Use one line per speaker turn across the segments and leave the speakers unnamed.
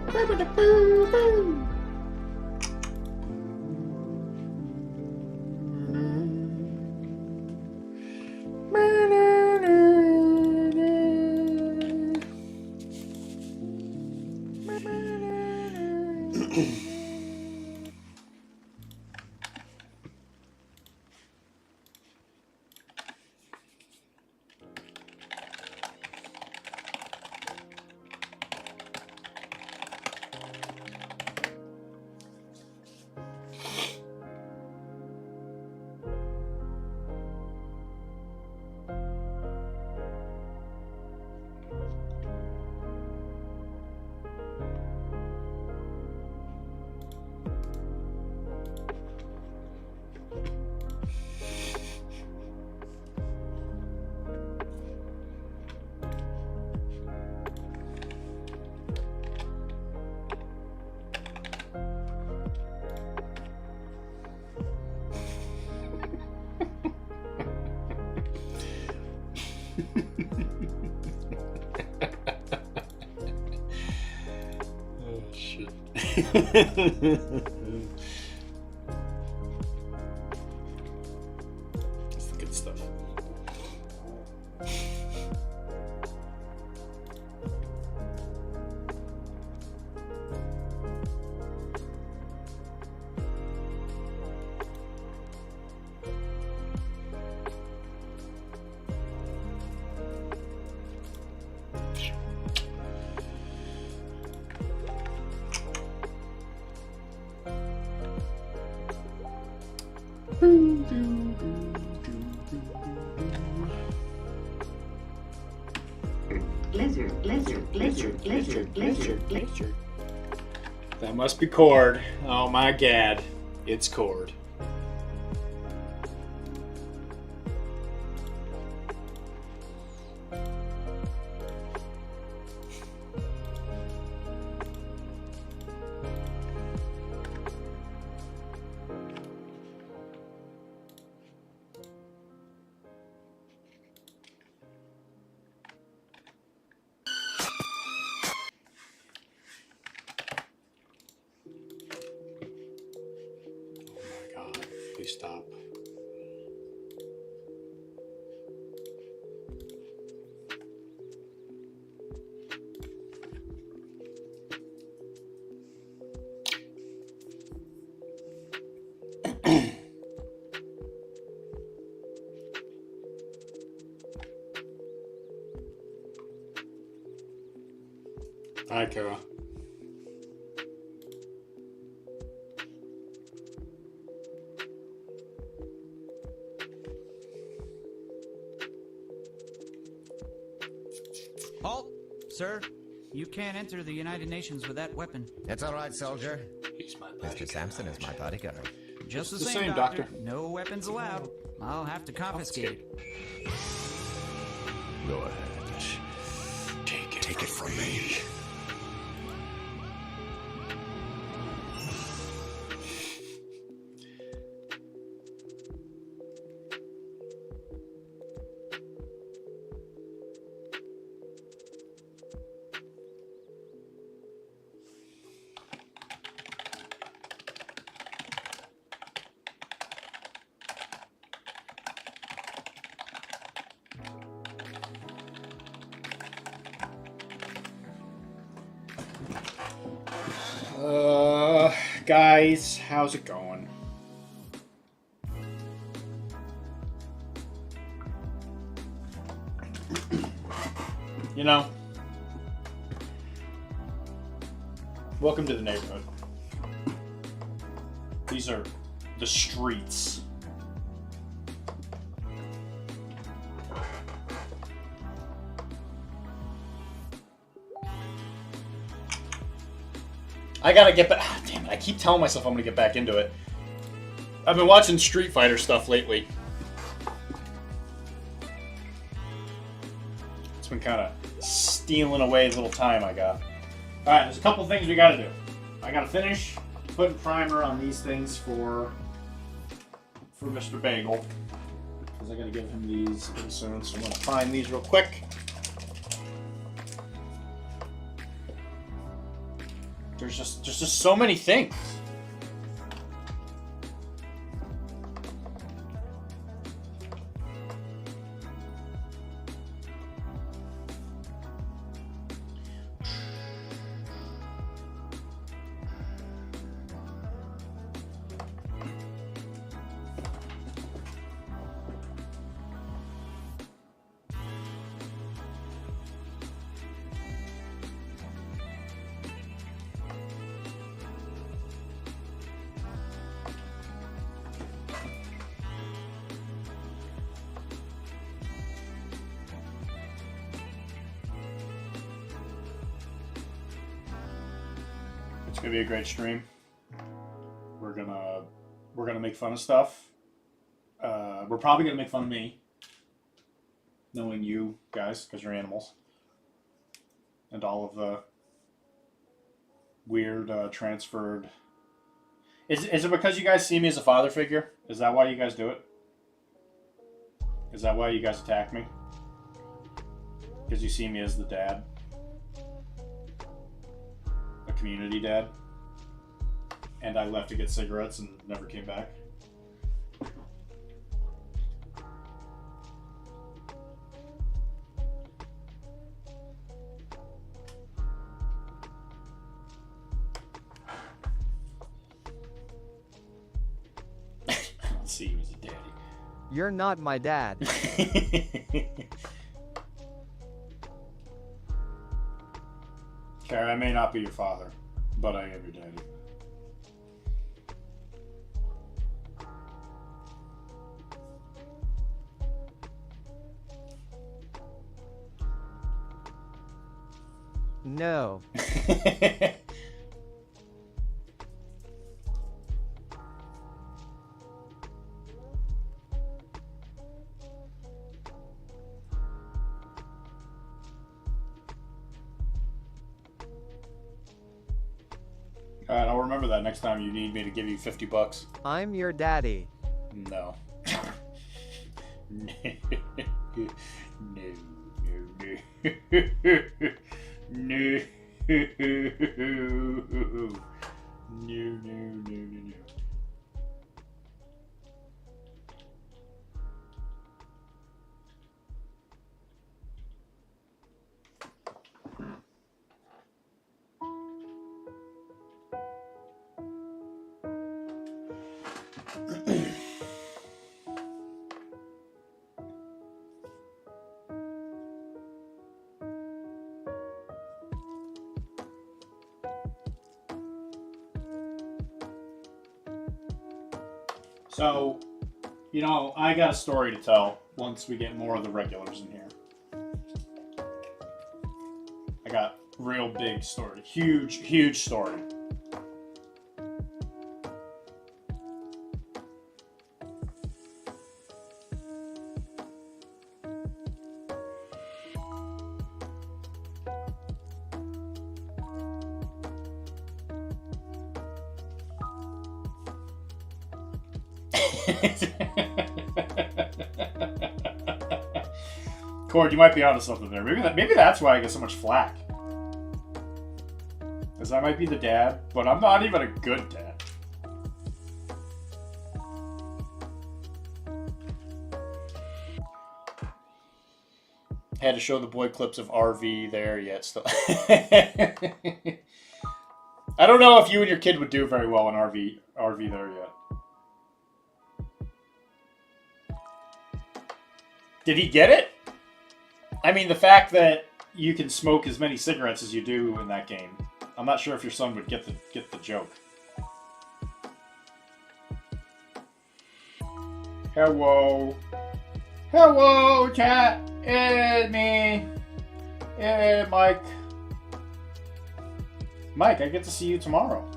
Oh shit. That's the good stuff. Lizard. That must be cord. Oh my god, it's cord. Please stop. Hi, Kara.
Halt! Sir, you can't enter the United Nations with that weapon.
It's all right, soldier.
He's my
Mr. Sampson is my bodyguard.
Just the same, Doctor. No weapons allowed. I'll have to confiscate.
Go ahead. Take it from me. Guys, how's it going? You know, welcome to the neighborhood. These are the streets. I gotta get back. Ah, damn it! I keep telling myself I'm gonna get back into it. I've been watching Street Fighter stuff lately. It's been kind of stealing away the little time I got. All right, there's a couple things we gotta do. I gotta finish putting primer on these things for Mr. Bagel, because I gotta give him these pretty soon. So I'm gonna find these real quick. There's just so many things. It's gonna be a great stream. We're gonna make fun of stuff. We're probably gonna make fun of me, knowing you guys, because you're animals, and all of the weird transferred. Is it because you guys see me as a father figure? Is that why you guys do it? Is that why you guys attack me? Because you see me as the dad? A community dad? And I left to get cigarettes and never came back? I don't see you as a daddy.
You're not my dad.
Kara, I may not be your father, but I am your daddy.
No.
Alright, I'll remember that next time you need me to give you $50.
I'm your daddy.
No. No. No. No. No. So, you know, I got a story to tell once we get more of the regulars in here. I got real big story. Huge story. Cord, you might be onto something there. Maybe that's why I get so much flack. Because I might be the dad, but I'm not even a good dad. Had to show the boy clips of RV there yet still. I don't know if you and your kid would do very well in RV there yet. Did he get it? I mean, the fact that you can smoke as many cigarettes as you do in that game, I'm not sure if your son would get the joke. Hello. Hello, chat. It's me. Hey, Mike. Mike, I get to see you tomorrow.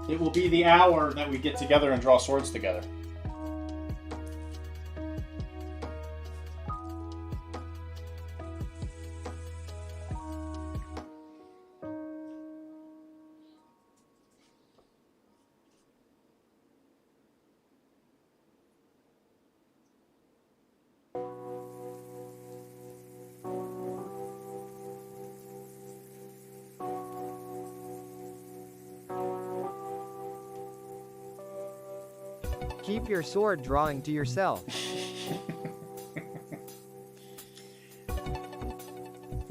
It will be the hour that we get together and draw swords together.
Keep your sword drawing to yourself.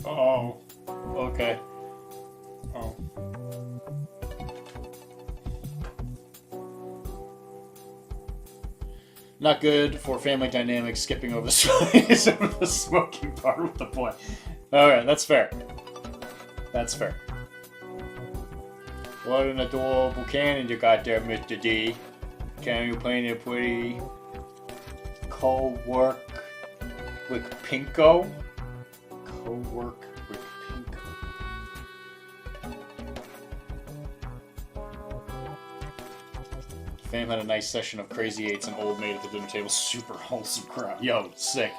Oh. Okay. Oh. Not good for family dynamics, skipping over the smoking part with the boy. Alright, that's fair. That's fair. What an adorable cannon you got there, Mr. D. Can you paint a pretty co-work with Pinko? Co-work with Pinko. Fam had a nice session of Crazy Eights and Old Maid at the dinner table. Super wholesome crowd. Yo, sick.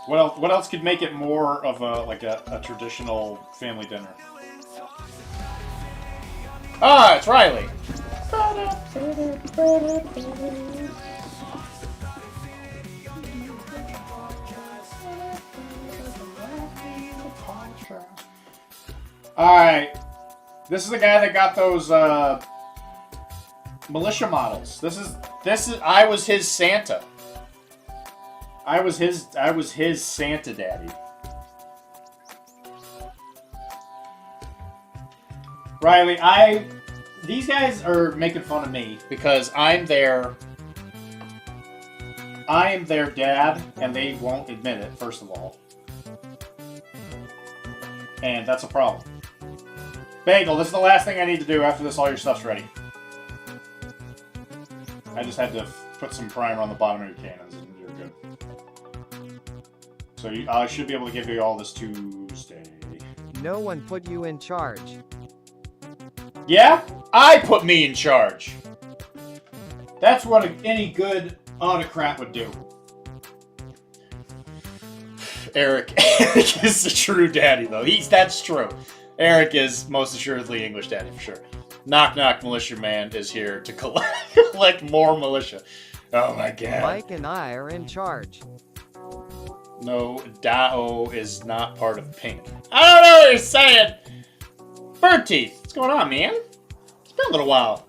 What else could make it more of a traditional family dinner? Ah, it's Riley. Alright. This is the guy that got those militia models. This is I was his Santa. I was his Santa daddy. Riley, these guys are making fun of me because I am their dad, and they won't admit it, first of all. And that's a problem. Bagel, this is the last thing I need to do. After this, all your stuff's ready. I just had to put some primer on the bottom of your cannons, and you're good. So I should be able to give you all this Tuesday.
No one put you in charge.
Yeah? I put me in charge. That's what any good autocrat would do. Eric is the true daddy, though. That's true. Eric is most assuredly English daddy, for sure. Knock Knock Militia Man is here to collect more militia. Oh my god.
Mike and I are in charge.
No, Dao is not part of Pink. I don't know what you're saying! Bird Teeth, what's going on, man? It's been a little while.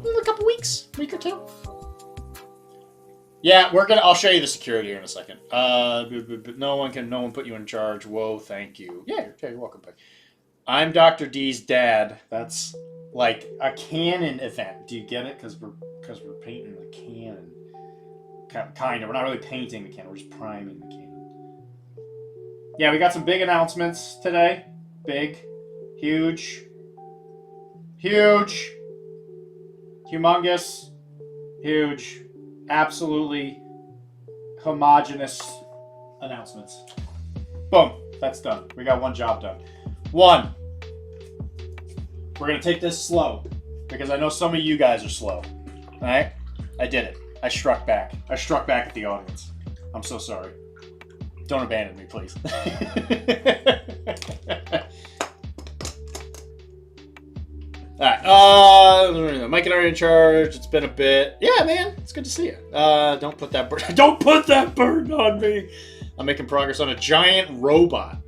A couple weeks, week or two. Yeah, I'll show you the security here in a second. No one put you in charge. Whoa, thank you. Yeah, you're welcome back. I'm Dr. D's dad. That's like a canon event. Do you get it? Because we're painting the cannon. Kind of. We're not really painting the cannon. We're just priming the cannon. Yeah, we got some big announcements today. Big. Huge. Huge. Humongous. Huge. Absolutely homogenous announcements. Boom. That's done. We got one job done. One. We're going to take this slow because I know some of you guys are slow. Alright? I did it. I struck back. I struck back at the audience. I'm so sorry. Don't abandon me, please. Alright, Mike and I are in charge. It's been a bit. Yeah, man, it's good to see you. Don't put that burden on me. I'm making progress on a giant robot.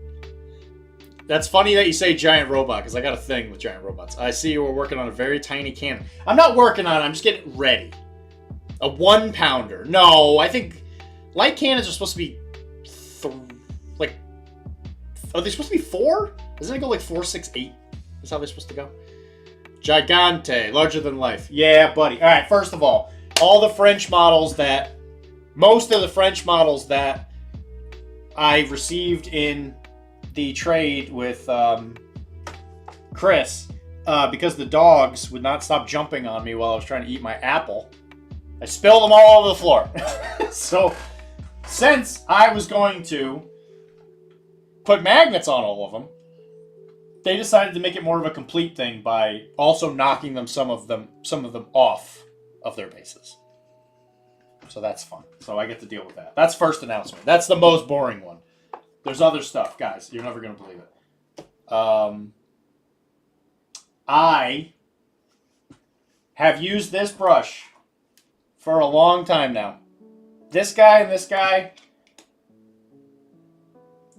That's funny that you say giant robot, because I got a thing with giant robots. I see you were working on a very tiny cannon. I'm not working on it, I'm just getting ready. A 1-pounder. No, I think light cannons are supposed to be are they supposed to be 4? Doesn't it go like 4, 6, 8? That's how they're supposed to go. Gigante, larger than life. Yeah, buddy. All right, first of all the French models most of the French models that I received in the trade with Chris, because the dogs would not stop jumping on me while I was trying to eat my apple, I spilled them all over the floor. So, since I was going to put magnets on all of them, they decided to make it more of a complete thing by also knocking some of them off of their bases. So that's fun. So I get to deal with that. That's first announcement. That's the most boring one. There's other stuff, guys. You're never going to believe it. I have used this brush for a long time now. This guy and this guy,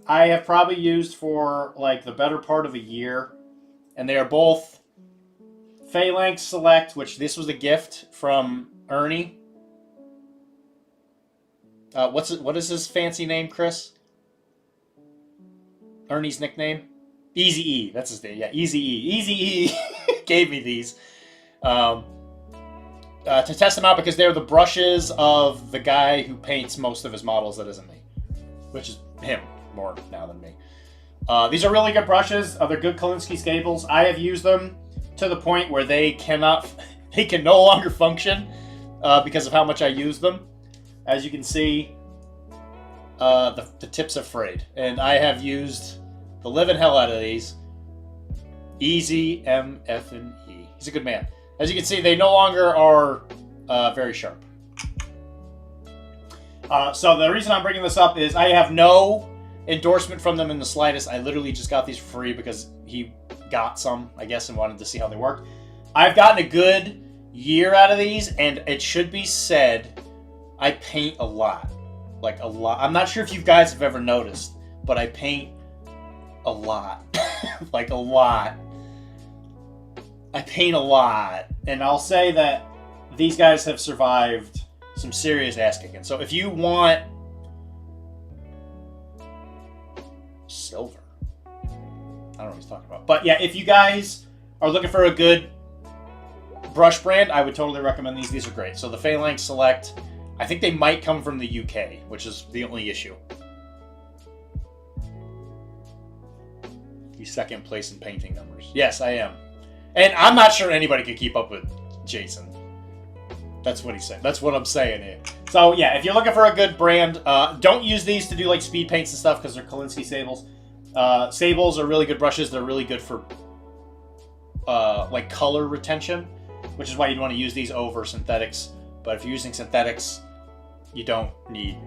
I have probably used for like the better part of a year. and they are both Phalanx Select, which this was a gift from Ernie. What is his fancy name, Chris? Ernie's nickname? Easy E. That's his name. Yeah, Easy E. Easy E gave me these to test them out because they're the brushes of the guy who paints most of his models that isn't me, which is him more now than me. These are really good brushes. They're good Kolinsky staples. I have used them to the point where they can no longer function because of how much I use them. As you can see, the tips are frayed, and I have used the living hell out of these. Easy M, F, and E. He's a good man. As you can see, they no longer are very sharp. So the reason I'm bringing this up is I have no endorsement from them in the slightest. I literally just got these for free because he got some, I guess, and wanted to see how they work. I've gotten a good year out of these, and it should be said, I paint a lot. Like, a lot. I'm not sure if you guys have ever noticed, but I paint a lot. Like, a lot. I paint a lot. And I'll say that these guys have survived some serious ass kicking. So if you want silver, I don't know what he's talking about. But yeah, if you guys are looking for a good brush brand, I would totally recommend these. These are great. So the Phalanx Select, I think they might come from the UK, which is the only issue. He's second place in painting numbers. Yes, I am. And I'm not sure anybody could keep up with Jason. That's what he said. That's what I'm saying here. So yeah, if you're looking for a good brand, don't use these to do like speed paints and stuff because they're Kolinsky sables. Sables are really good brushes. They're really good for like color retention, which is why you'd want to use these over synthetics. But if you're using synthetics, you don't need.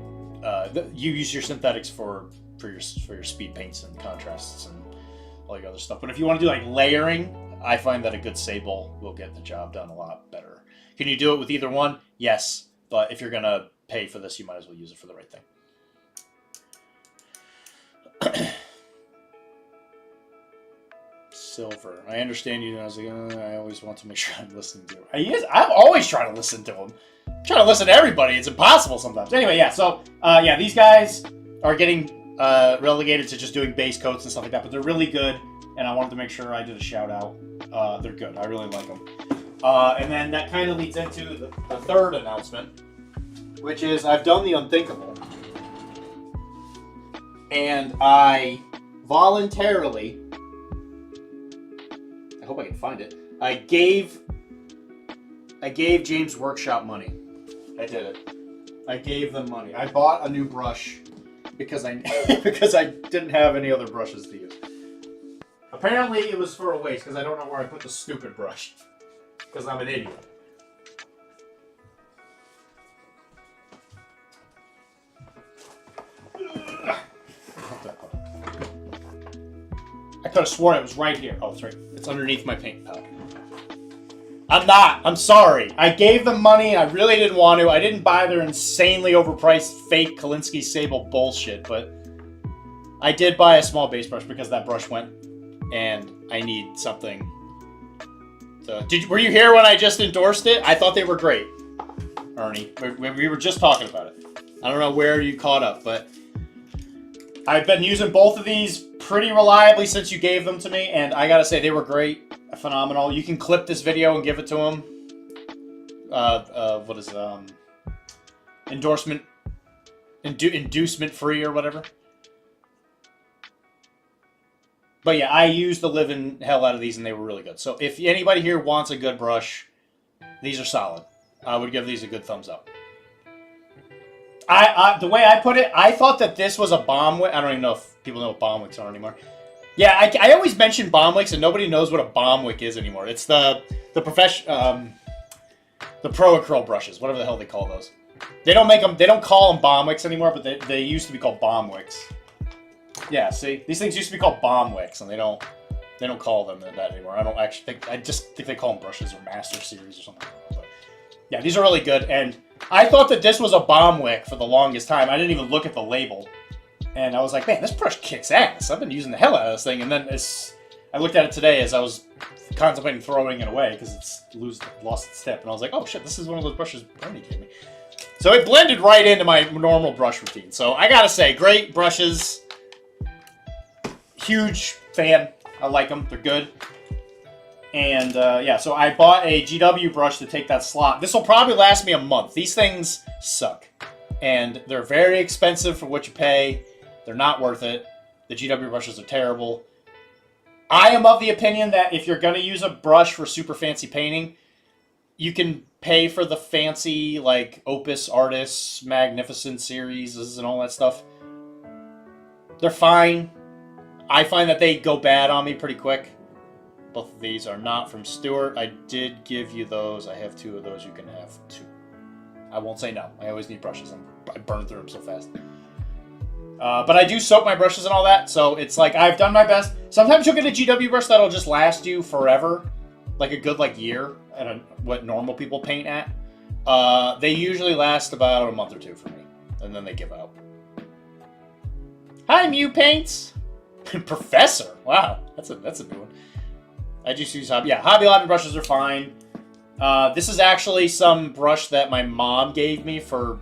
You use your synthetics for your speed paints and contrasts and all your other stuff. But if you want to do like layering, I find that a good sable will get the job done a lot better. Can you do it with either one? Yes, but if you're gonna pay for this, you might as well use it for the right thing. Silver. I understand you. I was like, I always want to make sure I'm listening to him. I'm always trying to listen to him. I'm trying to listen to everybody. It's impossible sometimes. Anyway, yeah. So, yeah, these guys are getting relegated to just doing base coats and stuff like that, but they're really good, and I wanted to make sure I did a shout out. They're good. I really like them. And then that kind of leads into the third announcement, which is I've done the unthinkable. And I voluntarily, I hope I can find it, I gave James Workshop money. I did it. I gave them money. I bought a new brush because I didn't have any other brushes to use. Apparently it was for a waste because I don't know where I put the stupid brush. Because I'm an idiot. I could have sworn it was right here. Oh, it's right. It's underneath my paint palette. I'm not. I'm sorry. I gave them money. I really didn't want to. I didn't buy their insanely overpriced fake Kolinsky Sable bullshit, but I did buy a small base brush because that brush went, and I need something. So, were you here when I just endorsed it? I thought they were great, Ernie. We were just talking about it. I don't know where you caught up, but I've been using both of these pretty reliably since you gave them to me, and I gotta say they were great, phenomenal. You can clip this video and give it to them. What is it? Inducement free or whatever. But yeah, I used the living hell out of these, and they were really good. So if anybody here wants a good brush, these are solid. I would give these a good thumbs up. The way I put it, I thought that this was a bomb wick. I don't even know if people know what bomb wicks are anymore. Yeah, I always mention bomb wicks, and nobody knows what a bomb wick is anymore. It's the Pro Acryl brushes, whatever the hell they call those. They don't make them. They don't call them bomb wicks anymore, but they used to be called bomb wicks. Yeah, see, these things used to be called bomb wicks, and they don't call them that anymore. I don't actually think. I just think they call them brushes or Master Series or something. But yeah, these are really good, and I thought that this was a bomb wick for the longest time. I didn't even look at the label, and I was like, man, this brush kicks ass. I've been using the hell out of this thing, and then I looked at it today as I was contemplating throwing it away because it's lost its tip, and I was like, oh shit, this is one of those brushes Bernie gave me. So it blended right into my normal brush routine. So I gotta say, great brushes. Huge fan. I like them. They're good. And yeah, so I bought a GW brush to take that slot. This will probably last me a month. These things suck. And they're very expensive for what you pay. They're not worth it. The GW brushes are terrible. I am of the opinion that if you're going to use a brush for super fancy painting, you can pay for the fancy, like, Opus Artists, Magnificent series and all that stuff. They're fine. I find that they go bad on me pretty quick. Both of these are not from Stuart. I did give you those. I have 2 of those. You can have 2. I won't say no. I always need brushes. I burn through them so fast. But I do soak my brushes and all that, so it's like I've done my best. Sometimes you'll get a GW brush that'll just last you forever, like a good year at what normal people paint at. They usually last about a month or 2 for me, and then they give out. Hi, Mew Paints! Professor! Wow, that's a new one. I just use Hobby Lobby brushes are fine. This is actually some brush that my mom gave me for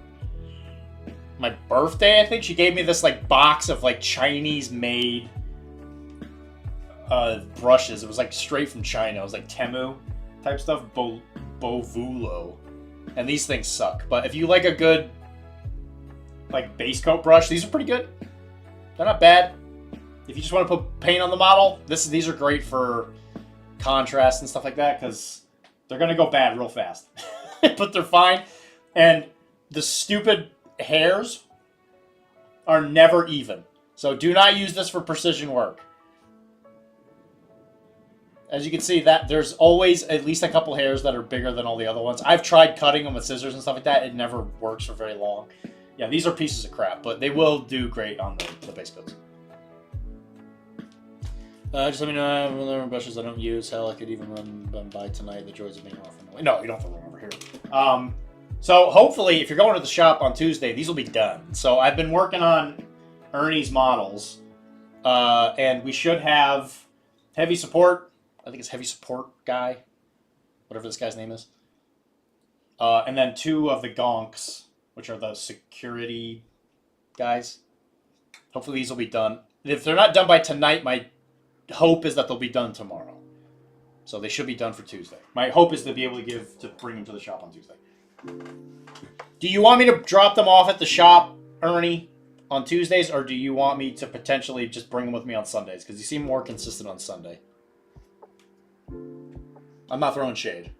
my birthday, I think. She gave me this box of Chinese-made brushes. It was straight from China. It was Temu type stuff, Bovulo. And these things suck. But if you like a good base coat brush, these are pretty good. They're not bad. If you just want to put paint on the model, these are great for contrast and stuff like that, because they're going to go bad real fast. But they're fine. And the stupid hairs are never even. So do not use this for precision work. As you can see, that there's always at least a couple hairs that are bigger than all the other ones. I've tried cutting them with scissors and stuff like that. It never works for very long. Yeah, these are pieces of crap, but they will do great on the base coats. Just let me know I have other brushes I don't use. Hell, I could even run them by tonight. The joys of being off. No, you don't have to run over here. So hopefully, if you're going to the shop on Tuesday, these will be done. So I've been working on Ernie's models, and we should have heavy support. I think it's heavy support guy, whatever this guy's name is. And then 2 of the gonks, which are the security guys. Hopefully these will be done. If they're not done by tonight, my hope is that they'll be done tomorrow. So they should be done for Tuesday. My hope is to be able to bring them to the shop on Tuesday. Do you want me to drop them off at the shop, Ernie, on Tuesdays, or do you want me to potentially just bring them with me on Sundays? Because you seem more consistent on Sunday. I'm not throwing shade.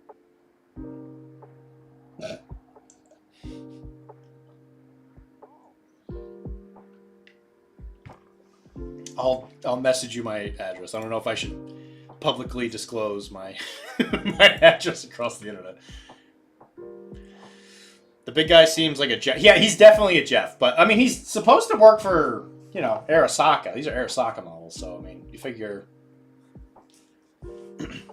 I'll message you my address. I don't know if I should publicly disclose my my address across the internet. The big guy seems like a Jeff. Yeah, he's definitely a Jeff. But, I mean, he's supposed to work for, Arasaka. These are Arasaka models. So, I mean, you figure...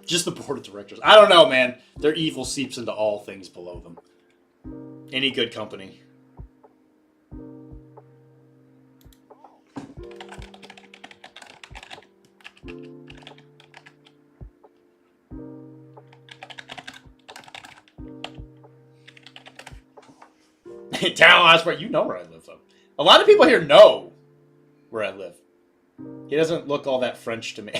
just the board of directors. I don't know, man. Their evil seeps into all things below them. Any good company. Talon, you know where I live, though. A lot of people here know where I live. He doesn't look all that French to me.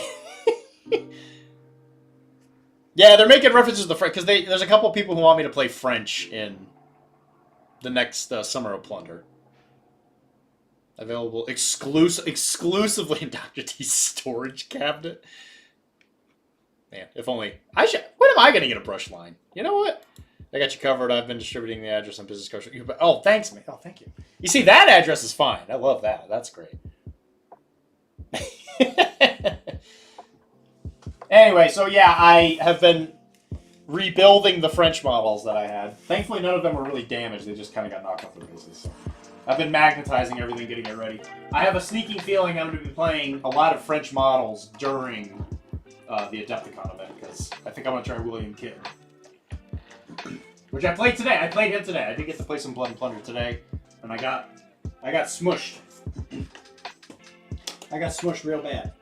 Yeah, they're making references to French, because there's a couple of people who want me to play French in the next Summer of Plunder. Available exclusively in Dr. D's storage cabinet. Man, if only... When am I going to get a brush line? You know what? I got you covered. I've been distributing the address on business cards. Oh, thanks, man. Oh, thank you. You see, that address is fine. I love that. That's great. Anyway, so yeah, I have been rebuilding the French models that I had. Thankfully, none of them were really damaged. They just kind of got knocked off their bases. So I've been magnetizing everything, getting it ready. I have a sneaking feeling I'm going to be playing a lot of French models during the Adepticon event, because I think I'm going to try William Kidd. Which I played today. I played him today. I did get to play some Blood and Plunder today, and I got smushed. I got smushed real bad.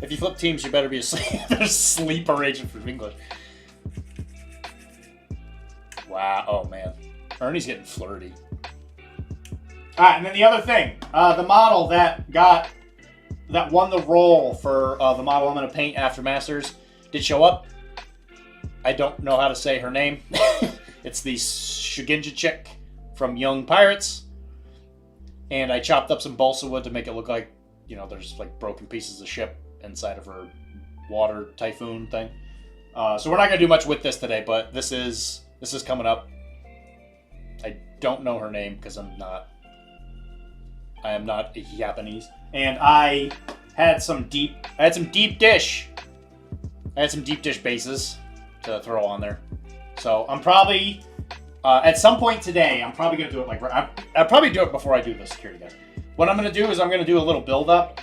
If you flip teams, you better be a sleeper agent from English. Wow. Oh, man. Ernie's getting flirty. All right, and then the other thing. The model that won the role for the model I'm going to paint after Masters did show up. I don't know how to say her name. It's the Shugenja chick from Young Pirates. And I chopped up some balsa wood to make it look like, you know, there's like broken pieces of ship inside of her water typhoon thing. So we're not going to do much with this today, but this is coming up. I don't know her name because I am not Japanese. And I had some deep dish bases to throw on there. So I'm probably, at some point today, I'm probably going to do it like, I'll probably do it before I do the security guys. What I'm going to do is I'm going to do a little build up.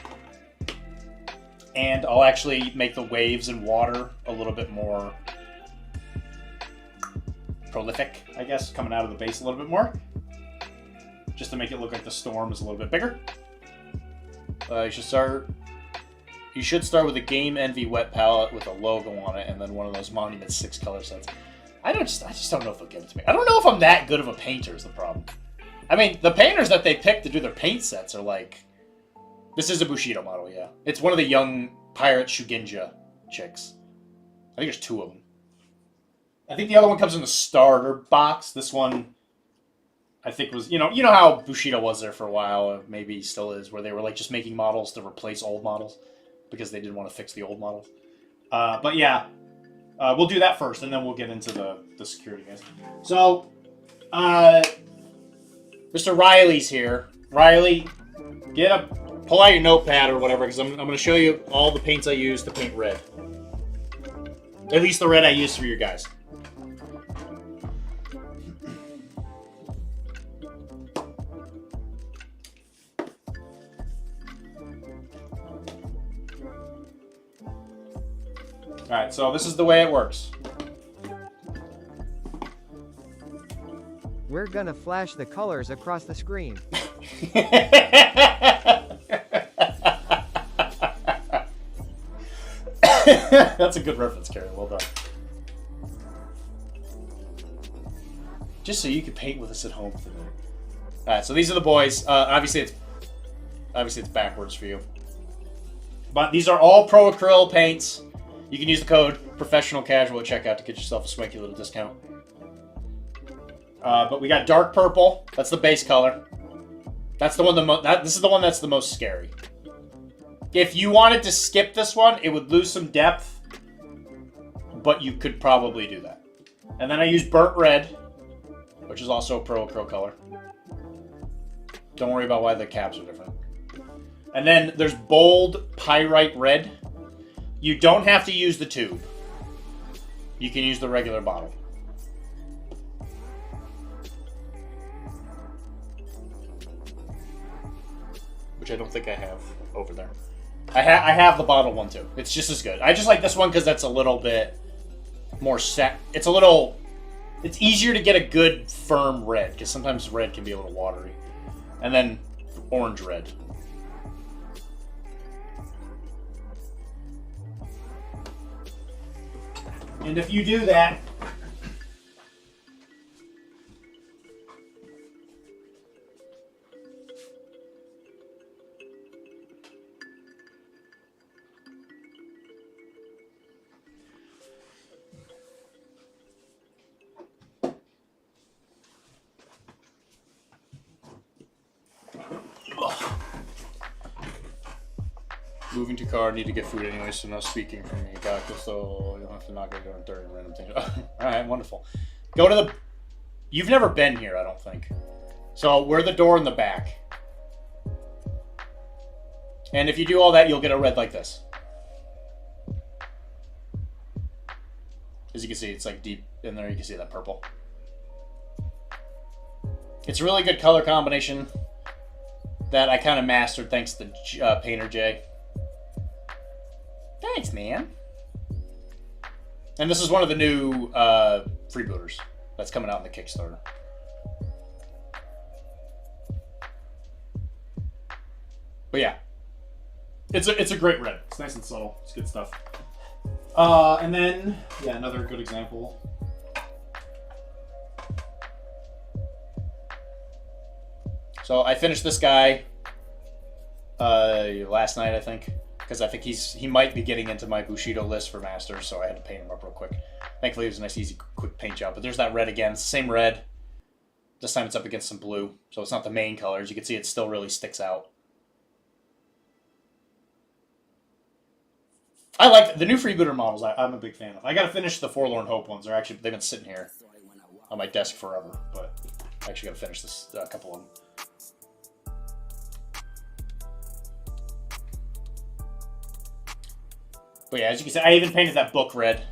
And I'll actually make the waves and water a little bit more prolific, I guess, coming out of the base a little bit more. Just to make it look like the storm is a little bit bigger. You should start with a Game Envy wet palette with a logo on it, and then one of those Monument 6 color sets. I just don't know if they'll give it to me. I don't know if I'm that good of a painter is the problem. I mean, the painters that they pick to do their paint sets are like... This is a Bushido model, yeah. It's one of the young pirate Shugenja chicks. I think there's 2 of them. I think the other one comes in the starter box. This one, I think was, you know how Bushido was there for a while, or maybe still is, where they were like just making models to replace old models because they didn't want to fix the old models. But yeah, we'll do that first, and then we'll get into the security guys. So, Mr. Riley's here. Riley, pull out your notepad or whatever, because I'm going to show you all the paints I use to paint red. At least the red I use for your guys. Alright, so this is the way it works.
We're gonna flash the colors across the screen.
That's a good reference, Carrie. Well done. Just so you can paint with us at home today. Alright, so these are the boys. Obviously it's backwards for you. But these are all Pro Acryl paints. You can use the code Professional Casual at checkout to get yourself a swanky little discount. But we got dark purple. That's the base color. That's the one this is the one that's the most scary. If you wanted to skip this one, it would lose some depth, but you could probably do that. And then I use burnt red, which is also a Pro Acryl color. Don't worry about why the caps are different. And then there's bold pyrite red. You don't have to use the tube. You can use the regular bottle. Which I don't think I have over there. I have the bottle one too. It's just as good. I just like this one because that's a little bit more set. It's easier to get a good firm red because sometimes red can be a little watery. And then orange red. And if you do that, moving to car, need to get food anyway, so no speaking from me, doctor, so you don't have to knock it down during random things. Alright, wonderful. Go to the... You've never been here, I don't think. So, we're the door in the back. And if you do all that, you'll get a red like this. As you can see, it's like deep in there, you can see that purple. It's a really good color combination that I kind of mastered thanks to Painter J. Thanks, man. And this is one of the new freebooters that's coming out in the Kickstarter. But yeah. It's a great red. It's nice and subtle. It's good stuff. And then, yeah, another good example. So I finished this guy last night, I think, because I think he might be getting into my Bushido list for Masters, so I had to paint him up real quick. Thankfully, it was a nice, easy, quick paint job. But there's that red again. It's the same red. This time it's up against some blue, so it's not the main color. As you can see, it still really sticks out. I like the new freebooter models. I'm a big fan of. I got to finish the Forlorn Hope ones. They've been sitting here on my desk forever, but I actually got to finish this couple of them. But yeah, as you can see, I even painted that book red.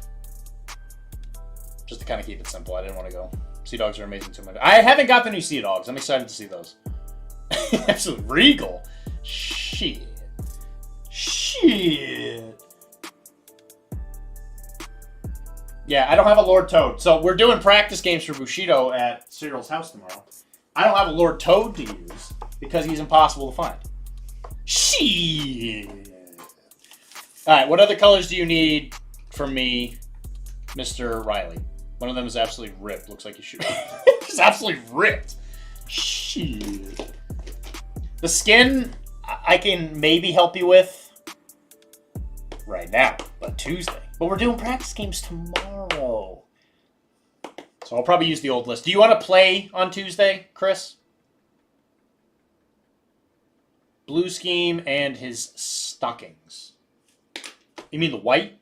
Just to kind of keep it simple. I didn't want to go. Sea Dogs are amazing too much. I haven't got the new Sea Dogs. I'm excited to see those. Absolutely regal. Shit. Yeah, I don't have a Lord Toad. So we're doing practice games for Bushido at Cyril's house tomorrow. I don't have a Lord Toad to use because he's impossible to find. Shit. Alright, what other colors do you need from me, Mr. Riley? One of them is absolutely ripped. Looks like you should. It's absolutely ripped. Shit. The skin, I can maybe help you with right now, but Tuesday. But we're doing practice games tomorrow. So I'll probably use the old list. Do you want to play on Tuesday, Chris? Blue scheme and his stockings. You mean the white?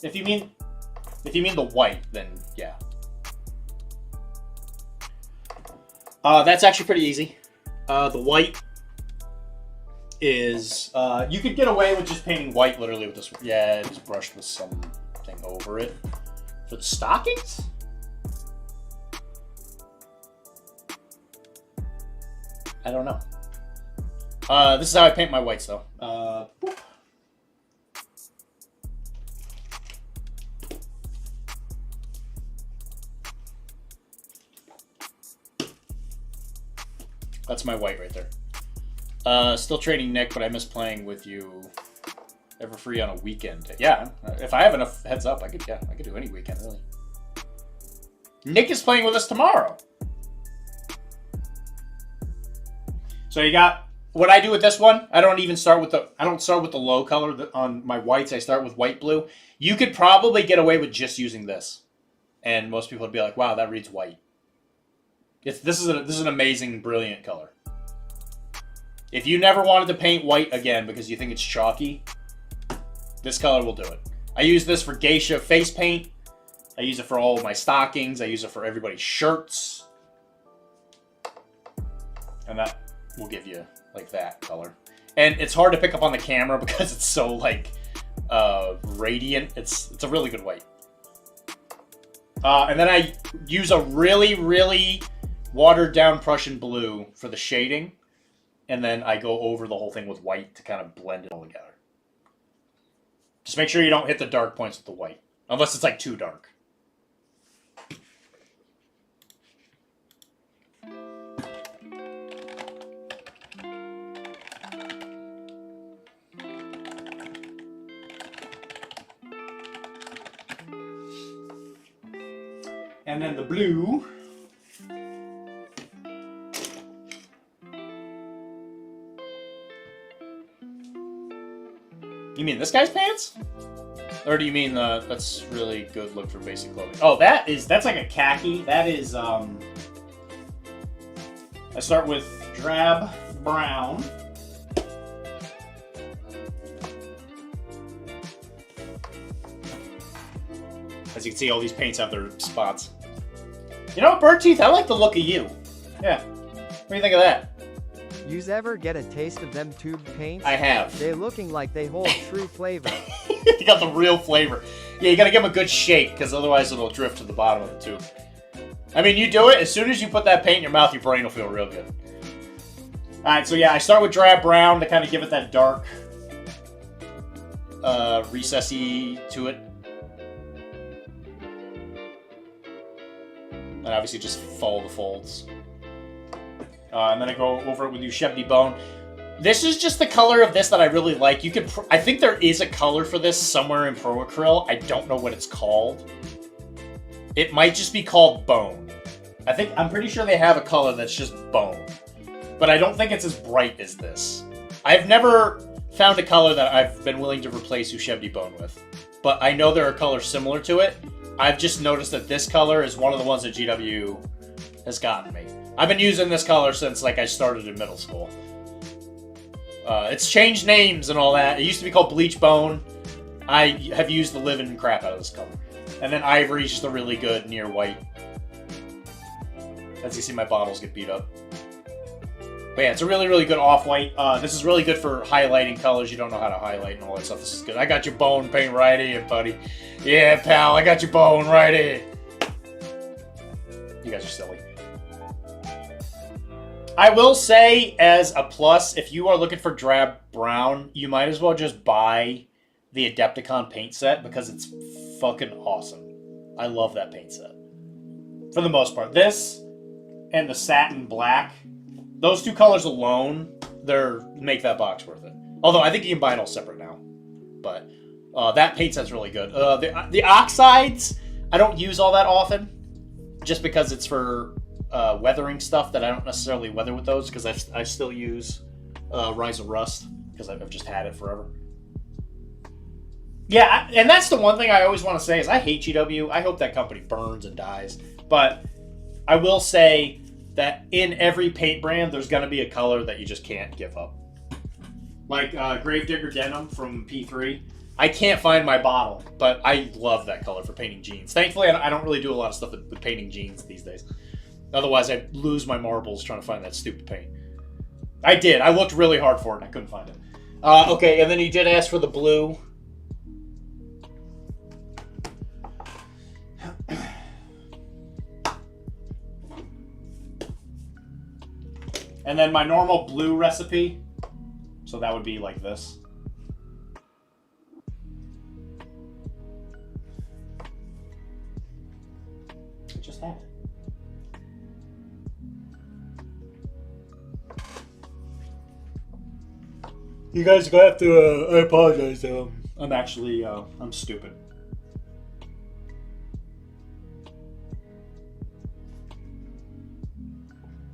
If you mean the white, then yeah. That's actually pretty easy. The white is you could get away with just painting white literally with this. Yeah, just brushed with something over it. For the stockings? I don't know. This is how I paint my whites though. That's my white right there. Still training Nick, but I miss playing with you. Ever free on a weekend? Yeah, if I have enough heads up, I could do any weekend really. Nick is playing with us tomorrow. So you got what I do with this one. I don't start with the low color on my whites. I start with white blue. You could probably get away with just using this, and most people would be like, "Wow, that reads white." This is an amazing, brilliant color. If you never wanted to paint white again because you think it's chalky, this color will do it. I use this for geisha face paint. I use it for all of my stockings. I use it for everybody's shirts. And that will give you like that color. And it's hard to pick up on the camera because it's so like radiant. It's a really good white. And then I use a really, really watered down Prussian blue for the shading. And then I go over the whole thing with white to kind of blend it all together. Just make sure you don't hit the dark points with the white. Unless it's like too dark. And then the blue. You mean this guy's pants? Or do you mean that's really good look for basic clothing? Oh, that's like a khaki. That is, I start with drab brown. As you can see, all these paints have their spots. You know what, Bird Teeth? I like the look of you. Yeah. What do you think of that?
Yous ever get a taste of them tube paints?
I have.
They looking like they hold true flavor.
You got the real flavor. Yeah, you gotta give them a good shake, because otherwise it'll drift to the bottom of the tube. I mean, you do it, as soon as you put that paint in your mouth, your brain will feel real good. Alright, so yeah, I start with drab brown to kind of give it that dark, recessy to it. And obviously just follow the folds. And then I go over it with Ushebdi Bone. This is just the color of this that I really like. You could, I think there is a color for this somewhere in Pro Acryl. I don't know what it's called. It might just be called Bone. I'm pretty sure they have a color that's just Bone. But I don't think it's as bright as this. I've never found a color that I've been willing to replace Ushebdi Bone with. But I know there are colors similar to it. I've just noticed that this color is one of the ones that GW has gotten me. I've been using this color since like I started in middle school. It's changed names and all that. It used to be called Bleach Bone. I have used the living crap out of this color. And then Ivory is just a really good near white. As you see, my bottles get beat up. But yeah, it's a really, really good off-white. This is really good for highlighting colors you don't know how to highlight and all that stuff. This is good. I got your bone paint right here, buddy. Yeah, pal, I got your bone right here. You guys are silly. I will say, as a plus, if you are looking for drab brown, you might as well just buy the Adepticon paint set because it's fucking awesome. I love that paint set. For the most part. This and the satin black, those two colors alone, make that box worth it. Although I think you can buy it all separate now. But that paint set's really good. The oxides, I don't use all that often. Just because it's for weathering stuff that I don't necessarily weather with those. Because I still use Rise of Rust. Because I've just had it forever. Yeah, and that's the one thing I always want to say is I hate GW. I hope that company burns and dies. But I will say that in every paint brand, there's going to be a color that you just can't give up. Like Gravedigger Denim from P3. I can't find my bottle, but I love that color for painting jeans. Thankfully, I don't really do a lot of stuff with painting jeans these days. Otherwise, I'd lose my marbles trying to find that stupid paint. I did. I looked really hard for it, and I couldn't find it. Okay, and then you did ask for the blue. And then my normal blue recipe, so that would be like this. I just had it. You guys are gonna have to, I apologize though. I'm actually, I'm stupid.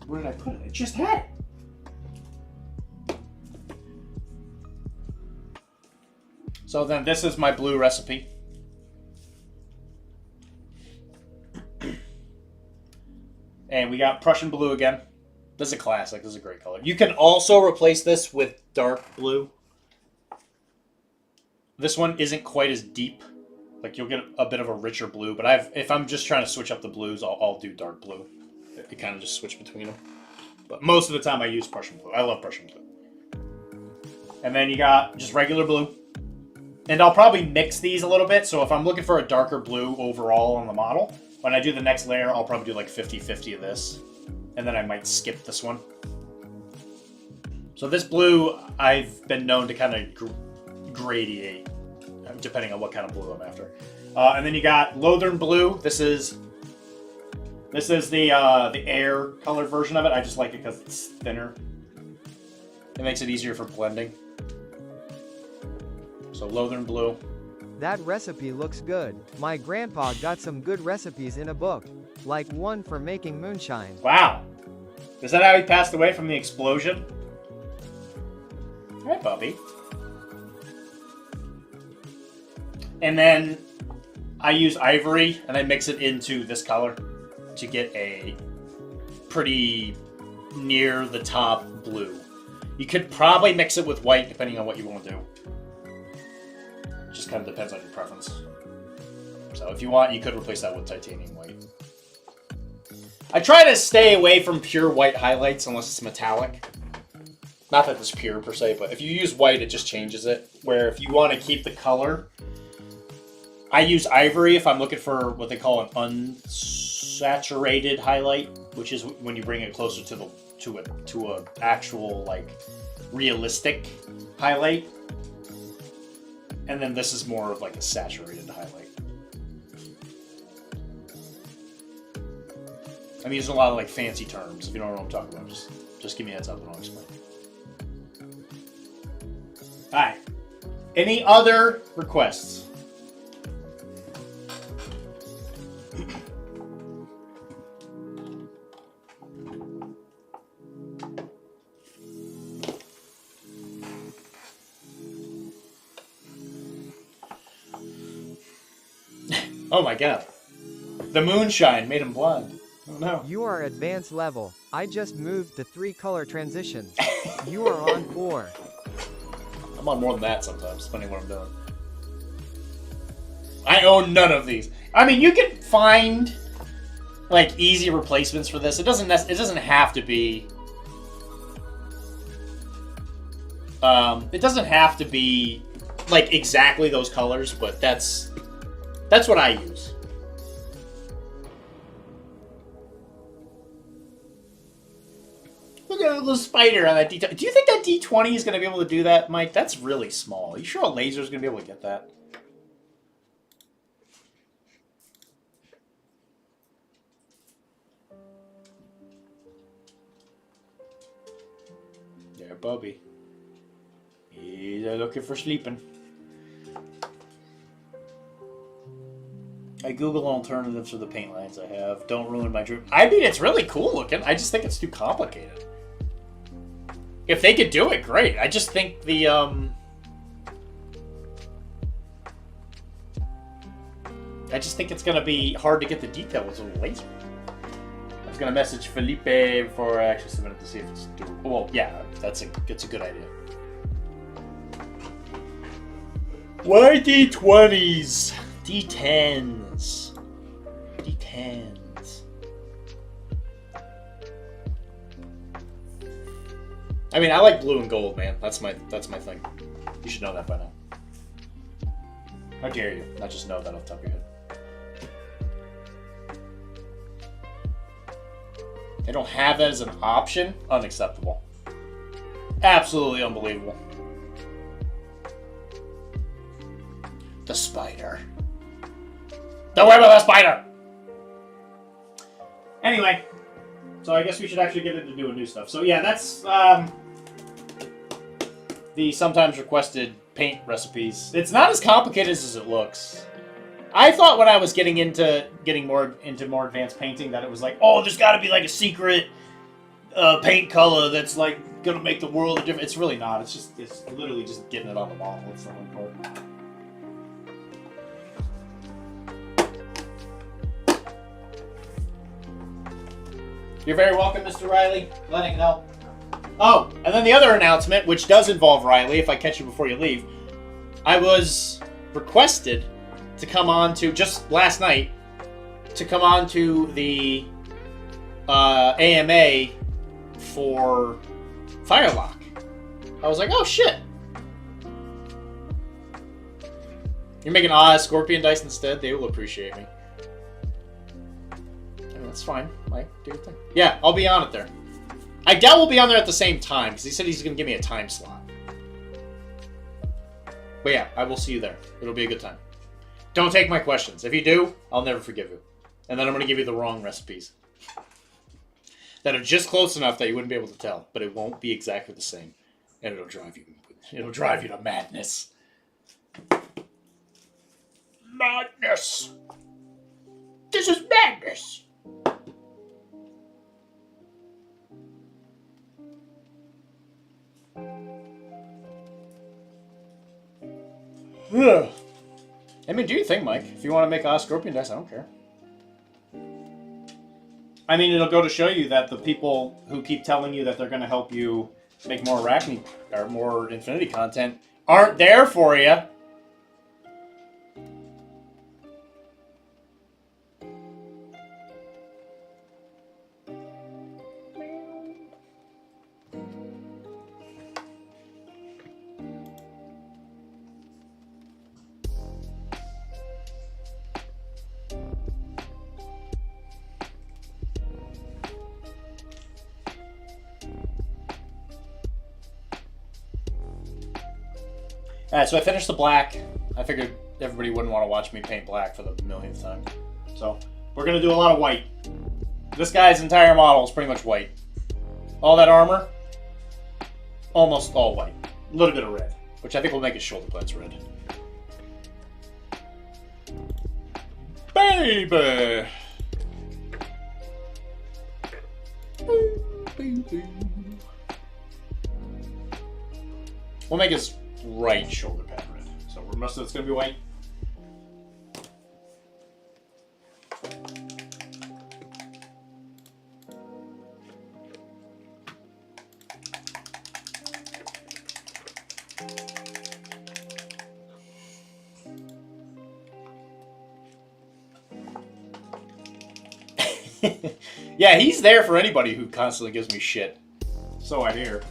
Where did I put it? I just had it. So then this is my blue recipe. And we got Prussian blue again. This is a classic. This is a great color. You can also replace this with dark blue. This one isn't quite as deep. Like you'll get a bit of a richer blue. But if I'm just trying to switch up the blues, I'll do dark blue. You kind of just switch between them. But most of the time I use Prussian blue. I love Prussian blue. And then you got just regular blue. And I'll probably mix these a little bit. So if I'm looking for a darker blue overall on the model, when I do the next layer, I'll probably do like 50-50 of this. And then I might skip this one. So this blue, I've been known to kind of gradiate, depending on what kind of blue I'm after. And then you got Lothern blue. This is the air colored version of it. I just like it because it's thinner. It makes it easier for blending. So Lothern blue.
That recipe looks good. My grandpa got some good recipes in a book. Like one for making moonshine.
Wow. Is that how he passed away from the explosion? Hi, Bubby. And then I use ivory and I mix it into this color to get a pretty near the top blue. You could probably mix it with white depending on what you want to do. It just kind of depends on your preference. So if you want, you could replace that with titanium white. I try to stay away from pure white highlights unless it's metallic. Not that it's pure per se, but if you use white, it just changes it. Where if you want to keep the color, I use ivory if I'm looking for what they call an unsaturated highlight, which is when you bring it closer to a actual like realistic highlight. And then this is more of like a saturated highlight. I'm using a lot of like fancy terms, if you don't know what I'm talking about. Just Just give me a heads up and I'll explain. Alright. Any other requests? Oh my god. The moonshine made him blind. Oh no.
You are advanced level. I just moved to 3 color transitions. You are on 4.
I'm on more than that sometimes, depending on what I'm doing. I own none of these. I mean, you can find like easy replacements for this. It doesn't have to be. It doesn't have to be like exactly those colors, but that's what I use. Look at that little spider on that D20. Do you think that D20 is going to be able to do that, Mike? That's really small. Are you sure a laser is going to be able to get that? There, Bubby. He's looking for sleeping. I Google alternatives for the paint lines I have. Don't ruin my dream. I mean, it's really cool looking. I just think it's too complicated. If they could do it, great. I just think the, I just think it's going to be hard to get the details with a laser. I was going to message Felipe before I actually submitted to see if it's doable. Well, yeah, it's a good idea. Why D20s? D10s. D10s. I mean, I like blue and gold, man. That's my thing. You should know that by now. How dare you not just know that off the top of your head. They don't have that as an option? Unacceptable. Absolutely unbelievable. The spider. Don't worry about that spider! Anyway, so I guess we should actually get into doing new stuff. So yeah, that's the sometimes requested paint recipes. It's not as complicated as it looks. I thought when I was getting more advanced painting that it was like, oh, there's got to be like a secret paint color that's like gonna make the world a different. It's really not. It's literally just getting it on the model. It's the hard part. You're very welcome, Mr. Riley. Glad I can help. Oh, and then the other announcement, which does involve Riley, if I catch you before you leave. I was requested to come on to, just last night, to come on to the AMA for Firelock. I was like, oh shit. You're making Scorpion dice instead? They will appreciate me. That's fine, Mike. Do your thing. Yeah, I'll be on it there. I doubt we'll be on there at the same time, because he said he's going to give me a time slot. But yeah, I will see you there. It'll be a good time. Don't take my questions. If you do, I'll never forgive you. And then I'm going to give you the wrong recipes. That are just close enough that you wouldn't be able to tell, but it won't be exactly the same. And it'll drive you to madness. Madness! This is madness! I mean, do your thing, Mike. If you want to make Scorpion dice, I don't care. I mean, it'll go to show you that the people who keep telling you that they're going to help you make more Arachne or more Infinity content aren't there for you. Alright, so I finished the black. I figured everybody wouldn't want to watch me paint black for the millionth time. So, we're going to do a lot of white. This guy's entire model is pretty much white. All that armor, almost all white. A little bit of red, which I think will make his shoulder pads red. Baby! We'll make his right shoulder pad red. So most of it's going to be white. Yeah, he's there for anybody who constantly gives me shit. So I hear.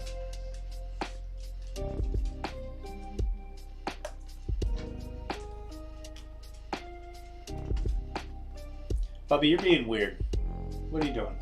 Bubby, you're being weird. What are you doing?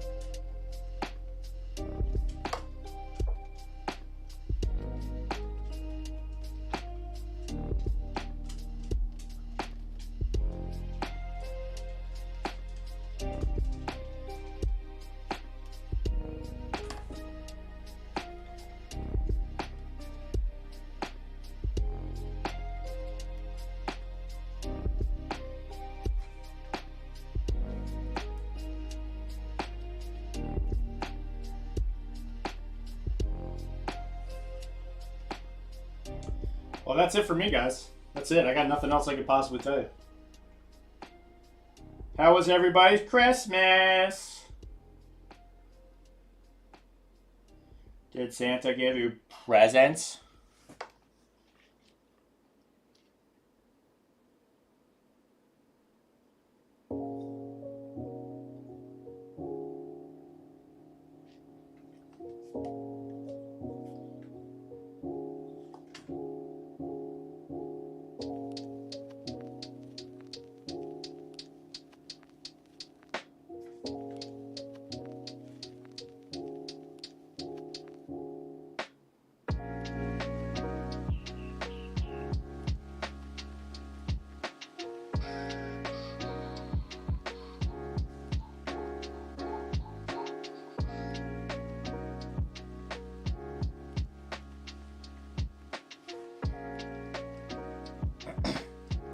Well, that's it for me, guys. That's it. I got nothing else I could possibly tell you. How was everybody's Christmas? Did Santa give you presents?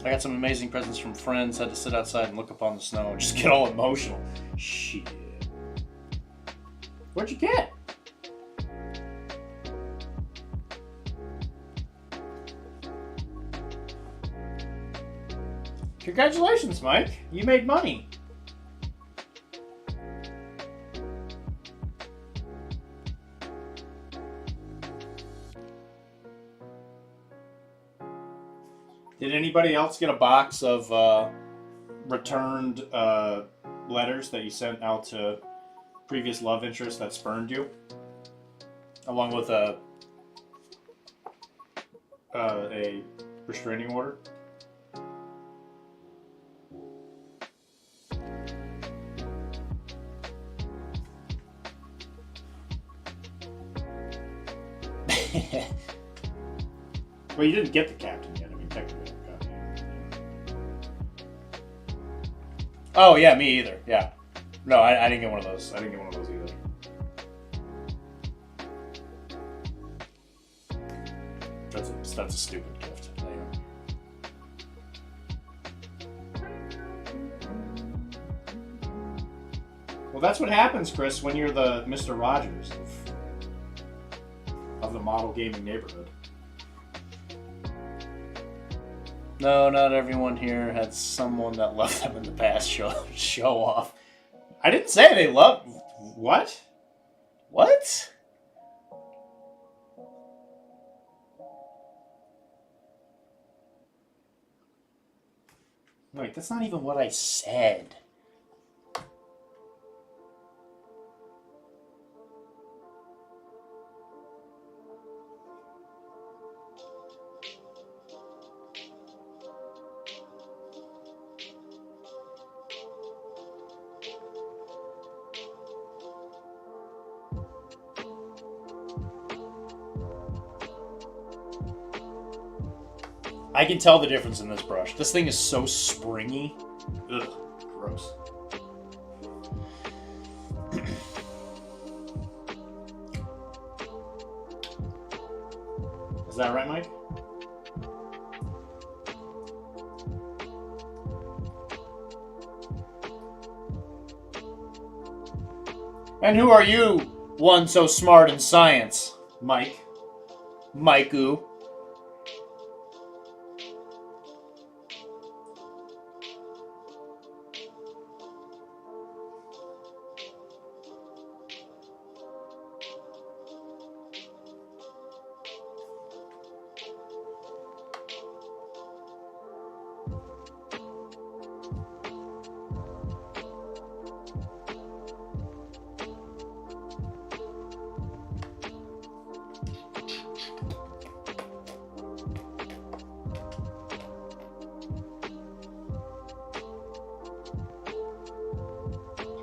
I got some amazing presents from friends. Had to sit outside and look up on the snow and just get all emotional. Shit. What'd you get? Congratulations, Mike. You made money. Did anybody else get a box of returned letters that you sent out to previous love interests that spurned you? Along with a restraining order? Well, you didn't get the captain yet. I mean, technically. Oh, yeah, me either. Yeah. No, I didn't get one of those. I didn't get one of those either. That's a stupid gift. Well, that's what happens, Chris, when you're the Mr. Rogers of the model gaming neighborhood. No, not everyone here had someone that loved them in the past show off. I didn't say they loved... What? What? Wait, that's not even what I said. I can tell the difference in this brush. This thing is so springy. Ugh, gross. that right, Mike? And who are you, one so smart in science, Mike? Maiku.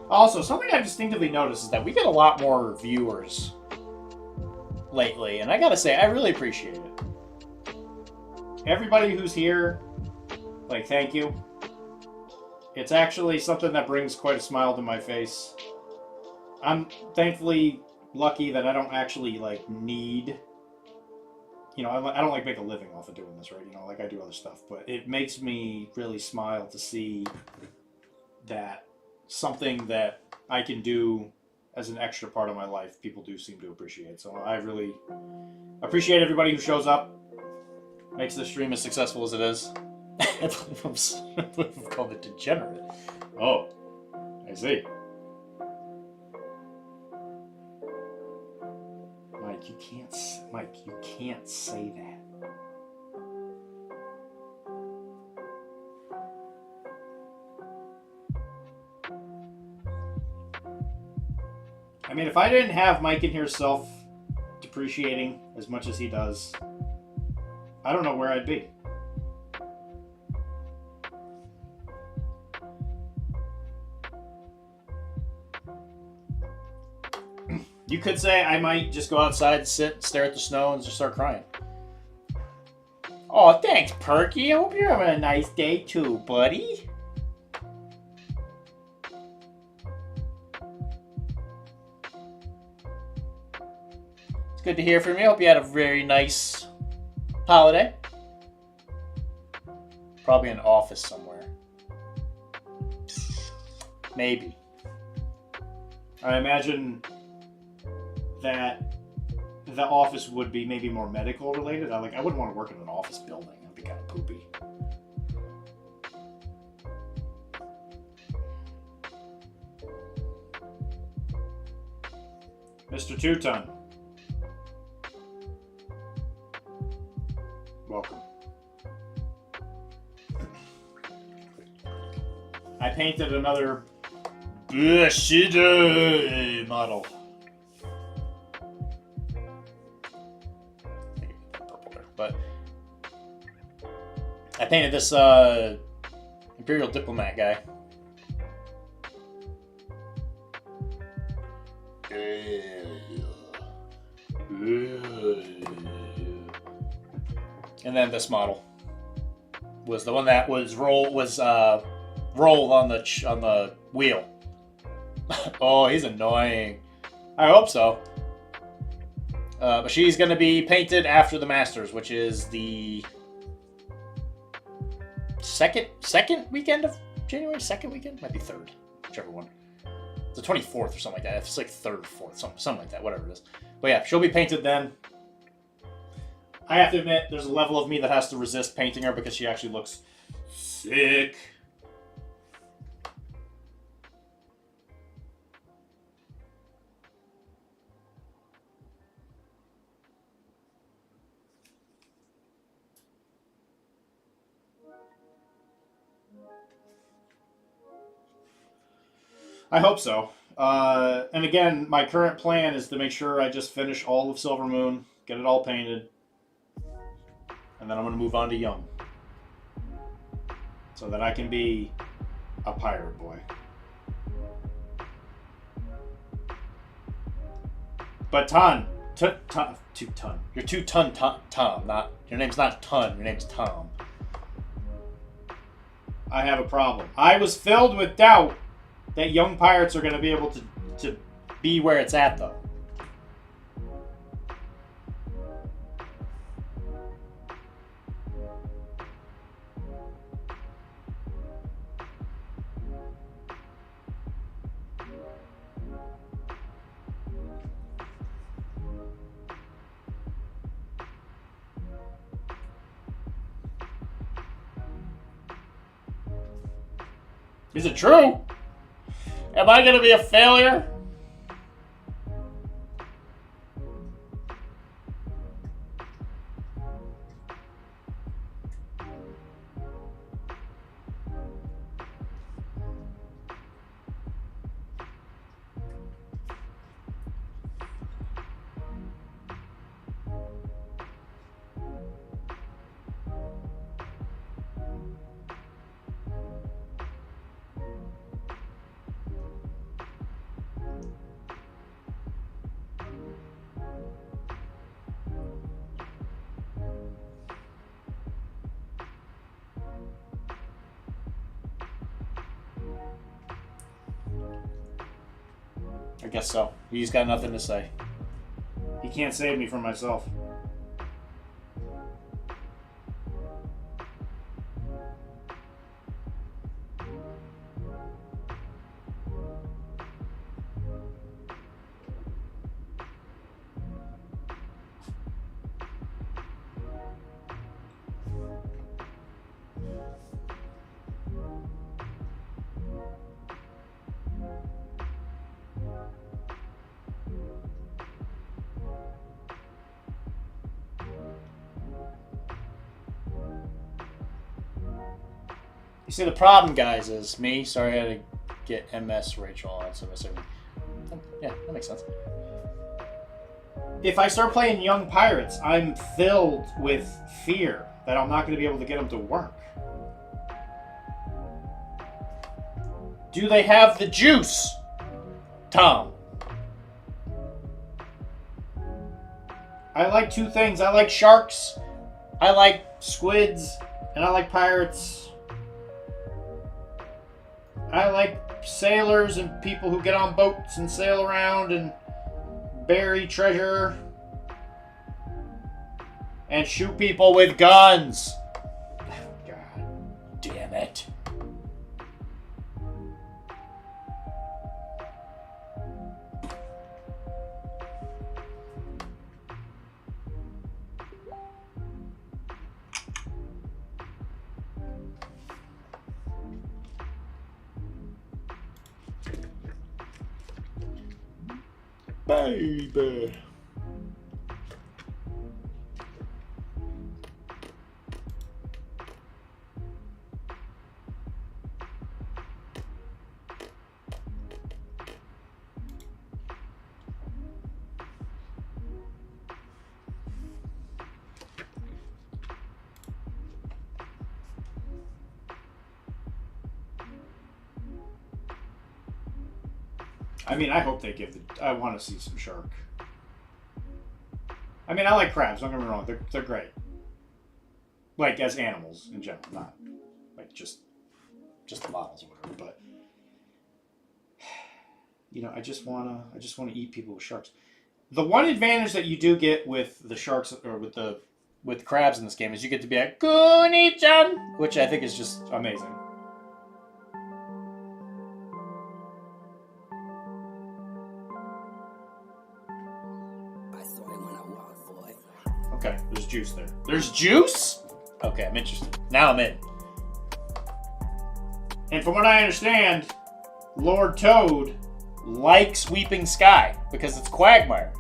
Also, something I've distinctively noticed is that we get a lot more viewers lately, and I gotta say, I really appreciate it. Everybody who's here, like, thank you. It's actually something that brings quite a smile to my face. I'm thankfully lucky that I don't actually, like, need... You know, I don't, like, make a living off of doing this, right? You know, like, I do other stuff. But it makes me really smile to see that something that I can do as an extra part of my life, people do seem to appreciate. So I really appreciate everybody who shows up, makes the stream as successful as it is. I've called it degenerate. Oh, I see. Mike, you can't say that. I mean, if I didn't have Mike in here self-depreciating as much as he does, I don't know where I'd be. You could say I might just go outside, sit, stare at the snow, and just start crying. Oh, thanks, Perky. I hope you're having a nice day too, buddy. Good to hear from you. Hope you had a very nice holiday. Probably an office somewhere. Maybe. I imagine that the office would be maybe more medical related. I wouldn't want to work in an office building. That'd be kind of poopy. Mr. Two-Ton. Welcome. I painted another Bushido model. But I painted this Imperial Diplomat guy. And then this model was the one that was roll on the wheel. Oh, he's annoying. I hope so. But she's going to be painted after the Masters, which is the second weekend of January. Second weekend, might be third, whichever one. It's the 24th or something like that. It's like third or fourth, something like that. Whatever it is. But yeah, she'll be painted then. I have to admit, there's a level of me that has to resist painting her because she actually looks sick. I hope so. And again, my current plan is to make sure I just finish all of Silver Moon, get it all painted, and then I'm going to move on to Young. So that I can be a pirate boy. But you're Two-Ton Tom, not, your name's not Ton, your name's Tom. I have a problem. I was filled with doubt that young pirates are going to be able to be where it's at, though. Is it true? Am I gonna be a failure? I guess so. He's got nothing to say. He can't save me from myself. You see, the problem, guys, is me. Sorry, I had to get MS Rachel on, so yeah, that makes sense. If I start playing Young Pirates, I'm filled with fear that I'm not going to be able to get them to work. Do they have the juice, Tom? I like two things. I like sharks, I like squids, and I like pirates. I like sailors and people who get on boats and sail around and bury treasure and shoot people with guns. God damn it. Baby. I mean, I hope they give the... I want to see some shark. I mean, I like crabs, don't get me wrong. They're great. Like, as animals in general, not like just the models or whatever, but... You know, I just wanna eat people with sharks. The one advantage that you do get with the sharks, or with crabs in this game, is you get to be a Goonie-chan, which I think is just amazing. Okay, there's juice there. There's juice? Okay, I'm interested. Now I'm in. And from what I understand, Lord Toad likes Weeping Sky because it's Quagmire.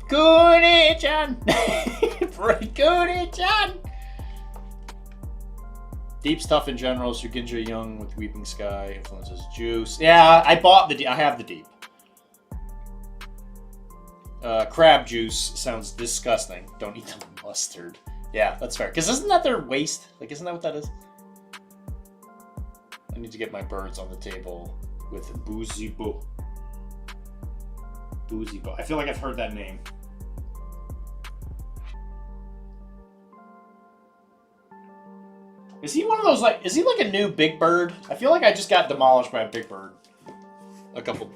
Goonie-chan! John. Deep stuff in general. Suginja Young with Weeping Sky influences juice. Yeah, I bought the. I have the deep. Crab juice sounds disgusting. Don't eat the mustard. Yeah, that's fair. Because isn't that their waste? Like, isn't that what that is? I need to get my birds on the table with Boozy Boo. Boozy Boo. I feel like I've heard that name. Is he one of those, like, is he like a new Big Bird? I feel like I just got demolished by a Big Bird a couple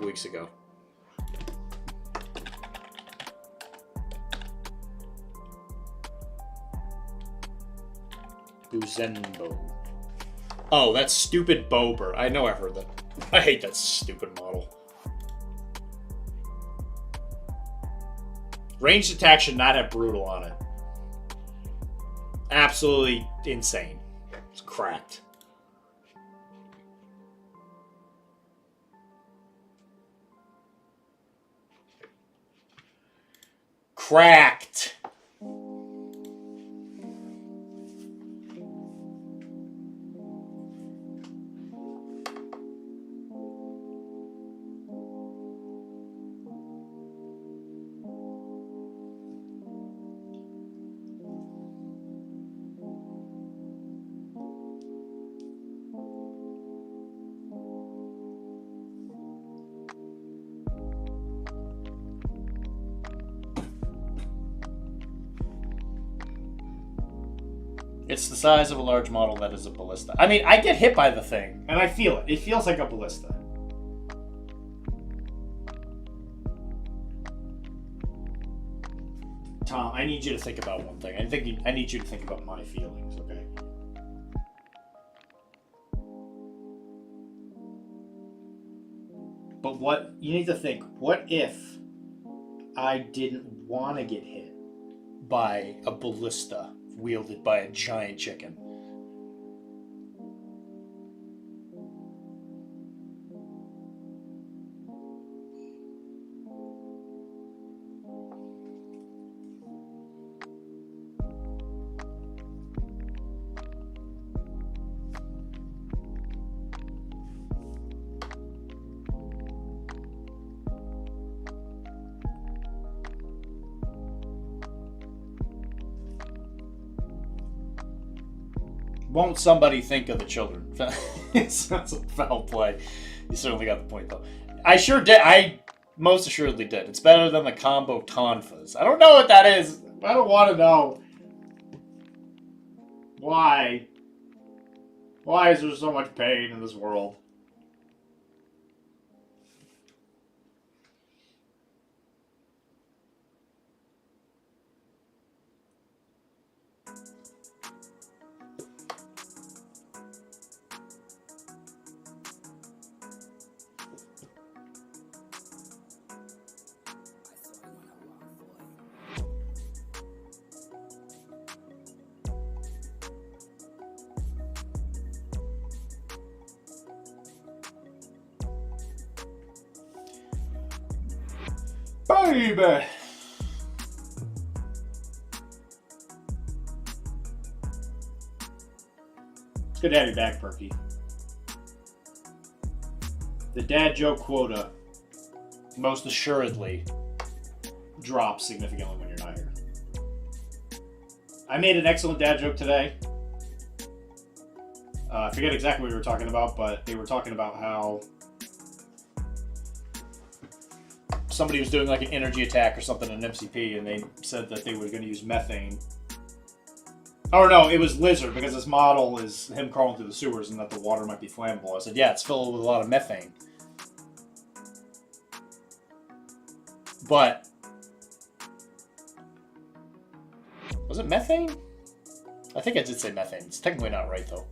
weeks ago. Buzenbo. Oh, that stupid Bober. I know I've heard that. I hate that stupid model. Ranged attack should not have brutal on it. Absolutely insane. It's cracked. Cracked. It's the size of a large model that is a ballista. I mean, I get hit by the thing, and I feel it. It feels like a ballista. Tom, I need you to think about one thing. I need you to think about my feelings, okay? But what you need to think, what if I didn't want to get hit by a ballista wielded by a giant chicken? Won't somebody think of the children? It's a foul play. You certainly got the point, though. I sure did. I most assuredly did. It's better than the combo tonfas. I don't know what that is. I don't want to know. Why? Why is there so much pain in this world? Baby! It's good to have you back, Perky. The dad joke quota most assuredly drops significantly when you're not here. I made an excellent dad joke today. I forget exactly what we were talking about, but they were talking about how somebody was doing like an energy attack or something in MCP, and they said that they were going to use methane. Oh no, it was Lizard, because this model is him crawling through the sewers and that the water might be flammable. I said, yeah, it's filled with a lot of methane. But was it methane? I think I did say methane. It's technically not right, though.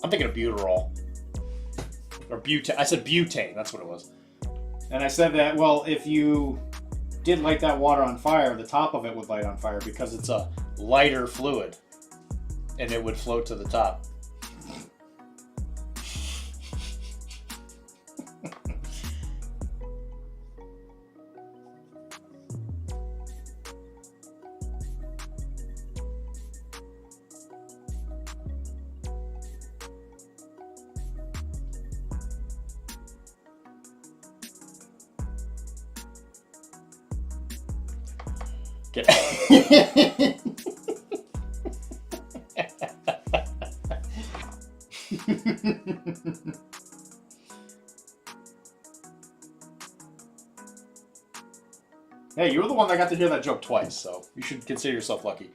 I'm thinking of butyrol. Or butane. I said butane. That's what it was. And I said that, well, if you did light that water on fire, the top of it would light on fire because it's a lighter fluid. And it would float to the top. Get Hey, you were the one that got to hear that joke twice, so you should consider yourself lucky.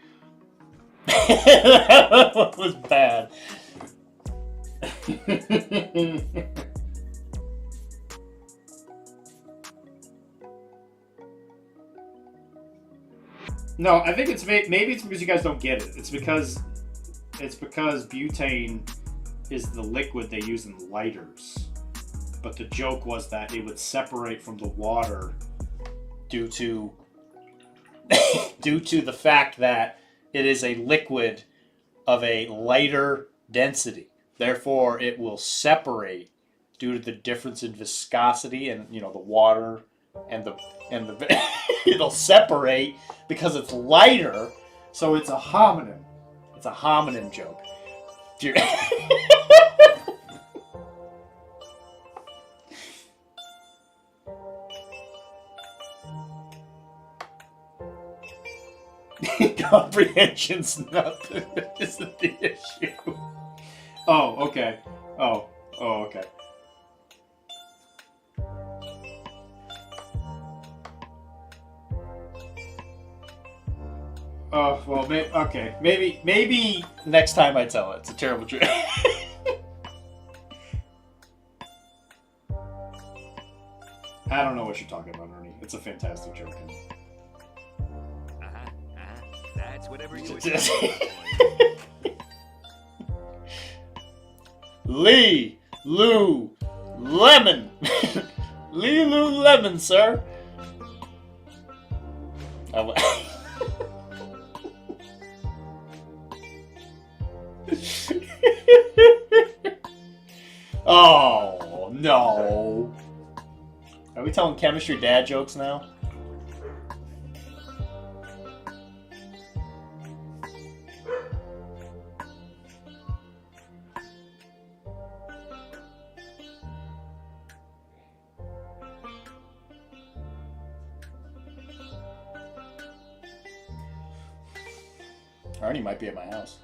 That was bad. No, I think it's maybe it's because you guys don't get it. It's because butane is the liquid they use in lighters. But the joke was that it would separate from the water due to the fact that it is a liquid of a lighter density. Therefore, it will separate due to the difference in viscosity and the water and the it'll separate because it's lighter. So it's a homonym. It's a homonym joke. Dude. Comprehension's isn't the issue. Oh, okay. Oh, okay. Oh, well, okay. Maybe next time I tell it. It's a terrible joke. I don't know what you're talking about, Ernie. It's a fantastic joke.
That's whatever you
Lee Lou Lemon. Lee Lou Lemon, sir. Oh, no. Are we telling chemistry dad jokes now? Arnie might be at my house.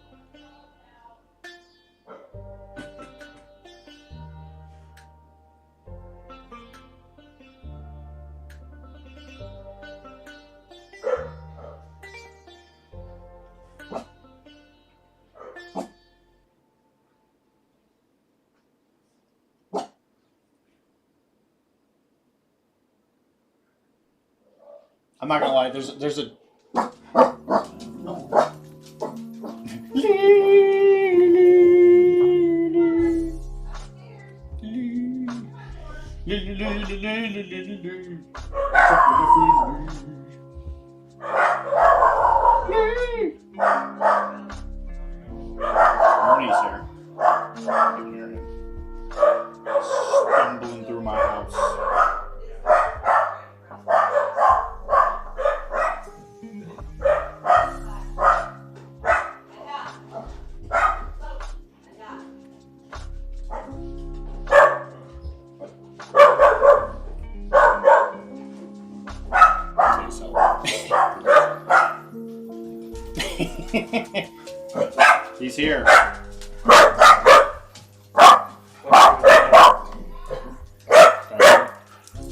I'm not gonna lie, there's a Ernie's here. I can hear him stumbling through my house. He's here.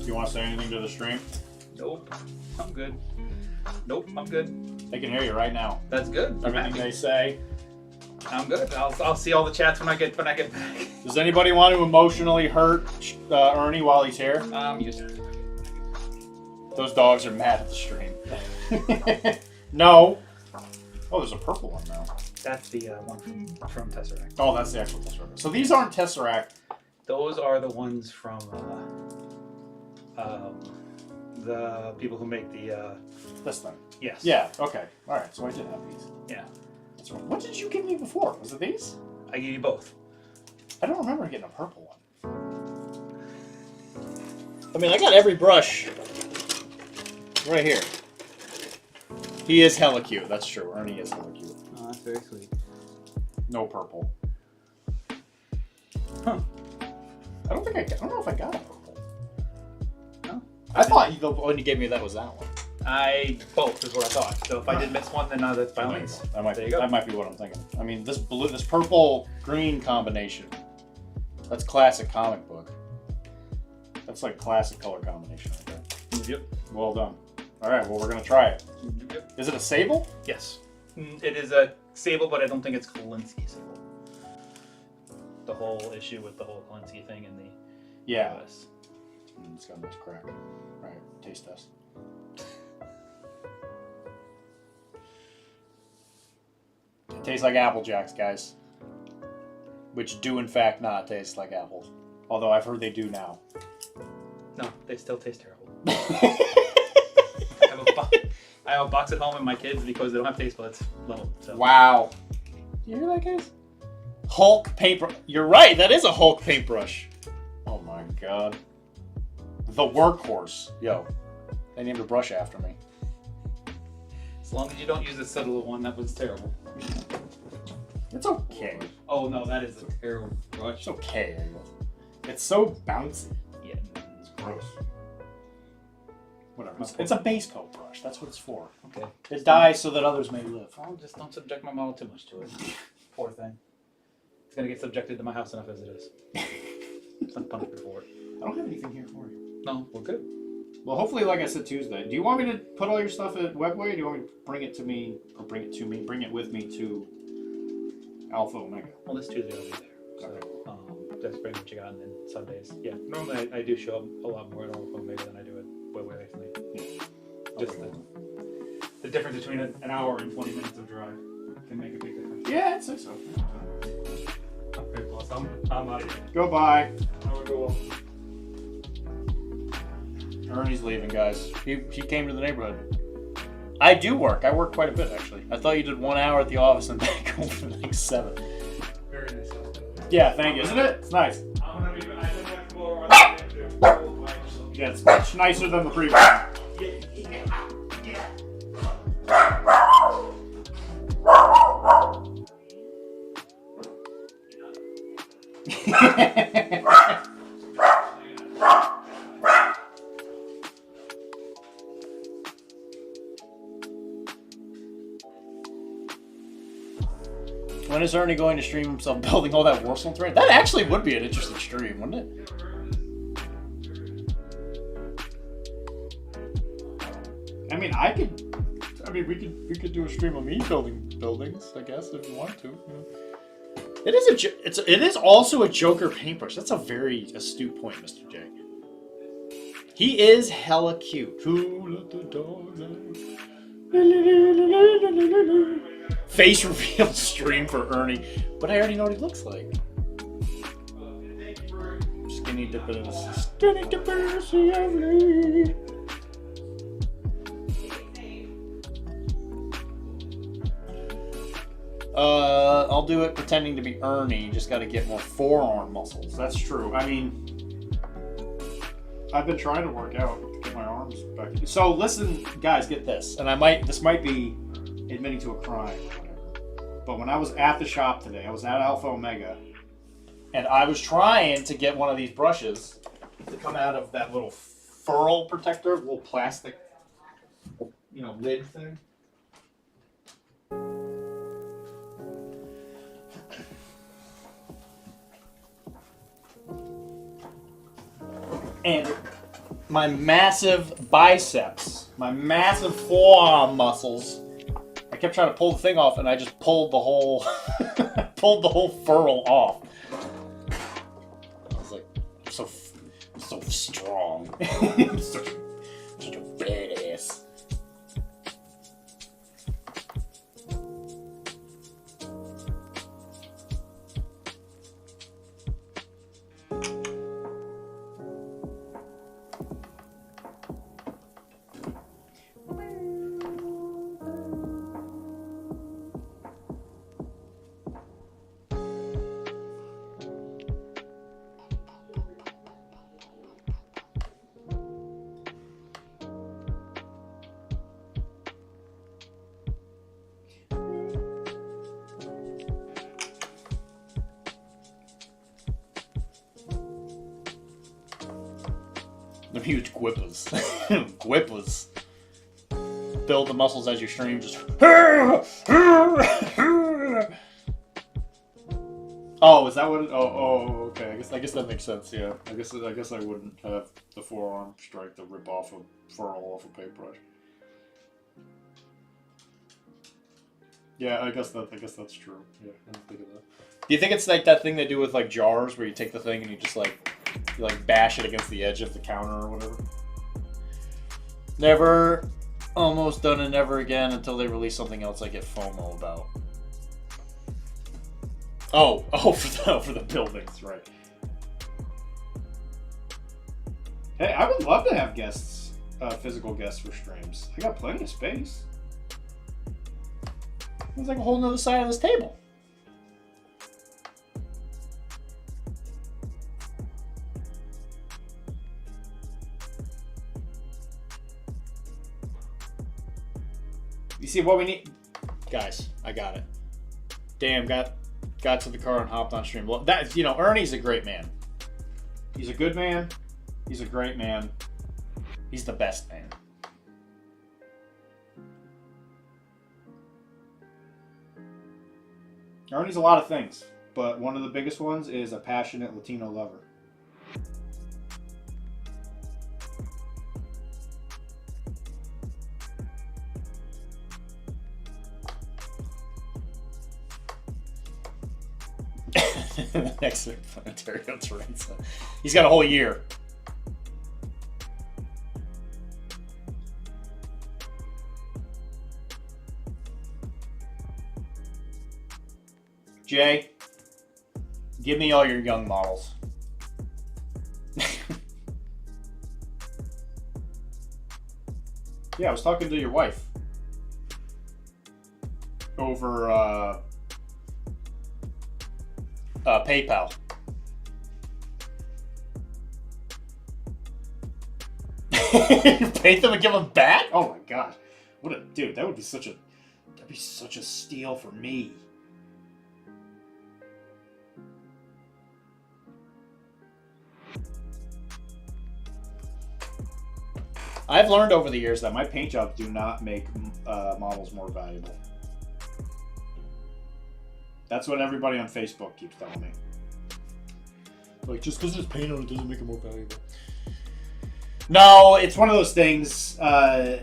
You want to say anything to the stream?
Nope. I'm good. Nope, I'm good.
They can hear you right now.
That's good. I'm
Everything
happy.
they say.
I'm good. I'll see all the chats when I get back.
Does anybody want to emotionally hurt Ernie while he's here?
You
Those dogs are mad at the stream. No. Oh, there's a purple one now.
That's the one from Tesseract.
Oh, that's the actual Tesseract. So these aren't Tesseract.
Those are the ones from the people who make the.
This thing.
Yes.
Yeah. Okay. All right. So I did have these.
Yeah.
That's right. What did you give me before? Was it these?
I gave you both.
I don't remember getting a purple one. I mean, I got every brush right here. He is hella cute. That's true. Ernie is hella cute.
Oh, that's very sweet.
No purple.
Huh.
I don't know if I got a purple.
No.
I thought the one you gave me that was that one.
Both is what I thought. So if I did miss one, then that's by all means.
That might
There
be,
you go.
that might be what I'm thinking. I mean, this purple green combination. That's classic comic book. That's like classic color combination right there.
Yep.
Well done. All right, well we're gonna try it.
Yep.
Is it a sable?
Yes. It is a sable, but I don't think it's Kolinsky sable. The whole issue with the whole Kolinsky thing in the
Yeah.
US.
It's got a nice crack. All right, taste test. It tastes like Apple Jacks, guys. Which do in fact not taste like apples. Although I've heard they do now.
No, they still taste terrible. I have a box at home with my kids because they don't have taste buds. Little. So.
Wow. You hear that, guys? Hulk paintbrush. You're right, that is a Hulk paintbrush. Oh my god. The workhorse. Yo, they named a brush after me.
As long as you don't use the subtle one, that was terrible.
It's okay.
Oh no, that is a terrible brush.
It's okay, I guess. It's so bouncy.
Yeah.
It's gross. Whatever. It's a base coat brush. That's what it's for.
Okay.
It dies so that others may live.
I'll just don't subject my model too much to it. Poor thing. It's gonna get subjected to my house enough as it is. It's not punishment for it.
I don't have anything here for you.
No, we're good.
Well, hopefully, like I said Tuesday. Do you want me to put all your stuff at Webway? Or do you want me to bring it to me, or bring it with me to Alpha Omega?
Well, this Tuesday I'll be there. So, that's pretty much what you got. And then Sundays, yeah. Normally I do show up a lot more at Alpha Omega than I do at Webway lately. Yeah. Just the difference between an hour and 20 minutes of drive can make a big difference.
Yeah, I'd say so.
Okay, boss. I'm out of here.
Goodbye.
I would go.
Ernie's leaving, guys. He came to the neighborhood. I do work. I work quite a bit, actually. I thought you did 1 hour at the office and back home for like 7.
Very nice.
Yeah, thank you. Isn't it? It's nice.
I'm gonna be. I didn't have to go around.
Yeah, it's much nicer than the previous one. When is Ernie going to stream himself building all that Warsaw thread? That actually would be an interesting stream, wouldn't it? I mean, we could do a stream of me building buildings, I guess, if you want to. Yeah. It is also a Joker paintbrush. That's a very astute point, Mr. J. He is hella cute. Who let the dogs out? Face reveal stream for Ernie, but I already know what he looks like. Skinny dippers. Skinny dippers, lovely. I'll do it pretending to be Ernie. Just got to get more forearm muscles. That's true. I mean, I've been trying to work out to get my arms back. So listen, guys, get this. And this might be admitting to a crime or whatever. But when I was at the shop today, I was at Alpha Omega, and I was trying to get one of these brushes to come out of that little furl protector, little plastic, lid thing. And my massive biceps, my massive forearm muscles, I kept trying to pull the thing off, and I just pulled the whole, furl off. I was like, I'm so strong. I'm such a badass. Them huge guippers. Guippers. build the muscles as you stream. Just. Oh, is that what? Okay. I guess that makes sense. Yeah. I guess I wouldn't have the forearm strike to rip off a furl off a paintbrush. Yeah, I guess that's true. Yeah, I didn't think of that. Do you think it's like that thing they do with like jars, where you take the thing and you just like bash it against the edge of the counter or whatever? Never, almost done it, never again until they release something else I get FOMO about. Oh, for the buildings, right? Hey, I would love to have guests, physical guests for streams. I got plenty of space. It's like a whole nother side of this table. You see what we need? Guys, I got it. Damn, got to the car and hopped on stream. Well, that, you know, Ernie's a great man. He's a good man. He's a great man. He's the best man. Ernie's a lot of things, but one of the biggest ones is a passionate Latino lover. Next Ontario Teresa. He's got a whole year. Jay, give me all your young models. Yeah, I was talking to your wife over PayPal. You paid them and give them back? Oh my god. What a dude, that'd be such a steal for me. I've learned over the years that my paint jobs do not make models more valuable. That's what everybody on Facebook keeps telling me. Like, just because it's paint on it doesn't make it more valuable. No, it's one of those things. I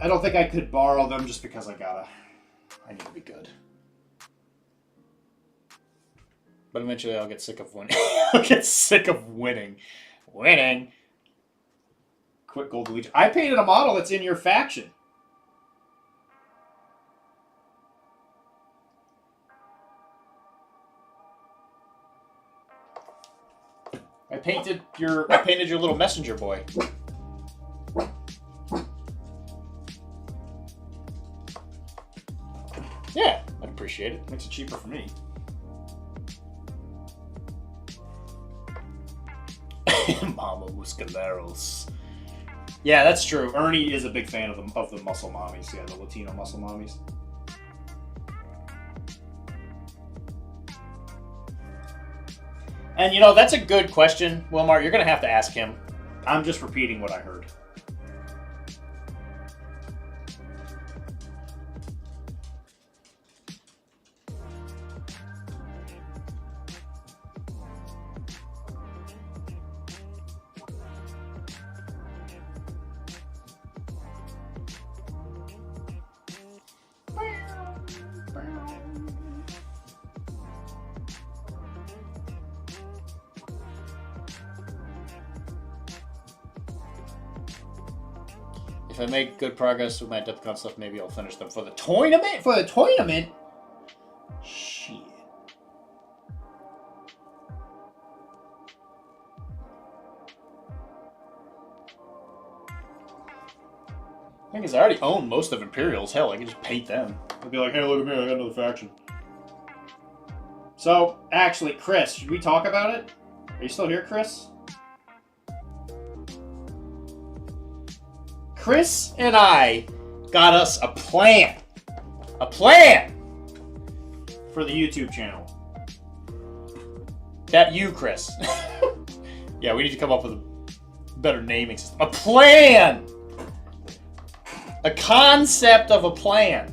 don't think I could borrow them just because I need to be good. But eventually I'll get sick of winning. I'll get sick of winning. Winning. Quit Gold Legion. I painted a model that's in your faction. I painted your little messenger boy. Yeah, I'd appreciate it. Makes it cheaper for me. Mama Muscaleros. Yeah, that's true. Ernie is a big fan of the muscle mommies. Yeah, the Latino muscle mommies. And you know, that's a good question, Wilmar. You're going to have to ask him. I'm just repeating what I heard. If I make good progress with my Adepticon stuff, maybe I'll finish them for the tournament. For the tournament? Shit. I think I already own most of Imperials. Hell, I can just paint them. I'd be like, hey, look at me, I got another faction. So, actually, Chris, should we talk about it? Are you still here, Chris? Chris and I got us a plan. A plan for the YouTube channel. That you, Chris. Yeah, we need to come up with Better naming system. A plan! A concept of a plan.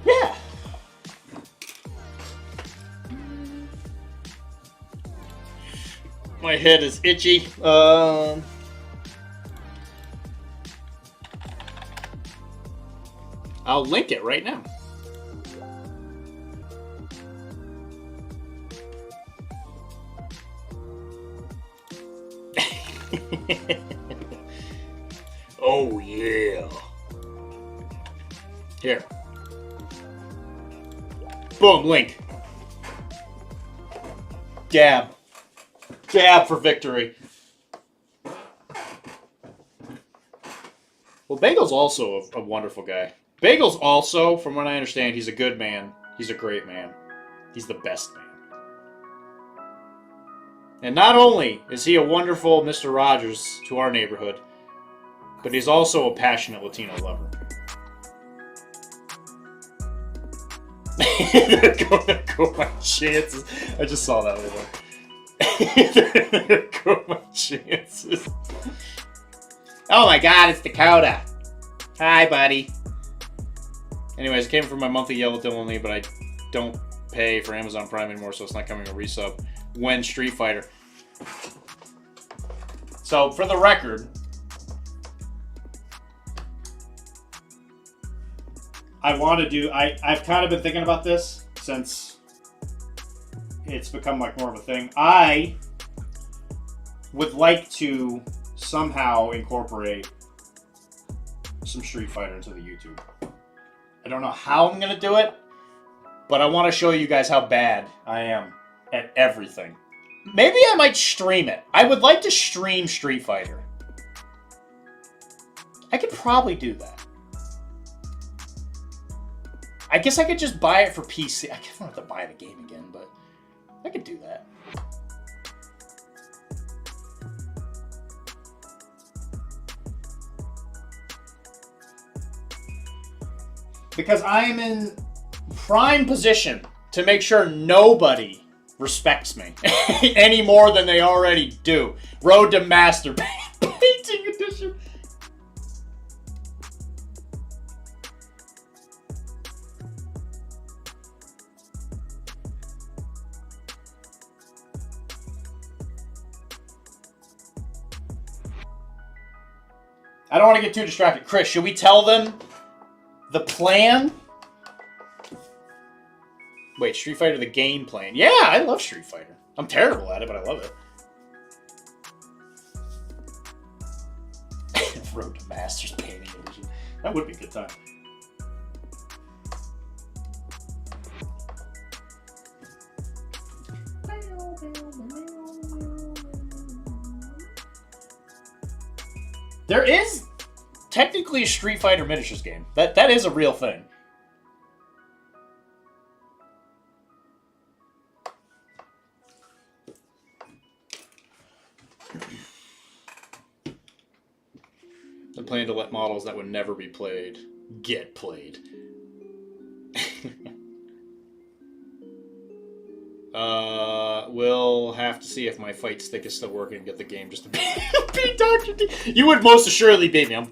Yeah. My head is itchy. I'll link it right now. Oh yeah. Here. Boom, link. Gab. Gab for victory. Well, Bagel's also a wonderful guy. Bagel's also, from what I understand, he's a good man. He's a great man. He's the best man. And not only is he a wonderful Mr. Rogers to our neighborhood, but he's also a passionate Latino lover. There go my chances. I just saw that one. There go my chances. Oh my god, it's Dakota. Hi, buddy. Anyways, it came from my monthly Yellow only, but I don't pay for Amazon Prime anymore, so it's not coming a resub. When Street Fighter. So, for the record, I've kind of been thinking about this since it's become like more of a thing. I would like to somehow incorporate some Street Fighter into the YouTube. I don't know how I'm going to do it, but I want to show you guys how bad I am at everything. Maybe I might stream it. I would like to stream Street Fighter. I could probably do that. I guess I could just buy it for PC. I don't have to buy the game again, but I could do that. Because I am in prime position to make sure nobody respects me any more than they already do. Road to Master Painting Edition. I don't want to get too distracted. Chris, should we tell them the plan? Wait, Street Fighter the game plan. Yeah, I love Street Fighter. I'm terrible at it, but I love it. Road to Masters Painting Edition. That would be a good time. There is technically a Street Fighter miniatures game. That is a real thing. I plan to let models that would never be played get played. We'll have to see if my fight stick is still working and get the game just to beat Dr.D. You would most assuredly beat me. I'm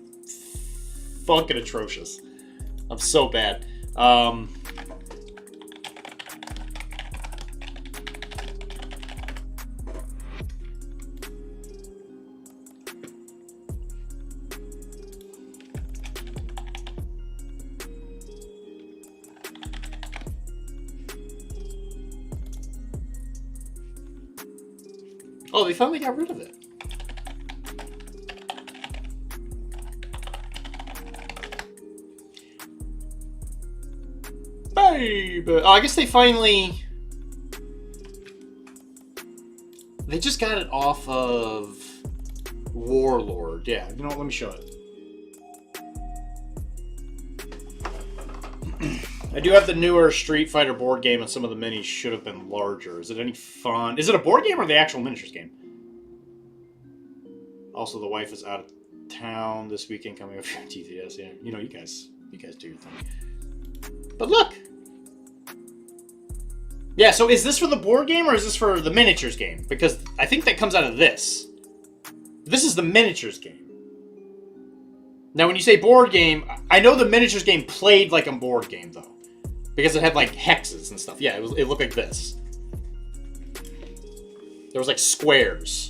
fucking atrocious. I'm so bad. Oh, they finally got rid of it. Baby. Oh, I guess they finally... They just got it off of Warlord. Yeah, you know what? Let me show it. I do have the newer Street Fighter board game, and some of the minis should have been larger. Is it any fun? Is it a board game or the actual miniatures game? Also, the wife is out of town this weekend coming up from TTS. Yeah, you know, you guys do your thing. But look. Yeah, so is this for the board game or is this for the miniatures game? Because I think that comes out of this. This is the miniatures game. Now, when you say board game, I know the miniatures game played like a board game, though. Because it had, like, hexes and stuff. Yeah, it looked like this. There was, like, squares.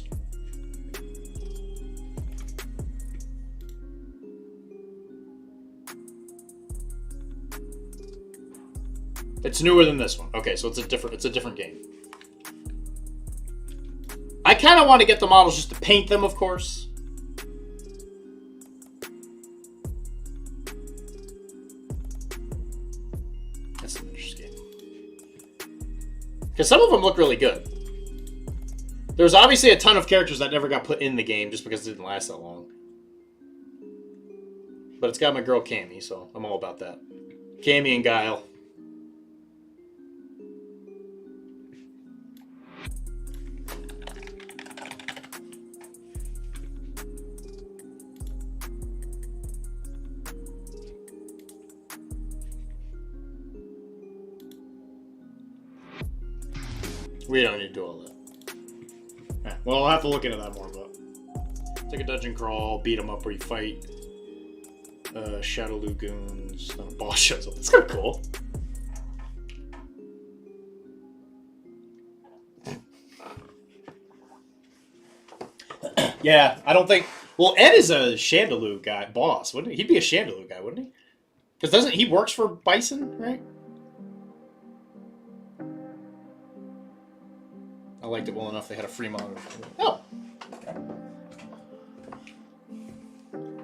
It's newer than this one. Okay, so it's a different game. I kind of want to get the models just to paint them, of course. That's an interesting game. Because some of them look really good. There's obviously a ton of characters that never got put in the game just because it didn't last that long. But it's got my girl Cammy, so I'm all about that. Cammy and Guile. We don't need to do all that. Yeah, well, I'll have to look into that more, but... Take a dungeon crawl, beat them up where you fight. Shadow Lagoons, then a boss shows up. That's kind of cool. Yeah, I don't think... Well, Ed is a Chandelure guy, boss, wouldn't he? He'd be a Chandelure guy, wouldn't he? Because doesn't he works for Bison, right? I liked it well enough they had a free monitor. Oh! Okay.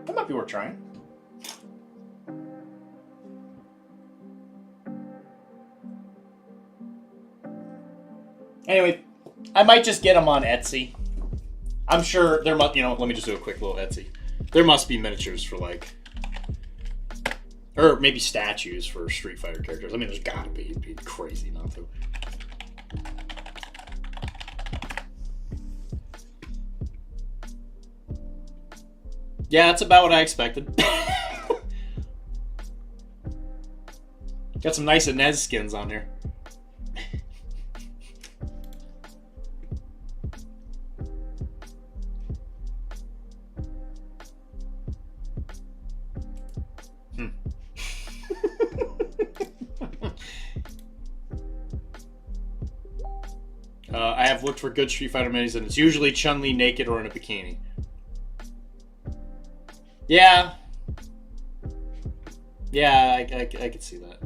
That might be worth trying. Anyway, I might just get them on Etsy. I'm sure there must, let me just do a quick little Etsy. There must be miniatures for like, or maybe statues for Street Fighter characters. I mean, there's gotta be. It'd be crazy not to. Yeah, that's about what I expected. Got some nice Inez skins on here. I have looked for good Street Fighter minis, and it's usually Chun-Li naked or in a bikini. Yeah. Yeah, I could see that.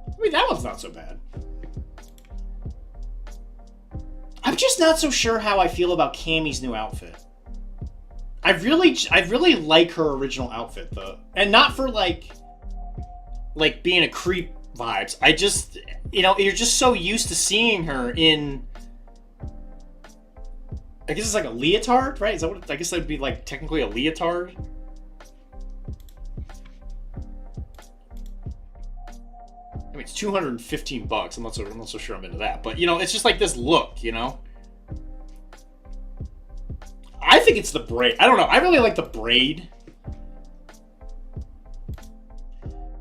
I mean, that one's not so bad. I'm just not so sure how I feel about Cammy's new outfit. I really like her original outfit, though. And not for, like being a creep vibes. I just, you're just so used to seeing her in... I guess it's like a leotard, right? Is that what? I guess that'd be like technically a leotard. I mean, it's $215. I'm not so sure I'm into that, but it's just like this look, I think it's the braid. I don't know. I really like the braid.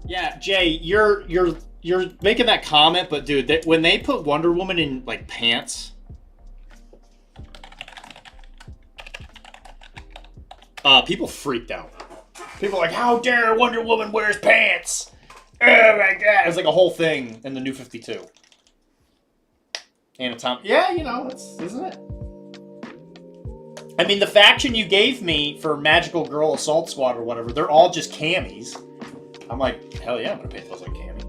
Yeah, Jay, you're making that comment, but dude, when they put Wonder Woman in like pants. People freaked out. People were like, how dare Wonder Woman wears pants? Oh my god. It was like a whole thing in the New 52. Yeah, isn't it? I mean, the faction you gave me for Magical Girl Assault Squad or whatever, they're all just cammies. I'm like, hell yeah, I'm gonna paint those like cammy.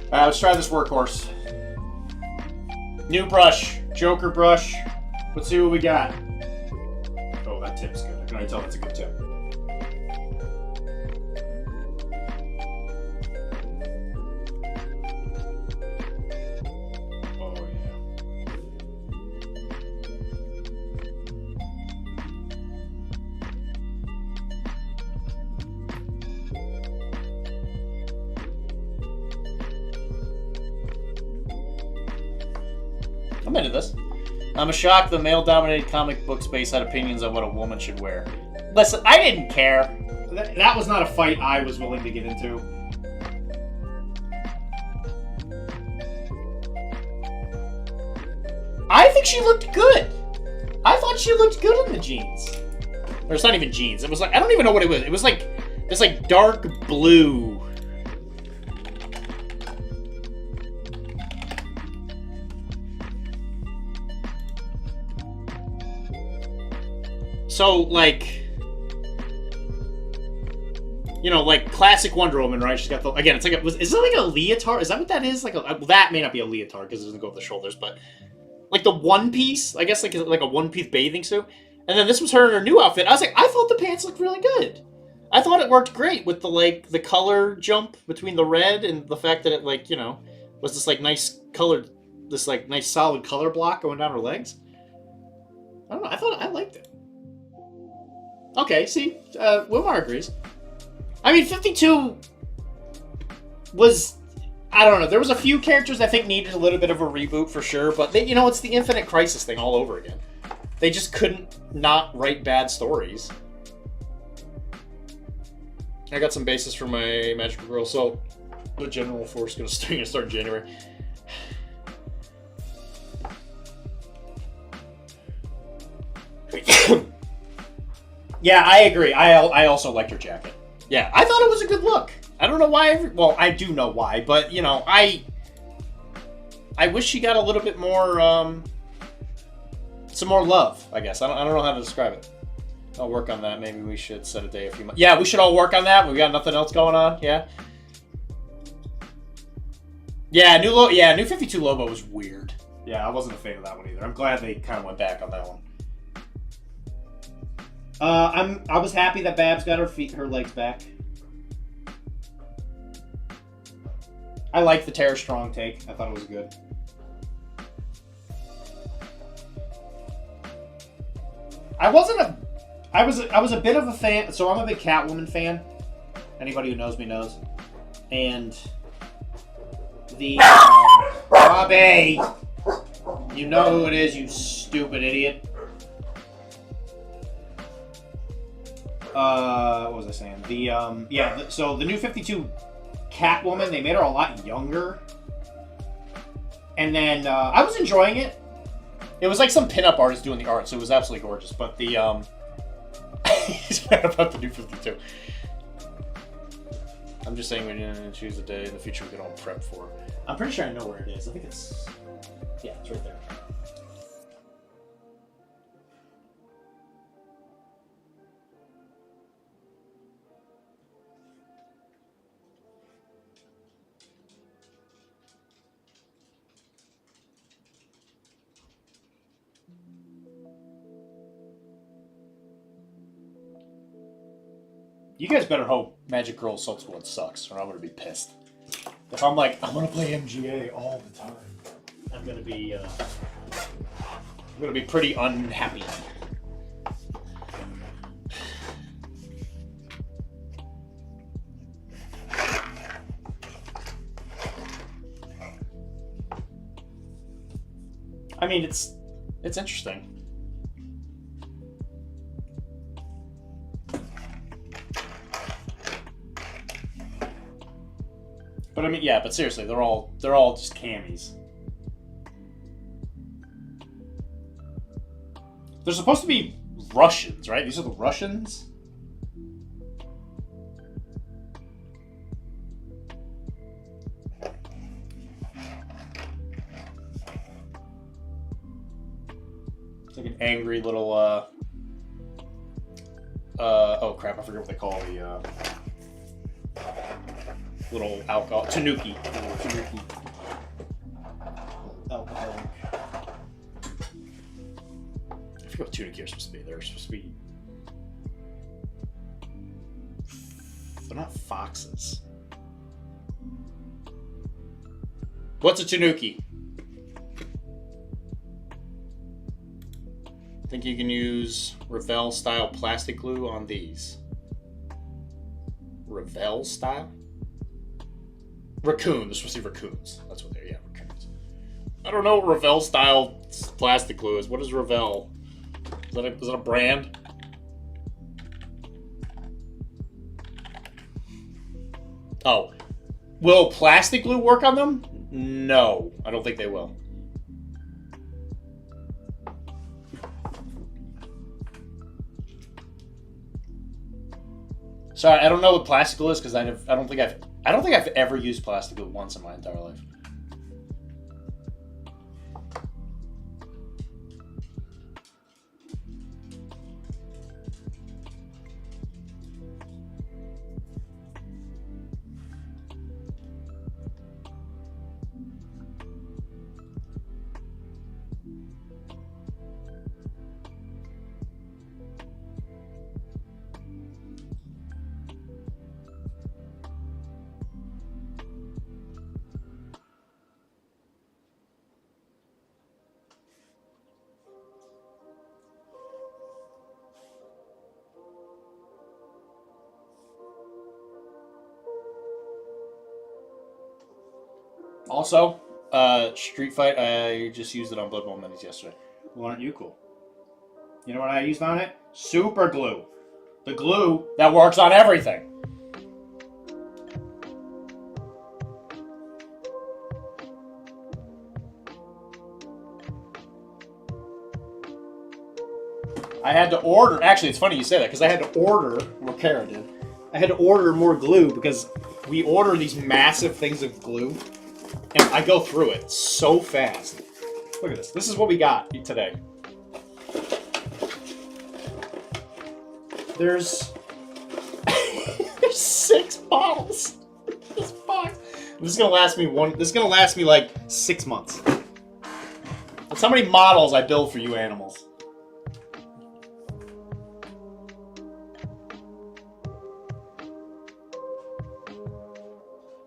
Alright, let's try this workhorse. New brush. Joker brush. Let's see what we got. Oh, that tip's good. I can already tell that's a good tip. Oh, yeah. into this. I'm shocked the male-dominated comic book space had opinions on what a woman should wear. Listen, I didn't care. That was not a fight I was willing to get into. I think she looked good. I thought she looked good in the jeans. Or it's not even jeans. It was like, I don't even know what it was. It was like this like dark blue. So like, you know, like classic Wonder Woman, right? She's got the, again, it's like is it like a leotard? Is that what that is? Like well, that may not be a leotard because it doesn't go up the shoulders, but like the one piece, I guess like a one piece bathing suit. And then this was her in her new outfit. I was like, I thought the pants looked really good. I thought it worked great with the like the color jump between the red and the fact that it like, you know, was this like nice colored, this like nice solid color block going down her legs. I don't know. I liked it. Okay, see, Wilmar agrees. I mean, 52 was, I don't know, there was a few characters I think needed a little bit of a reboot for sure, but they, you know, it's the Infinite Crisis thing all over again. They just couldn't not write bad stories. I got some bases for my Magical Girl, so the General Force is going to start in January. Yeah, I agree. I also liked her jacket. Yeah, I thought it was a good look. I don't know why. Well, I do know why, but you know, I wish she got a little bit more, some more love. I guess I don't know how to describe it. I'll work on that. Maybe we should set a day a few months. Yeah, we should all work on that. We got nothing else going on. Yeah. Yeah, new 52 Lobo was weird. Yeah, I wasn't a fan of that one either. I'm glad they kind of went back on that one. I was happy that Babs got her legs back. I liked the Tara Strong take. I thought it was good. I was a bit of a fan. So I'm a big Catwoman fan. Anybody who knows me knows. And the Robbie, you know who it is, you stupid idiot. What was I saying? So the new 52 Catwoman, they made her a lot younger. And then I was enjoying it. It was like some pinup artist doing the art, so it was absolutely gorgeous. But the he's mad about the new 52. I'm just saying we didn't choose a day in the future we could all prep for. I'm pretty sure I know where it is. I think it's, yeah, it's right there. You guys better hope Magic Girl Assault Squad sucks, or I'm gonna be pissed. If I'm like, I'm gonna play MGA all the time, I'm gonna be pretty unhappy. I mean, it's interesting. But I mean, yeah, but seriously, they're all just camis. They're supposed to be Russians, right? These are the Russians? It's like an angry little, oh crap, I forget what they call the, little alcohol, tanuki. Alcoholic. I forget what tanuki are supposed to be. They're supposed to be... They're not foxes. What's a tanuki? I think you can use Revell style plastic glue on these. Revell style? Raccoon. They're supposed to be raccoons. That's what they're, yeah, raccoons. I don't know what Revell style plastic glue is. What is Revell? Is that a brand? Oh. Will plastic glue work on them? No. I don't think they will. Sorry, I don't know what plastic glue is because I don't think I've ever used plastic glue once in my entire life. Also, Street Fight, I just used it on Blood Bowl Minis yesterday. Well, aren't you cool? You know what I used on it? Super glue. The glue that works on everything. I had to order, actually it's funny you say that, because I had to order, what Kara did, I had to order more glue because we order these massive things of glue. And I go through it so fast. Look at this. This is what we got today. There's 6 bottles. This box. This is gonna last me like 6 months. That's how many models I build for you animals.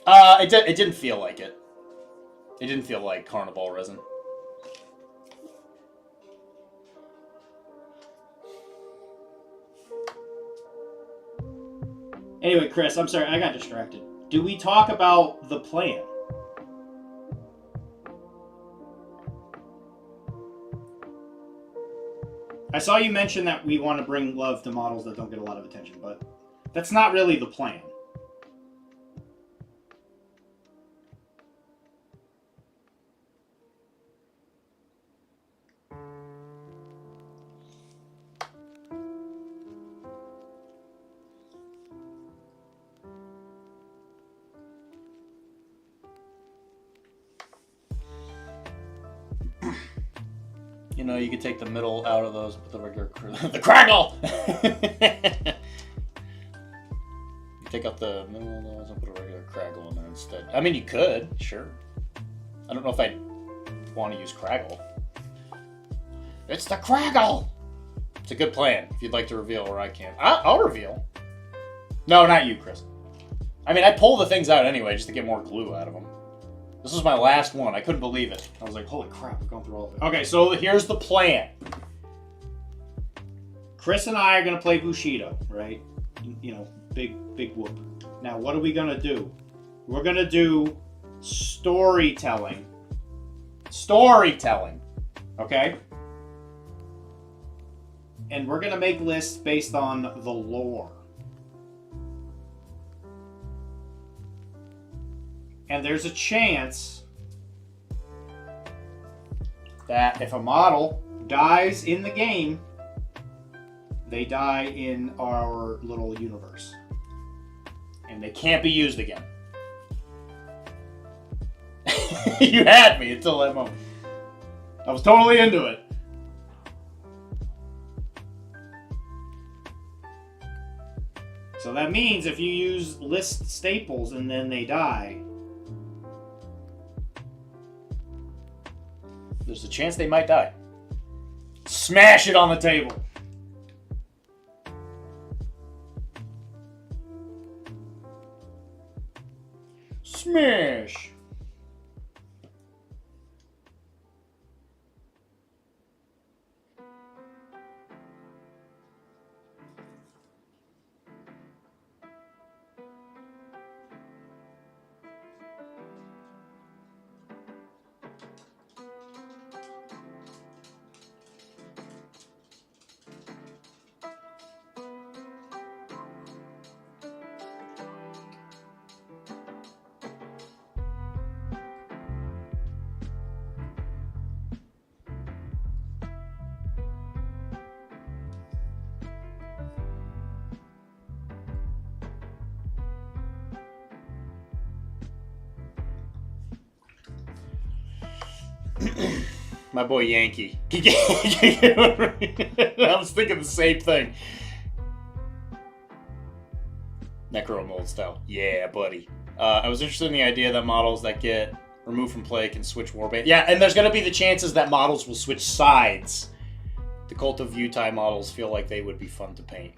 It didn't feel like it. It didn't feel like carnival resin. Anyway, Chris, I'm sorry, I got distracted. Do we talk about the plan? I saw you mention that we want to bring love to models that don't get a lot of attention, but that's not really the plan. You know, you could take the middle out of those and put the regular... the craggle! You take out the middle of those and put a regular craggle in there instead. I mean, you could, sure. I don't know if I'd want to use craggle. It's the craggle! It's a good plan, if you'd like to reveal, or I can. I'll reveal. No, not you, Chris. I mean, I pull the things out anyway, just to get more glue out of them. This was my last one. I couldn't believe it. I was like, holy crap, we're going through all of it. Okay, so here's the plan. Chris and I are going to play Bushido, right? You know, big whoop. Now, what are we going to do? We're going to do storytelling. Storytelling. Okay? And we're going to make lists based on the lore. And there's a chance that if a model dies in the game, they die in our little universe. And they can't be used again. You had me until that moment. I was totally into it. So that means if you use list staples and then they die, there's a chance they might die. Smash it on the table. Smash. My boy Yankee. I was thinking the same thing. Necro mold style. Yeah, buddy. I was interested in the idea that models that get removed from play can switch warband. Yeah, and there's going to be the chances that models will switch sides. The Cult of Utah models feel like they would be fun to paint.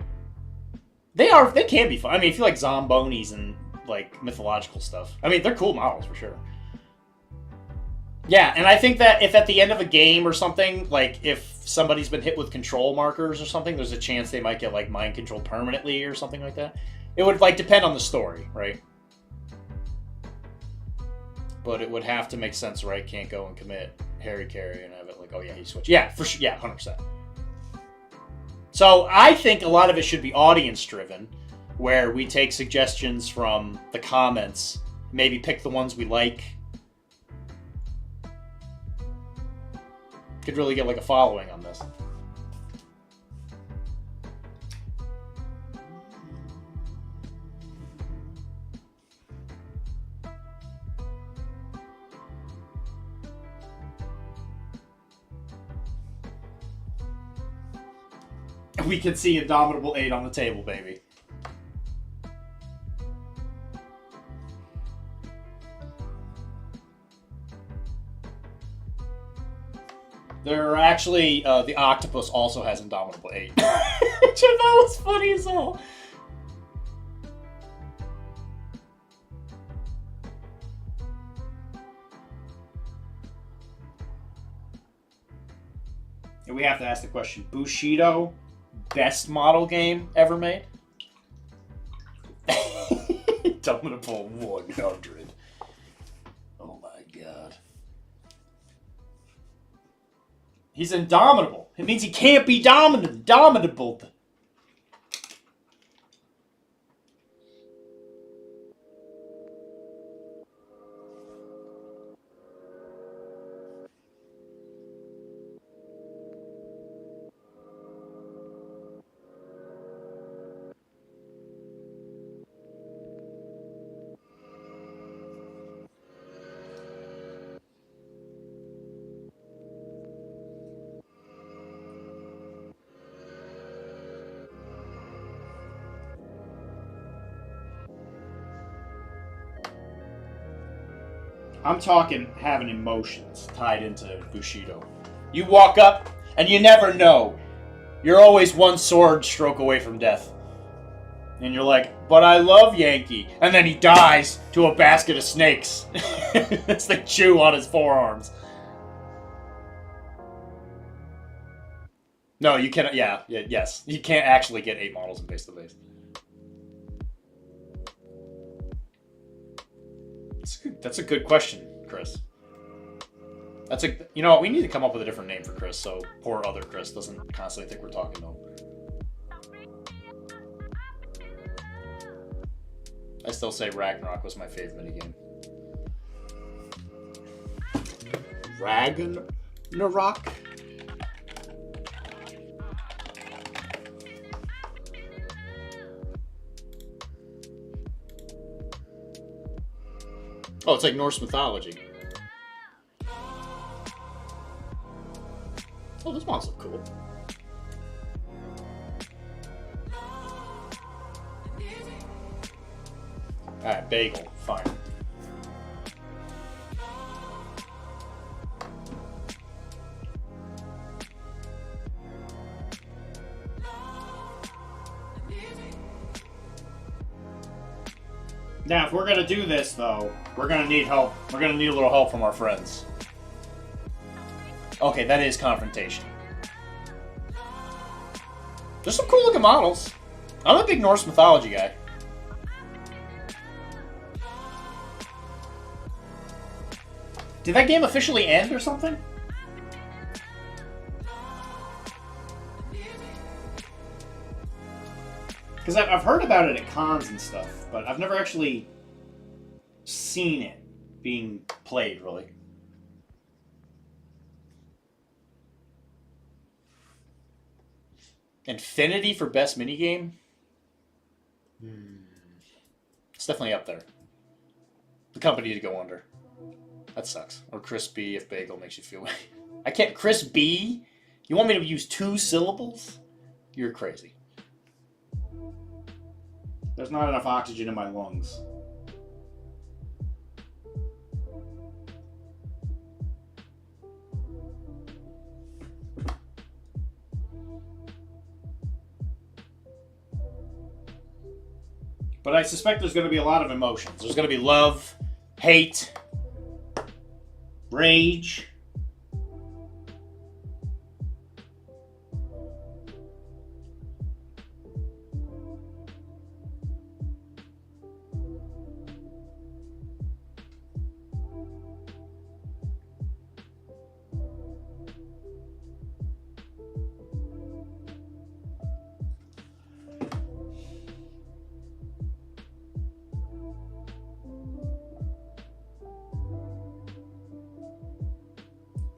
They can be fun. I mean, if you like Zombonis and like mythological stuff. I mean, they're cool models for sure. Yeah, and I think that if at the end of a game or something, like if somebody's been hit with control markers or something, there's a chance they might get like mind controlled permanently or something like that. It would like depend on the story, right? But it would have to make sense, right? Can't go and commit Harry Carey and have it like, oh yeah, he switched. Yeah, for sure. Yeah, 100%. So I think a lot of it should be audience driven, where we take suggestions from the comments, maybe pick the ones we like. Could really get like a following on this. We can see Indomitable 8 on the table, baby. There are actually, the octopus also has Indomitable 8. Which I thought was funny as hell. And we have to ask the question, Bushido, best model game ever made? Indomitable 100. Oh my god. He's indomitable. It means he can't be dominable. I'm talking having emotions tied into Bushido. You walk up, and you never know. You're always one sword stroke away from death. And you're like, but I love Yankee. And then he dies to a basket of snakes. As they chew on his forearms. No, you cannot. Yes. You can't actually get 8 models in face-to-face. That's a good question, Chris. You know what? We need to come up with a different name for Chris, so poor other Chris doesn't constantly think we're talking to him. I still say Ragnarok was my fave minigame. Ragnarok? Oh, it's like Norse mythology. Oh, those models look cool. Alright, bagel. Fine. Now, if we're gonna do this, though, we're gonna need help. We're gonna need a little help from our friends. Okay, that is confrontation. There's some cool looking models. I'm a big Norse mythology guy. Did that game officially end or something? Because I've heard about it at cons and stuff, but I've never actually seen it being played, really. Infinity for best minigame? It's definitely up there. The company to go under. That sucks. Or crispy if bagel makes you feel way. I can't. Crispy? You want me to use 2 syllables? You're crazy. There's not enough oxygen in my lungs. But I suspect there's going to be a lot of emotions. There's going to be love, hate, rage.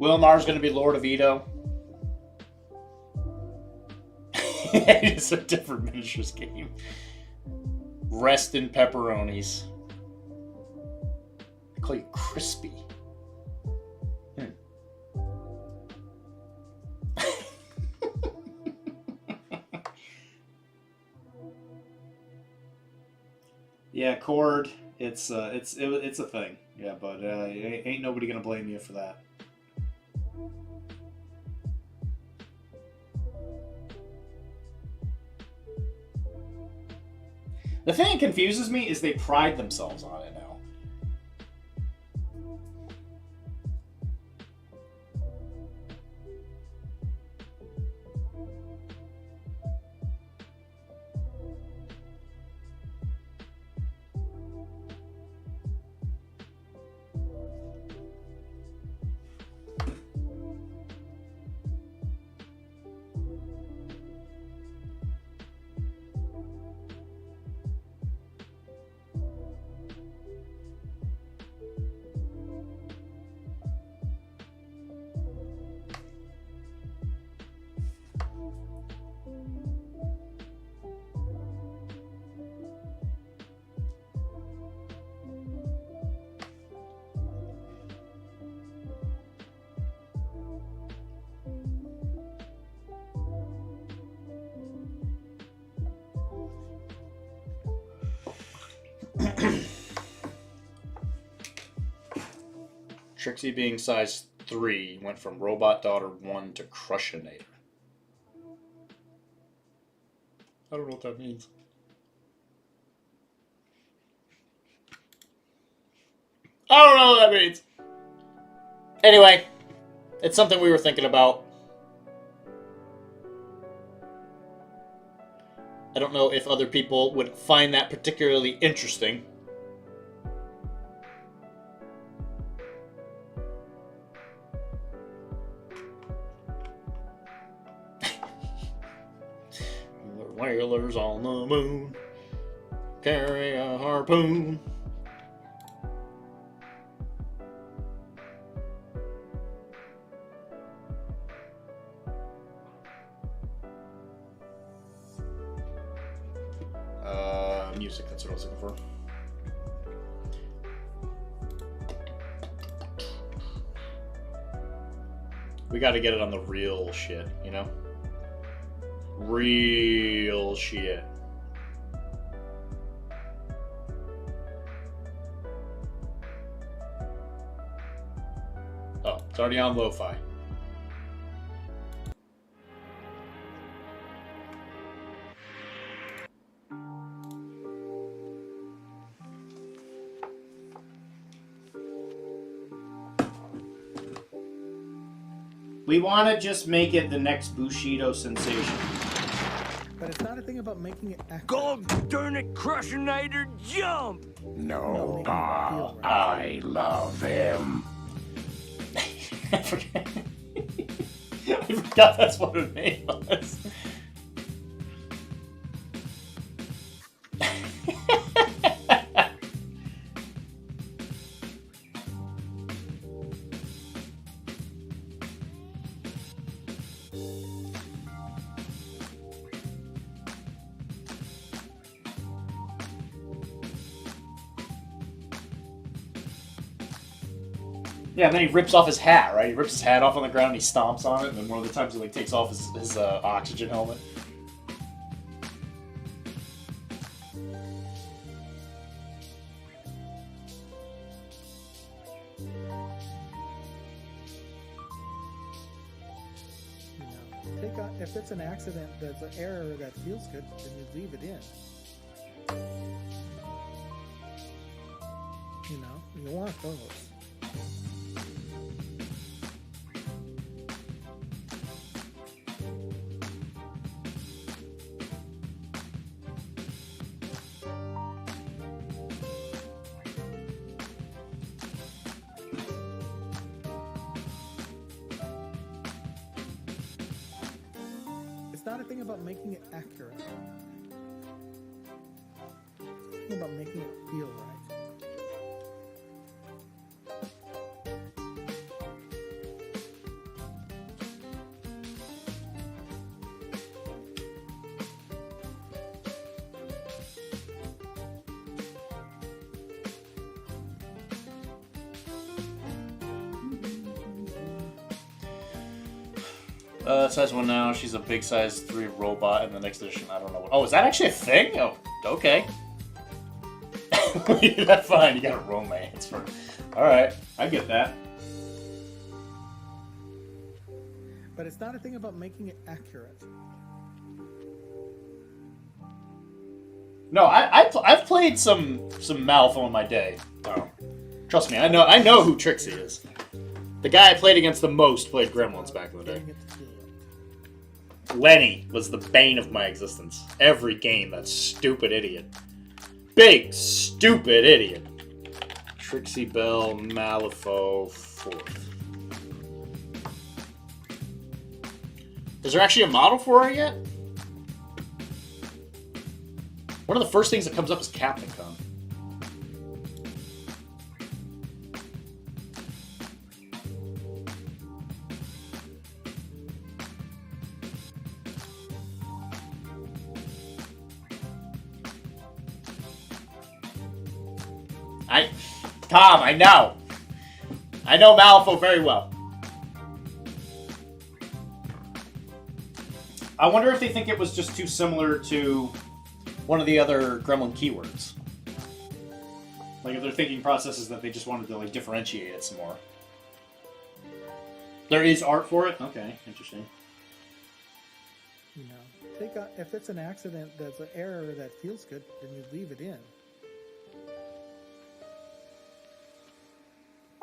Wilmar's going to be Lord of Ito. It's a different miniatures game. Rest in pepperonis. I call you crispy. Yeah, Cord. It's a thing. Yeah, but ain't nobody gonna blame you for that. The thing that confuses me is they pride themselves on it now. Trixie being size 3 went from Robot Daughter 1 to Crushinator. I don't know what that means. I don't know what that means. Anyway, it's something we were thinking about. I don't know if other people would find that particularly interesting. Whalers on the moon carry a harpoon. Music, that's what I was looking for. We got to get it on the real shit, you know? Real shit. Oh, it's already on lo-fi. We want to just make it the next Bushido sensation.
But it's not a thing about making it act.
God darn it, Crushinator, jump!
No,
Bob, I love him.
I forgot that's what her name was. Yeah, and then he rips off his hat, right? He rips his hat off on the ground and he stomps on it, and then one of the times he like takes off his oxygen helmet.
If it's an accident that's an error that feels good, then you leave it in. You know, you want those. It's not a thing about making it accurate. It's a thing about making it feel right.
Size 1 now. She's a big size 3 robot in the next edition. I don't know what. Oh, is that actually a thing? Oh, okay. That's fine. You got a romance for. Alright, I get that.
But it's not a thing about making it accurate.
No, I've played some Malifaux in my day. Oh, trust me, I know who Trixie is. The guy I played against the most played Gremlins back in the day. Lenny was the bane of my existence. Every game, that stupid idiot. Big, stupid idiot. Trixie Belle, Malifaux, 4th. Is there actually a model for her yet? One of the first things that comes up is Captain Con. Tom, I know. I know Malifaux very well. I wonder if they think it was just too similar to one of the other Gremlin keywords. Like if their thinking process is that they just wanted to like differentiate it some more. There is art for it? Okay, interesting.
You know, if it's an accident that's an error that feels good, then you leave it in.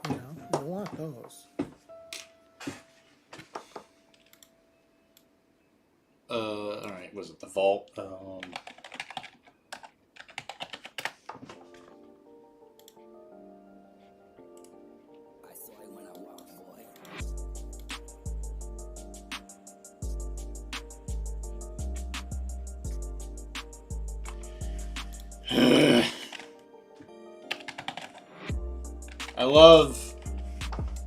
You know, you want those.
Alright, was it the vault? I love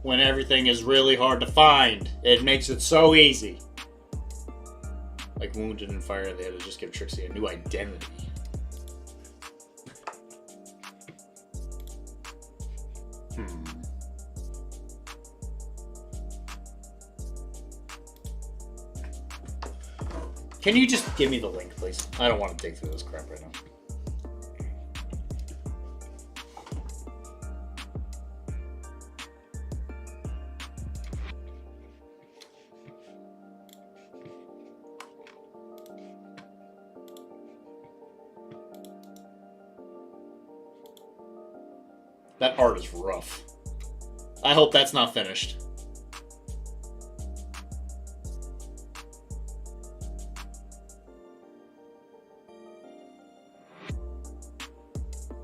when everything is really hard to find. It makes it so easy. Like Wounded and Fire, they had to just give Trixie a new identity. Can you just give me the link, please? I don't want to dig through this crap right now. That art is rough. I hope that's not finished.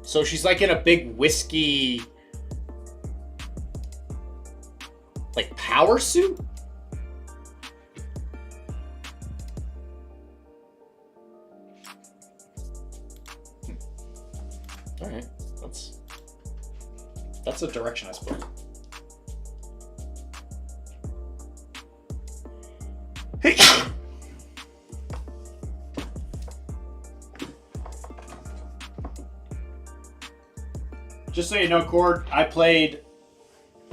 So she's like in a big whiskey, like power suit? All right, that's a direction, I suppose. Just so you know, Cord, I played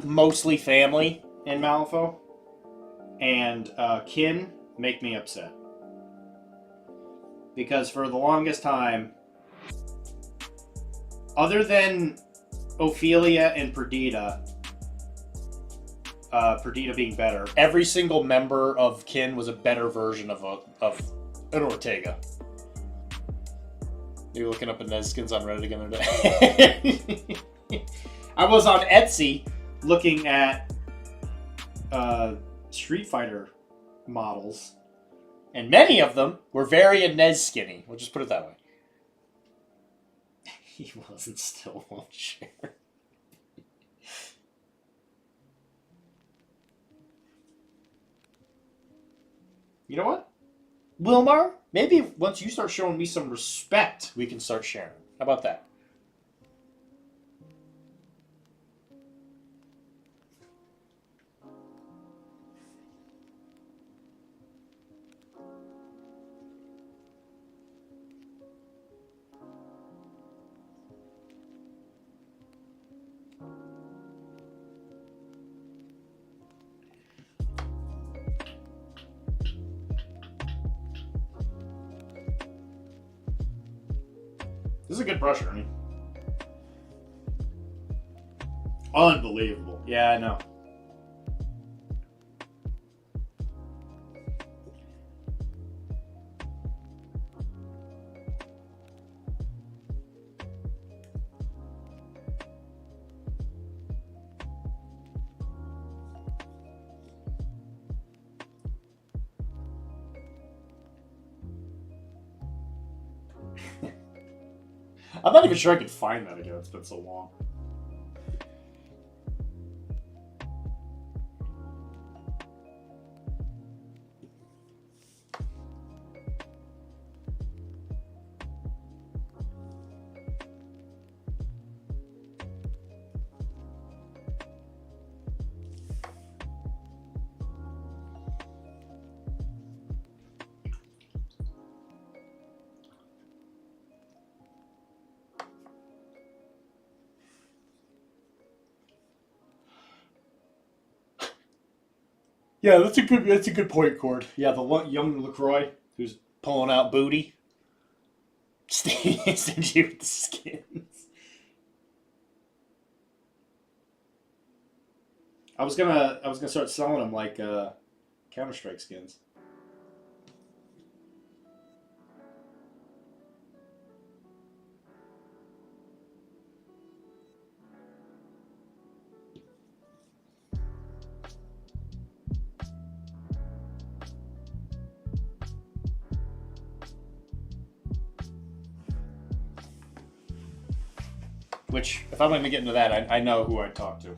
mostly family in Malifaux, and kin make me upset. Because for the longest time, other than Ophelia and Perdita, Perdita being better, every single member of kin was a better version of an Ortega. You're looking up Inez skins on Reddit again today. I was on Etsy looking at Street Fighter models, and many of them were very Inez skinny. We'll just put it that way. He wasn't still won't share. You know what? Wilmar, maybe once you start showing me some respect, we can start sharing. How about that? This is a good brush, Ernie. Unbelievable. Yeah, I know. I'm not even sure I could find that again. It's been so long. Yeah, that's a good point, Cord. Yeah, the young LaCroix who's pulling out booty. Stingy with the skins. I was gonna start selling them like Counter-Strike skins. Which, if I'm going to get into that, I know who I'd talk to.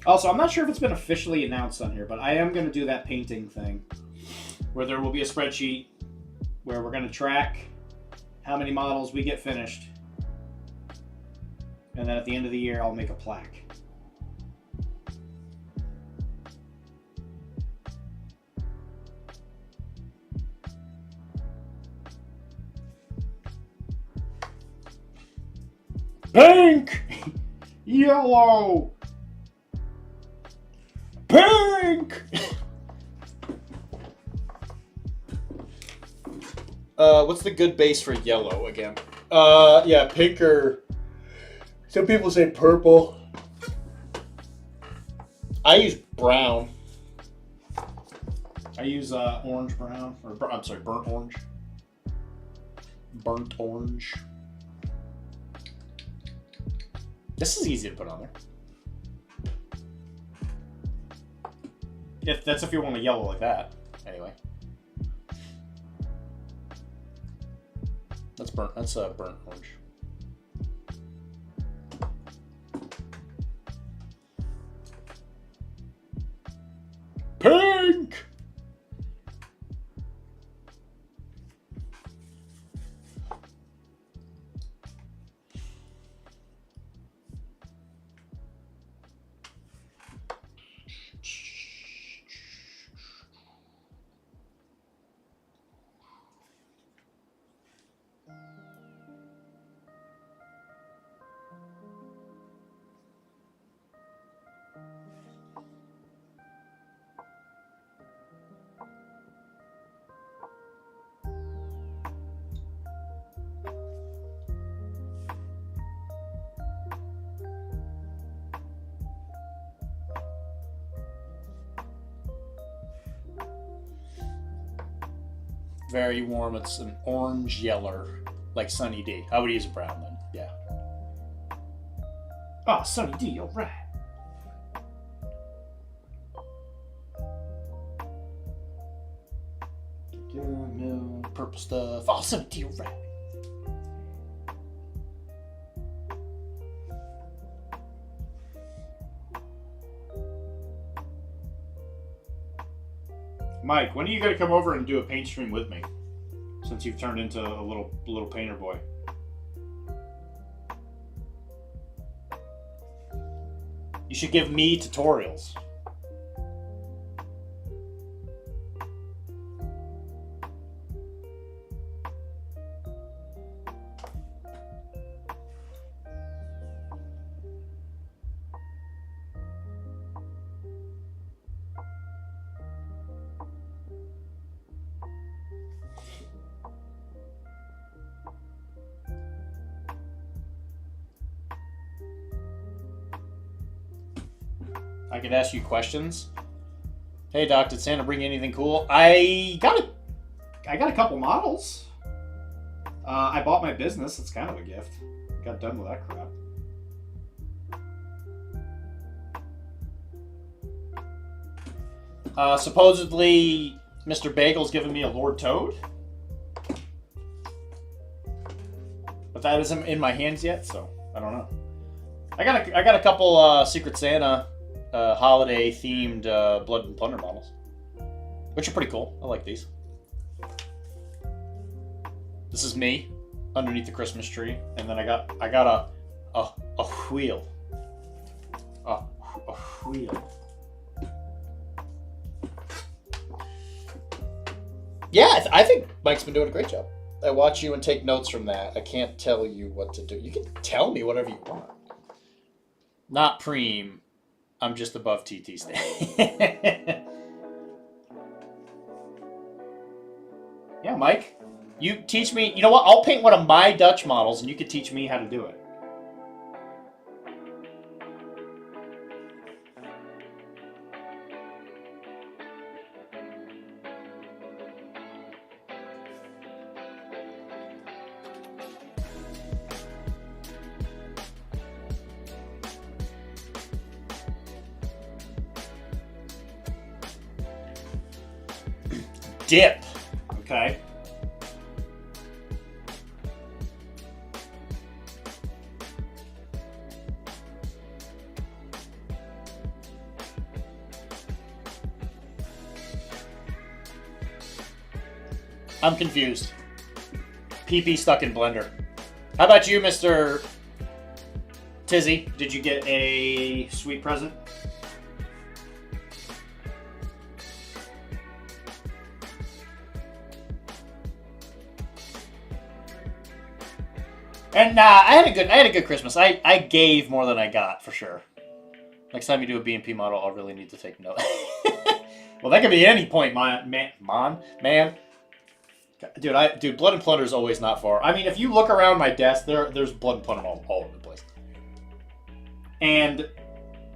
Also, I'm not sure if it's been officially announced on here, but I am going to do that painting thing where there will be a spreadsheet where we're going to track how many models we get finished. And then at the end of the year, I'll make a plaque. Pink! Yellow! Pink! What's the good base for yellow again? Yeah, pink or... Some people say purple. I use brown. I use orange brown. Or, I'm sorry, burnt orange. Burnt orange. This is easy to put on there. If you want a yellow like that. Anyway. That's burnt orange. Pink! Very warm. It's an orange yellow, like Sunny D. I would use a brown then. Yeah. Ah, Sunny D, you're right. No, purple stuff. Oh, Sunny D, you're right. Mike, when are you going to come over and do a paint stream with me? Since you've turned into a little painter boy. You should give me tutorials. I could ask you questions. Hey, Doc, did Santa bring you anything cool? I got a couple models. I bought my business. It's kind of a gift. Got done with that crap. Supposedly, Mr. Bagel's giving me a Lord Toad. But that isn't in my hands yet, so I don't know. I got a couple Secret Santa holiday themed Blood and Plunder models, which are pretty cool. I like these. This is me underneath the Christmas tree, and then I got a wheel. A wheel. Yeah, I think Mike's been doing a great job. I watch you and take notes from that. I can't tell you what to do. You can tell me whatever you want. Not preem. I'm just above TT state. Yeah, Mike. You teach me. You know what? I'll paint one of my Dutch models, and you can teach me how to do it. Dip. Okay. I'm confused. PP stuck in blender. How about you, Mr. Tizzy? Did you get a sweet present? And I had a good Christmas. I gave more than I got for sure. Next time you do a B&P model, I'll really need to take note. Well, that could be any point, man. Dude, Blood and Plunder is always not far. I mean, if you look around my desk, there's Blood and Plunder all over the place. And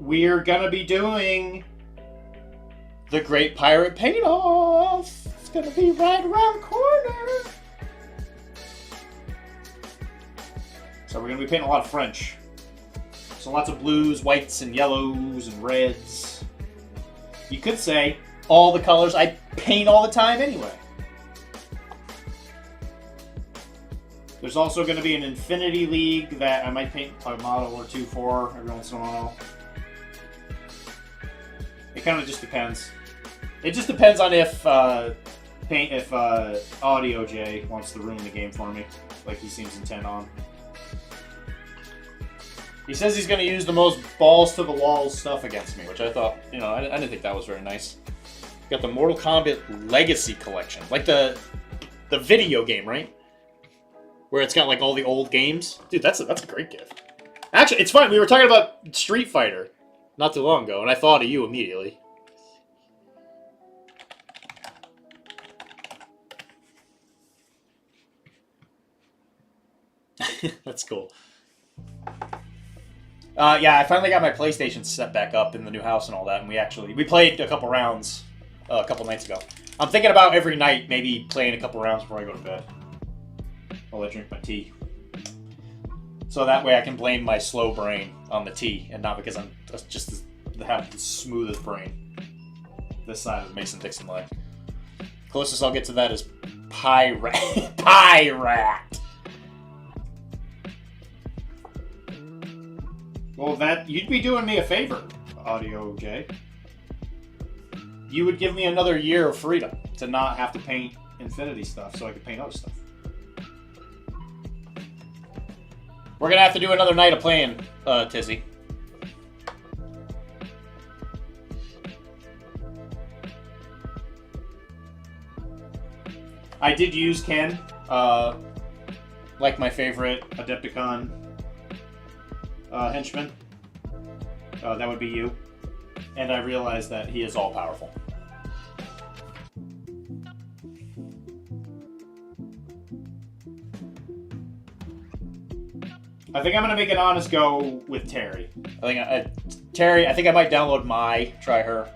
we're gonna be doing the Great Pirate Paint Off. It's gonna be right around the corner. So we're going to be painting a lot of French. So lots of blues, whites, and yellows, and reds. You could say all the colors I paint all the time anyway. There's also going to be an Infinity League that I might paint a model or two for every once in a while. It kind of just depends. It just depends on if Audio J wants to ruin the game for me, like he seems intent on. He says he's going to use the most balls to the walls stuff against me, which I thought, I didn't think that was very nice. Got the Mortal Kombat Legacy Collection, like the video game, right? Where it's got like all the old games. Dude, that's a great gift. Actually, it's fine. We were talking about Street Fighter not too long ago, and I thought of you immediately. That's cool. Yeah, I finally got my PlayStation set back up in the new house and all that, and we played a couple rounds a couple nights ago. I'm thinking about every night maybe playing a couple rounds before I go to bed while I drink my tea. So that way I can blame my slow brain on the tea and not because I'm just have the smoothest brain this side of the Mason-Dixon line. Closest I'll get to that is Pyrat. Pyrat! Well, you'd be doing me a favor, Audio J. You would give me another year of freedom to not have to paint Infinity stuff so I could paint other stuff. We're gonna have to do another night of playing, Tizzy. I did use Ken, like my favorite Adepticon henchman. That would be you. And I realized that he is all-powerful. I think I'm gonna make an honest go with Terry. Terry, I think I might download try her.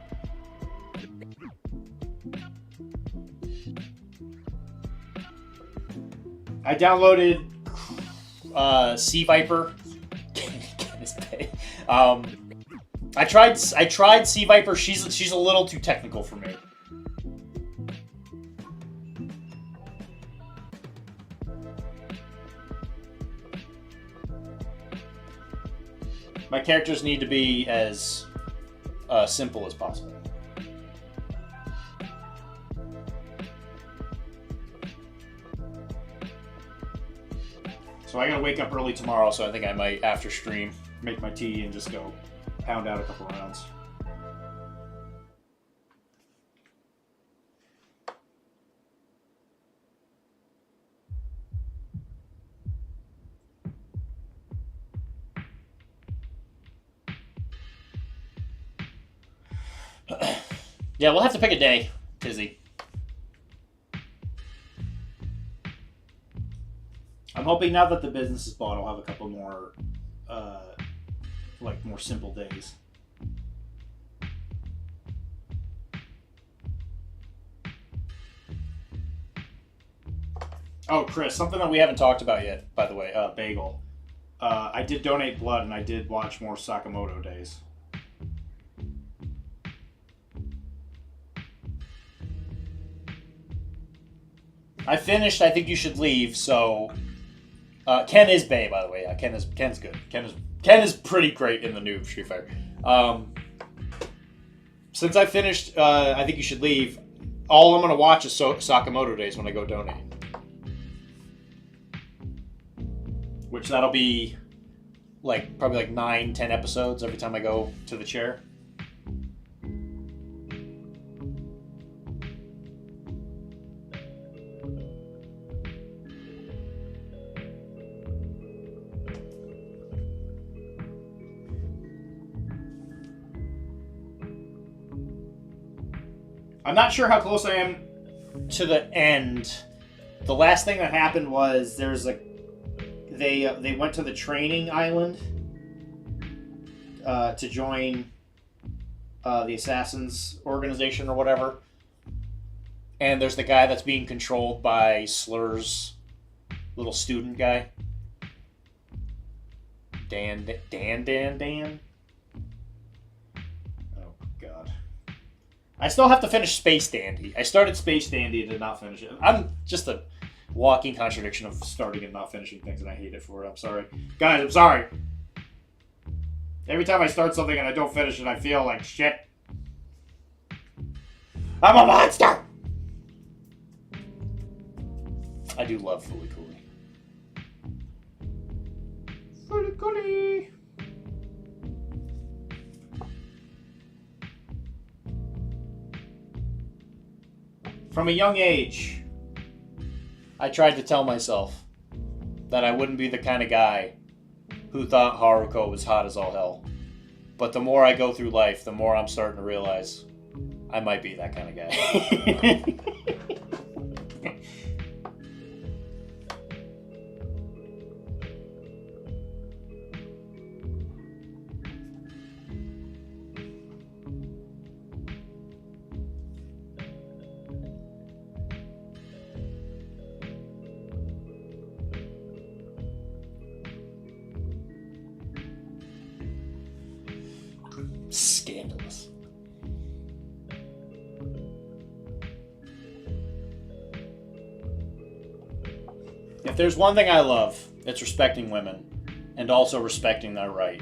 I downloaded Sea Viper. I tried Sea Viper. She's a little too technical for me. My characters need to be as simple as possible. So I gotta wake up early tomorrow, so I think I might, after stream, make my tea and just go pound out a couple rounds. Yeah, we'll have to pick a day, Tizzy. I'm hoping now that the business is bought, I'll have a couple more, more simple days. Oh, Chris, something that we haven't talked about yet, by the way, Bagel. I did donate blood, and I did watch more Sakamoto days. I finished I Think You Should Leave, so... Ken is bae, by the way. Yeah, Ken's good. Ken is pretty great in the new Street Fighter. Since I finished I Think You Should Leave, all I'm going to watch is Sakamoto days when I go donate. Which that'll be probably 9-10 episodes every time I go to the chair. I'm not sure how close I am to the end. The last thing that happened was they went to the training island to join the Assassins organization or whatever. And there's the guy that's being controlled by Slur's little student guy. Dan. Oh, God. I still have to finish Space Dandy. I started Space Dandy and did not finish it. I'm just a walking contradiction of starting and not finishing things, and I hate it for it. I'm sorry. Guys, I'm sorry. Every time I start something and I don't finish it, I feel like shit. I'm a monster! I do love Fooly Cooly. Fooly Cooly! From a young age, I tried to tell myself that I wouldn't be the kind of guy who thought Haruko was hot as all hell. But the more I go through life, the more I'm starting to realize I might be that kind of guy. Scandalous. If there's one thing I love, it's respecting women and also respecting their right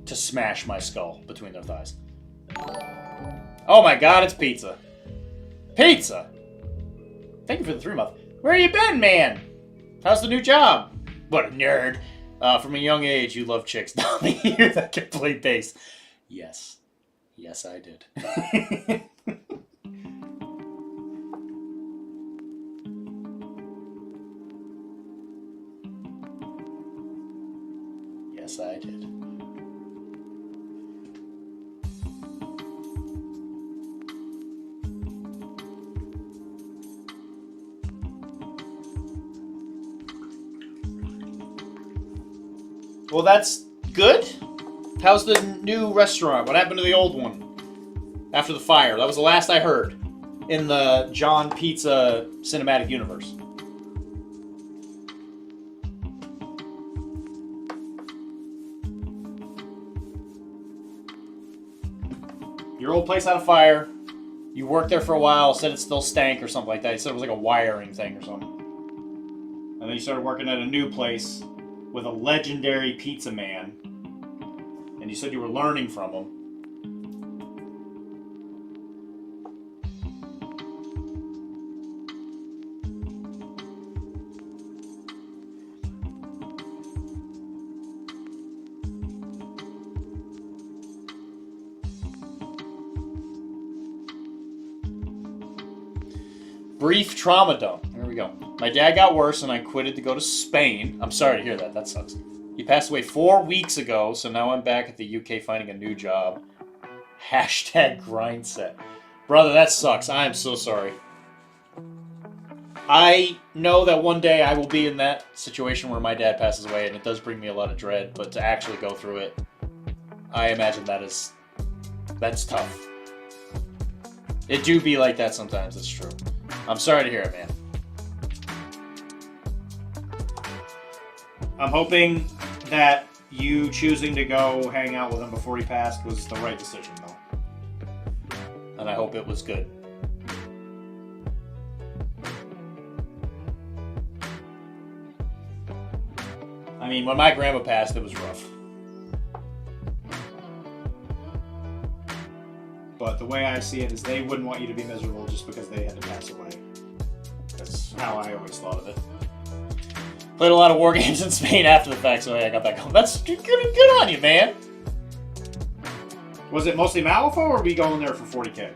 to smash my skull between their thighs. Oh my god, it's pizza. Pizza! Thank you for the 3-month. Where you been, man? How's the new job? What a nerd. From a young age, you love chicks. You're that complete base. Yes. Yes, I did. Yes, I did. Well, that's good. How's the new restaurant? What happened to the old one? After the fire. That was the last I heard in the John Pizza cinematic universe. Your old place had a fire. You worked there for a while, said it still stank or something like that. You said it was like a wiring thing or something. And then you started working at a new place with a legendary pizza man. And you said you were learning from him. Brief trauma dump. Here we go. My dad got worse and I quitted to go to Spain. I'm sorry to hear that. That sucks. He passed away 4 weeks ago, so now I'm back at the UK finding a new job. Hashtag grind set. Brother, that sucks. I am so sorry. I know that one day I will be in that situation where my dad passes away, and it does bring me a lot of dread, but to actually go through it, I imagine that's tough. It do be like that sometimes, it's true. I'm sorry to hear it, man. I'm hoping that you choosing to go hang out with him before he passed was the right decision, though. And I hope it was good. I mean, when my grandma passed, it was rough. But the way I see it is they wouldn't want you to be miserable just because they had to pass away. That's how I always thought of it. Played a lot of war games in Spain after the fact, so I got that going. That's good on you, man. Was it mostly Malifaux, or were we going there for 40k?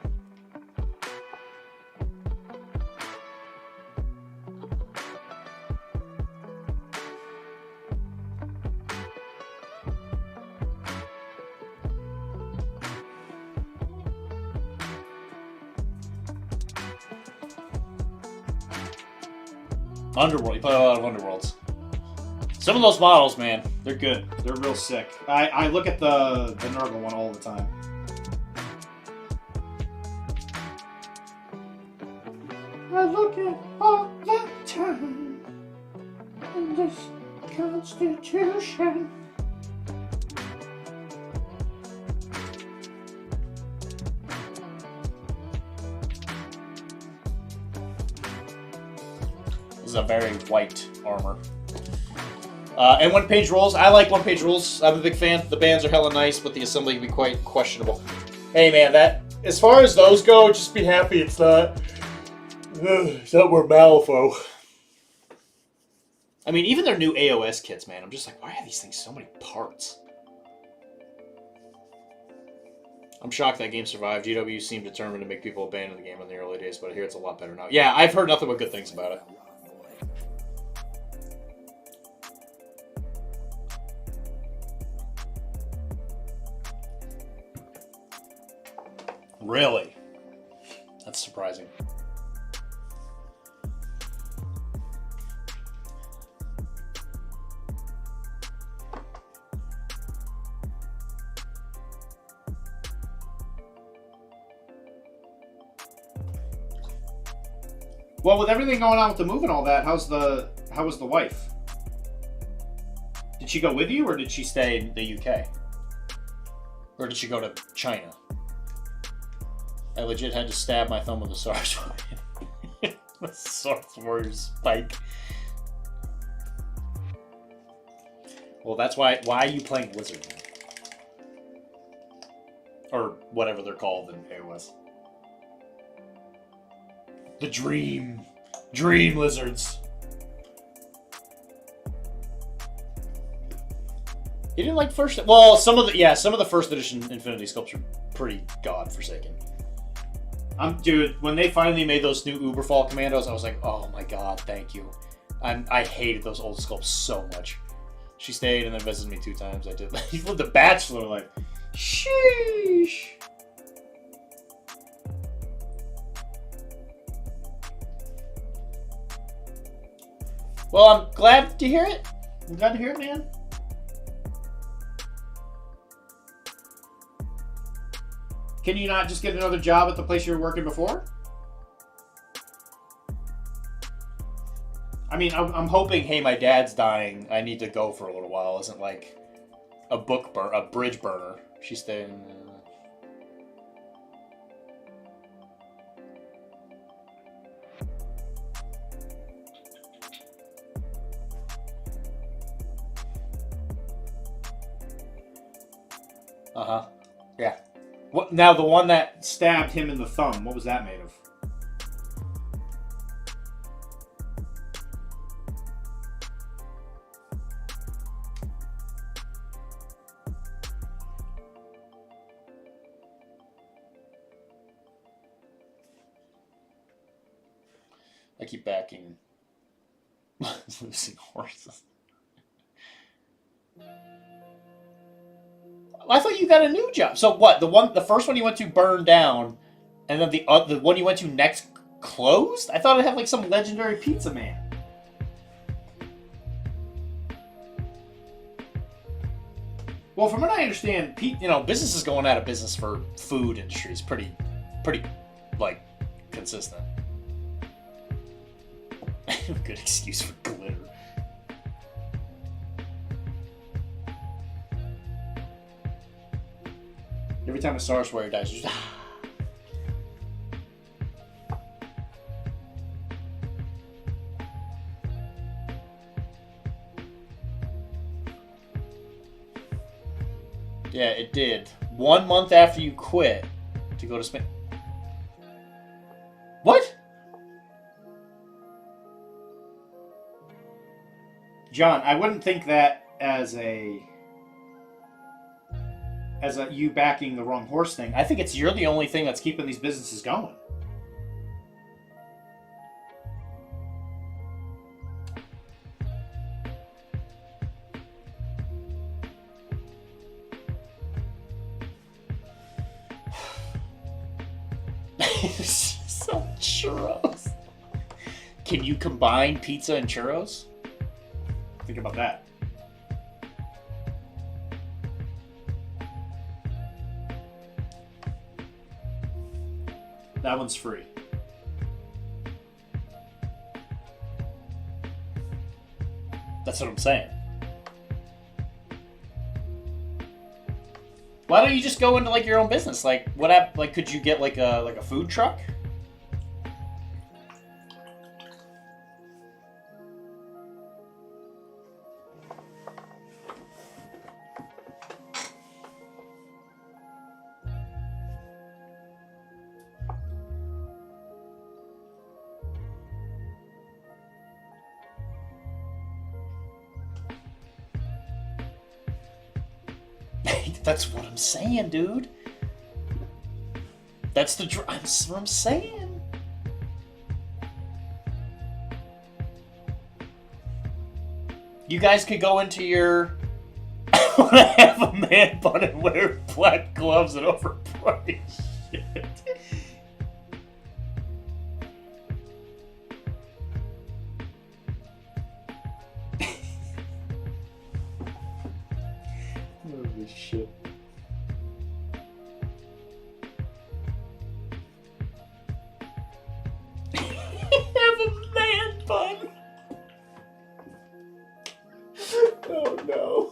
Underworld. You play a lot of Underworlds. Some of those models, man, they're good. They're real sick. I look at the Nurgle one all the time. I look at all the time in this Constitution. A very white armor. And one-page rules. I like one-page rules. I'm a big fan. The bands are hella nice, but the assembly can be quite questionable. Hey, man, that as far as those go, just be happy it's not where Malifaux. I mean, even their new AOS kits, man, I'm just like, why are these things so many parts? I'm shocked that game survived. GW seemed determined to make people abandon the game in the early days, but I hear it's a lot better now. Yeah, I've heard nothing but good things about it. Really? That's surprising. Well, with everything going on with the move and all that, how was the wife? Did she go with you, or did she stay in the UK? Or did she go to China? I legit had to stab my thumb with a SARS warrior. The SARS warrior spike. Well, that's why are you playing Blizzard? Or whatever they're called in AOS. The Dream Lizards. You didn't like first... Well, some of the first edition Infinity Sculpts are pretty godforsaken. Dude, when they finally made those new Uberfall Commandos, I was like, oh my god, thank you. I hated those old sculpts so much. She stayed and then visited me 2 times. I did. Even The Bachelor, like, sheesh. Well, I'm glad to hear it. I'm glad to hear it, man. Can you not just get another job at the place you were working before? I mean, I'm hoping, hey, my dad's dying, I need to go for a little while, isn't like a bridge burner. She's staying... Uh-huh. Yeah. What, now, the one that stabbed him in the thumb, what was that made of? I keep backing losing horses. I thought you got a new job. So what? The first one you went to burned down, and then the one you went to next closed? I thought it had like some legendary pizza man. Well, from what I understand, businesses going out of business for food industry is pretty, like, consistent. Good excuse for glitter. Every time a SARS warrior dies, you just... Yeah, it did. 1 month after you quit to go to Spain. What? John, I wouldn't think that as you backing the wrong horse thing. I think you're the only thing that's keeping these businesses going. Some churros. Can you combine pizza and churros? Think about that. That one's free. That's what I'm saying. Why don't you just go into like your own business? Like, could you get like a food truck? That's what I'm saying, dude. That's what I'm saying. You guys could go into your... I want to have a man bun and wear black gloves and overpriced shit. Holy shit. Have a man bun. Oh no.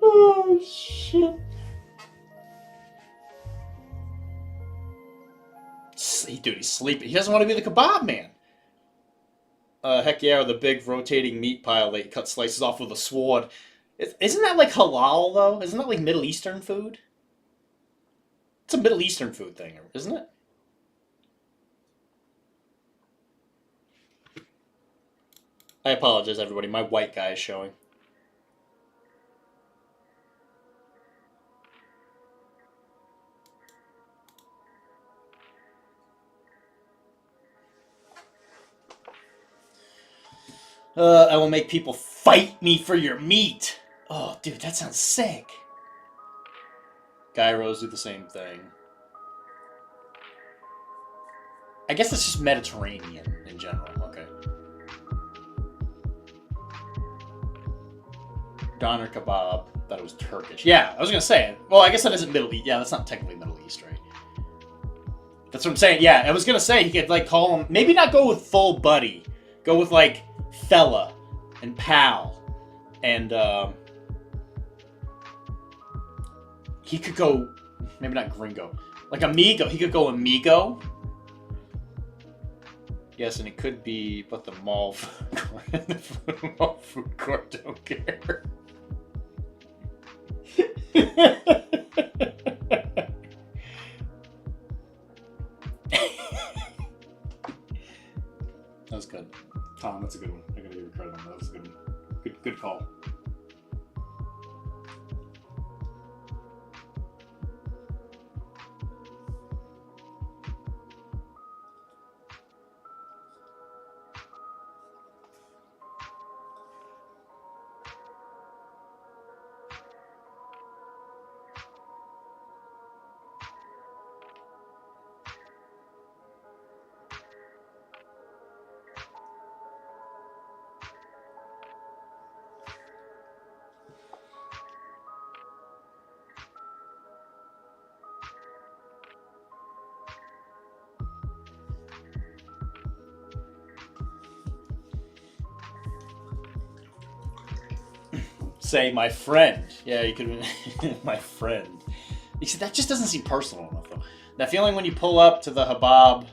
Oh shit. Dude, he's sleeping. He doesn't want to be the kebab man. Heck yeah, with a big rotating meat pile that he cut slices off with a sword. Isn't that like halal, though? Isn't that like Middle Eastern food? It's a Middle Eastern food thing, isn't it? I apologize, everybody. My white guy is showing. I will make people fight me for your meat. Oh, dude, that sounds sick. Gyros do the same thing. I guess it's just Mediterranean in general. Okay. Doner kebab. Thought it was Turkish. Yeah, I was gonna say. Well, I guess that isn't Middle East. Yeah, that's not technically Middle East, right? That's what I'm saying. Yeah, I was gonna say you could like call him. Maybe not go with full buddy. Go with like fella and pal, and he could go. Maybe not gringo. Like amigo. He could go amigo. Yes, and it could be, but the mall food court don't care. That was good. Tom, that's a good one. I gotta give you credit on that. That was a good one. Good call. Say my friend. Yeah, you could. My friend. You see, that just doesn't seem personal enough, though. That feeling when you pull up to the kebab.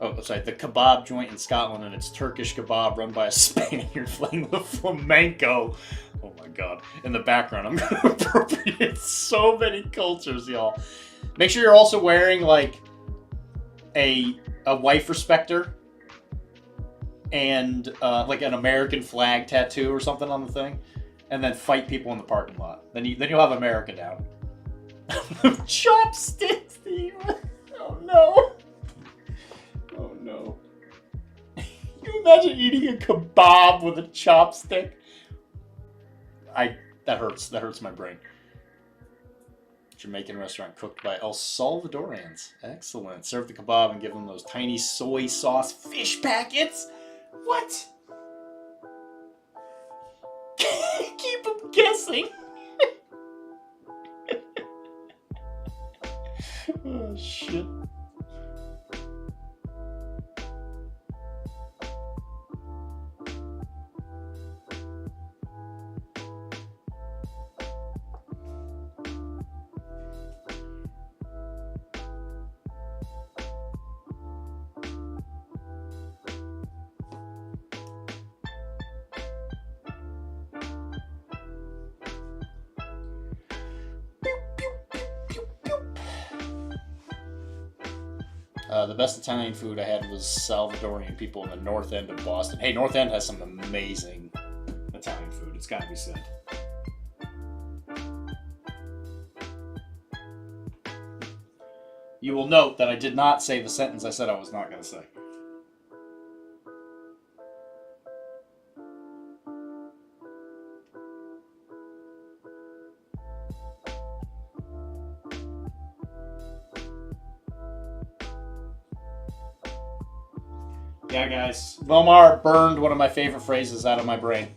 Oh, sorry, the kebab joint in Scotland, and it's Turkish kebab run by a Spaniard playing the flamenco. Oh my god! In the background, I'm gonna appropriate so many cultures, y'all. Make sure you're also wearing like a wife respecter and like an American flag tattoo or something on the thing. And then fight people in the parking lot. Then you'll have America down. Chopsticks, Steve. Oh no. Oh no. You imagine eating a kebab with a chopstick? That hurts. That hurts my brain. Jamaican restaurant cooked by El Salvadorians. Excellent. Serve the kebab and give them those tiny soy sauce fish packets. What? Keep them guessing. Oh, shit. The best Italian food I had was Salvadorian people in the North End of Boston. Hey, North End has some amazing Italian food. It's got to be said. You will note that I did not say the sentence I said I was not going to say. Yeah, guys. Lomar burned one of my favorite phrases out of my brain.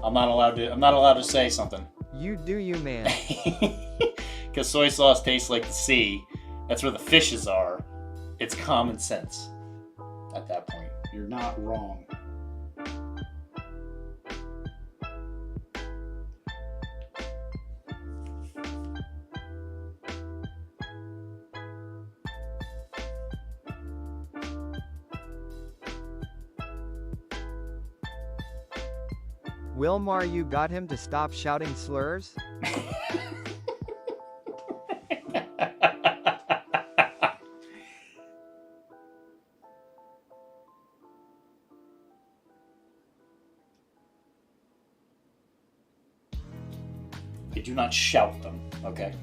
I'm not allowed to say something.
You do you, man.
Because soy sauce tastes like the sea. That's where the fishes are. It's common sense. At that point, you're not wrong.
Wilmar, you got him to stop shouting slurs?
I do not shout them, okay?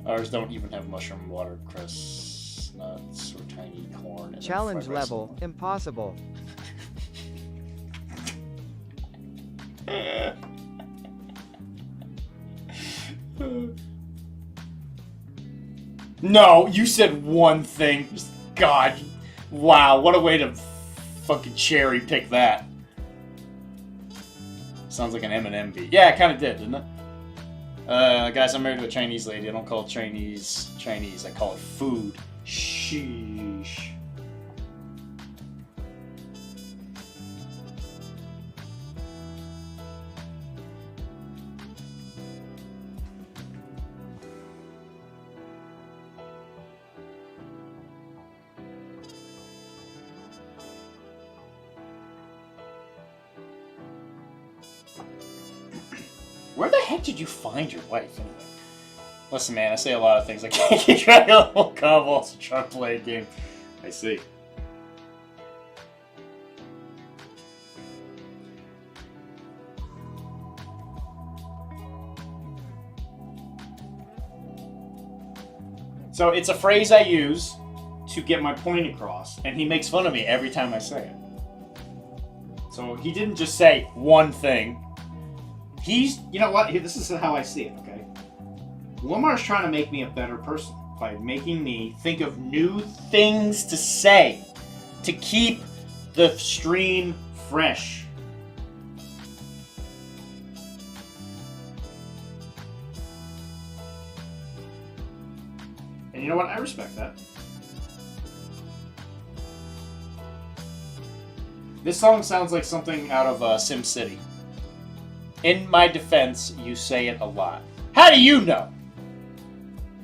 Ours don't even have mushroom watercress nuts or tiny corn.
Challenge level, impossible.
No, you said one thing. God, wow, what a way to fucking cherry pick that. Sounds like an M&M beat. Yeah, it kind of did, didn't it? Guys, I'm married to a Chinese lady. I don't call it Chinese. I call it food. Sheesh. Where the heck did you find your wife, anyway? Listen, man, I say a lot of things. I can't keep track of the whole combo, also trying to play a game. I see. So it's a phrase I use to get my point across, and he makes fun of me every time I say it. So he didn't just say one thing. He's, you know what? Here, this is how I see it, okay? Wilmar's trying to make me a better person by making me think of new things to say to keep the stream fresh. And you know what? I respect that. This song sounds like something out of Sim City. In my defense, you say it a lot. How do you know?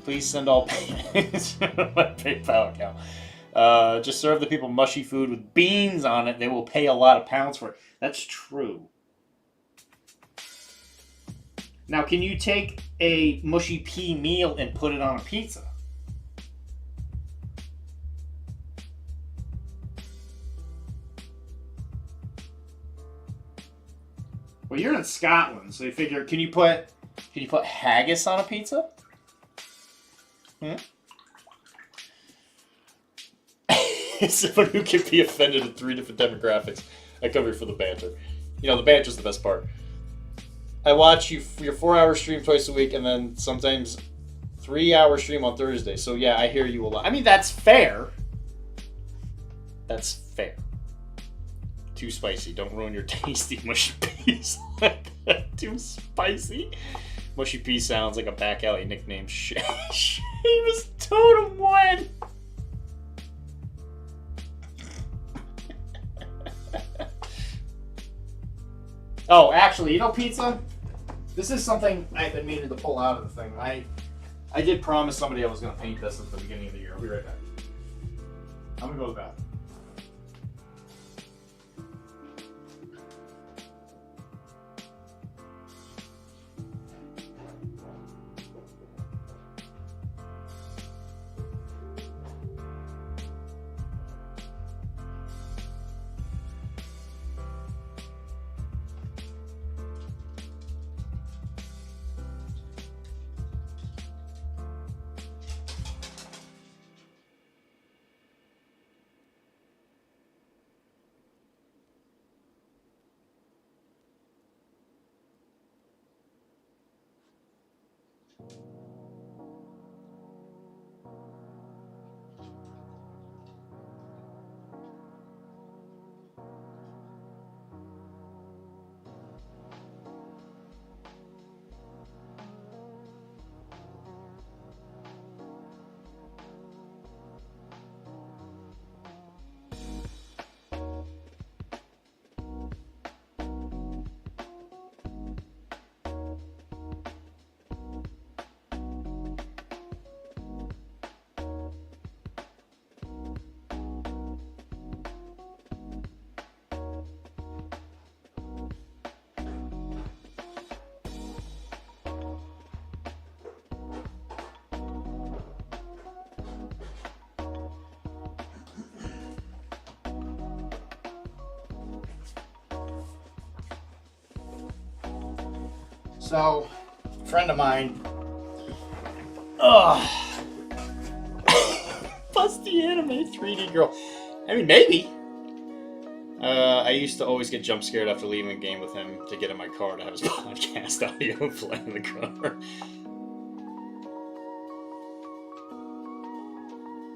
Please send all payments to my PayPal account. Just serve the people mushy food with beans on it. They will pay a lot of pounds for it. That's true. Now, can you take a mushy pea meal and put it on a pizza? Well, you're in Scotland, so you figure, can you put haggis on a pizza? Someone who can be offended in 3 different demographics. I come here for the banter. You know, the banter's the best part. I watch your 4-hour stream twice a week, and then sometimes 3-hour stream on Thursday. So yeah, I hear you a lot. I mean, that's fair. That's fair. Too spicy. Don't ruin your tasty mushy peas like that. Too spicy. Mushy pea sounds like a back alley nickname. Seamus Totem One. Oh, actually, you know, pizza? This is something I've been meaning to pull out of the thing. I did promise somebody I was going to paint this at the beginning of the year. I'll be right back. I'm going to go to the bathroom. So, a friend of mine. Ugh. Busty anime 3D girl. I mean, maybe. I used to always get jump scared after leaving a game with him to get in my car to have his podcast audio play in the car.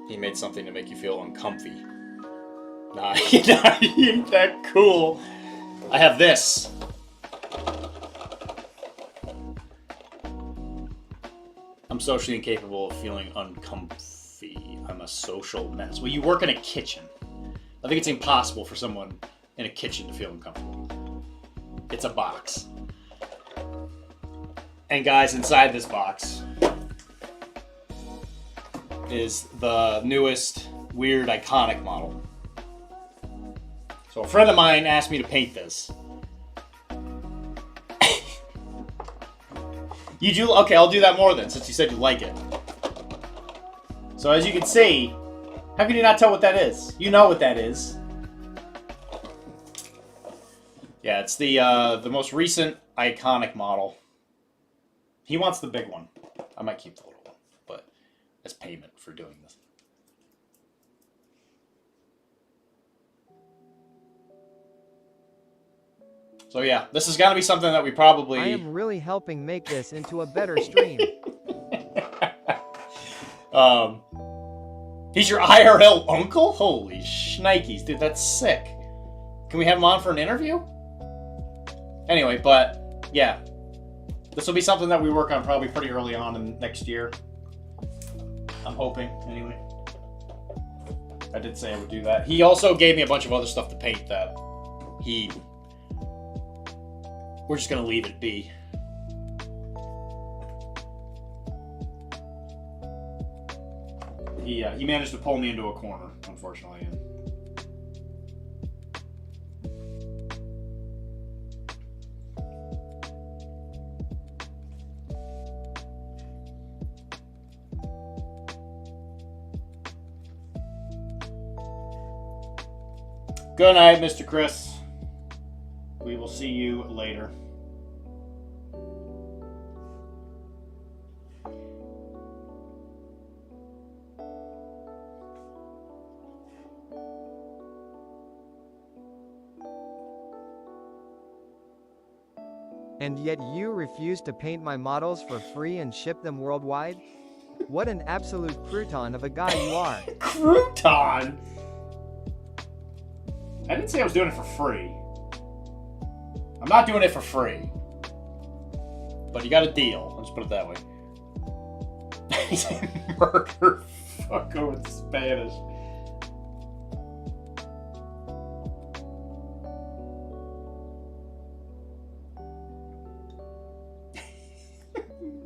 He made something to make you feel uncomfy. Nah, he ain't that cool. I have this. I'm socially incapable of feeling uncomfy. I'm a social menace. Well, you work in a kitchen. I think it's impossible for someone in a kitchen to feel uncomfortable. It's a box. And guys, inside this box is the newest weird iconic model. So a friend of mine asked me to paint this. You do? Okay, I'll do that more then, since you said you like it. So as you can see, how can you not tell what that is? You know what that is. Yeah, it's the most recent iconic model. He wants the big one. I might keep the little one, but as payment for doing this. So yeah, this is gonna be something that we probably...
I am really helping make this into a better stream.
He's your IRL uncle? Holy shnikes, dude, that's sick. Can we have him on for an interview? Anyway, but yeah, this will be something that we work on probably pretty early on in next year. I'm hoping, anyway. I did say I would do that. He also gave me a bunch of other stuff to paint that we're just gonna leave it be. He managed to pull me into a corner, unfortunately. Good night, Mr. Chris. We will see you later.
And yet you refuse to paint my models for free and ship them worldwide? What an absolute crouton of a guy you are.
Crouton? I didn't say I was doing it for free. I'm not doing it for free. But you got a deal. Let's put it that way. He's a murder fucker with Spanish.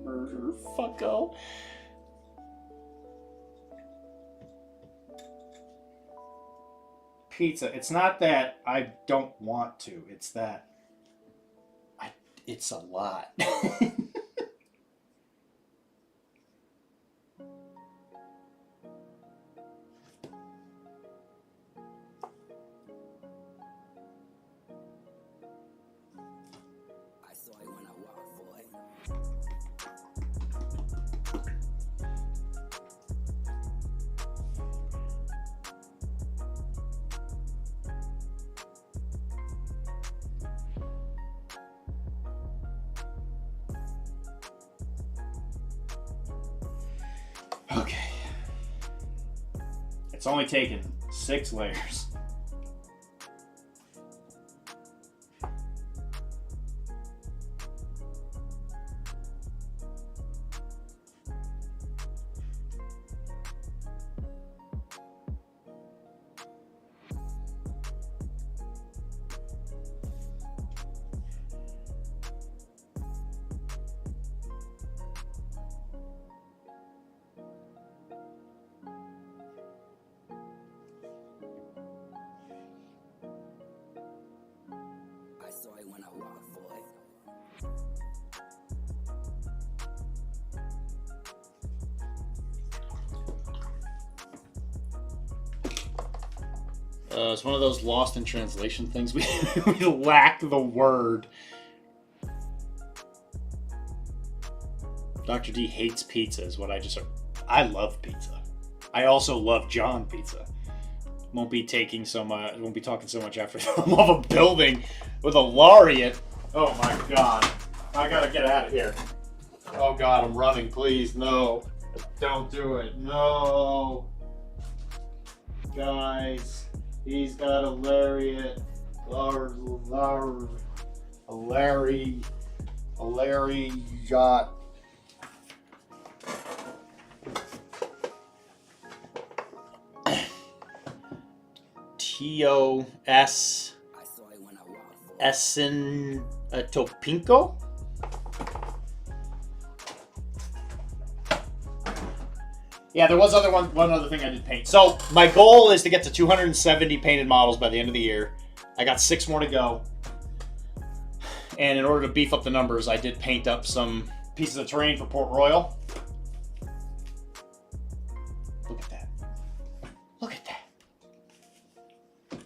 Murder fucko. Pizza. It's not that I don't want to. It's that it's a lot. Okay. It's only taken 6 layers. It's one of those lost in translation things. We lack the word. Dr. D hates pizza is what I just heard. I love pizza. I also love John Pizza. Won't be talking so much after the love of building with a laureate. Oh my god. I gotta get out of here. Oh god, I'm running, please. No. Don't do it. No. Guys, he's got a lariat. A Larry yacht. TOS Essen Topinko? Yeah, there was one other thing I did paint. So my goal is to get to 270 painted models by the end of the year. I got 6 more to go. And in order to beef up the numbers, I did paint up some pieces of terrain for Port Royal. Look at that. Look at that.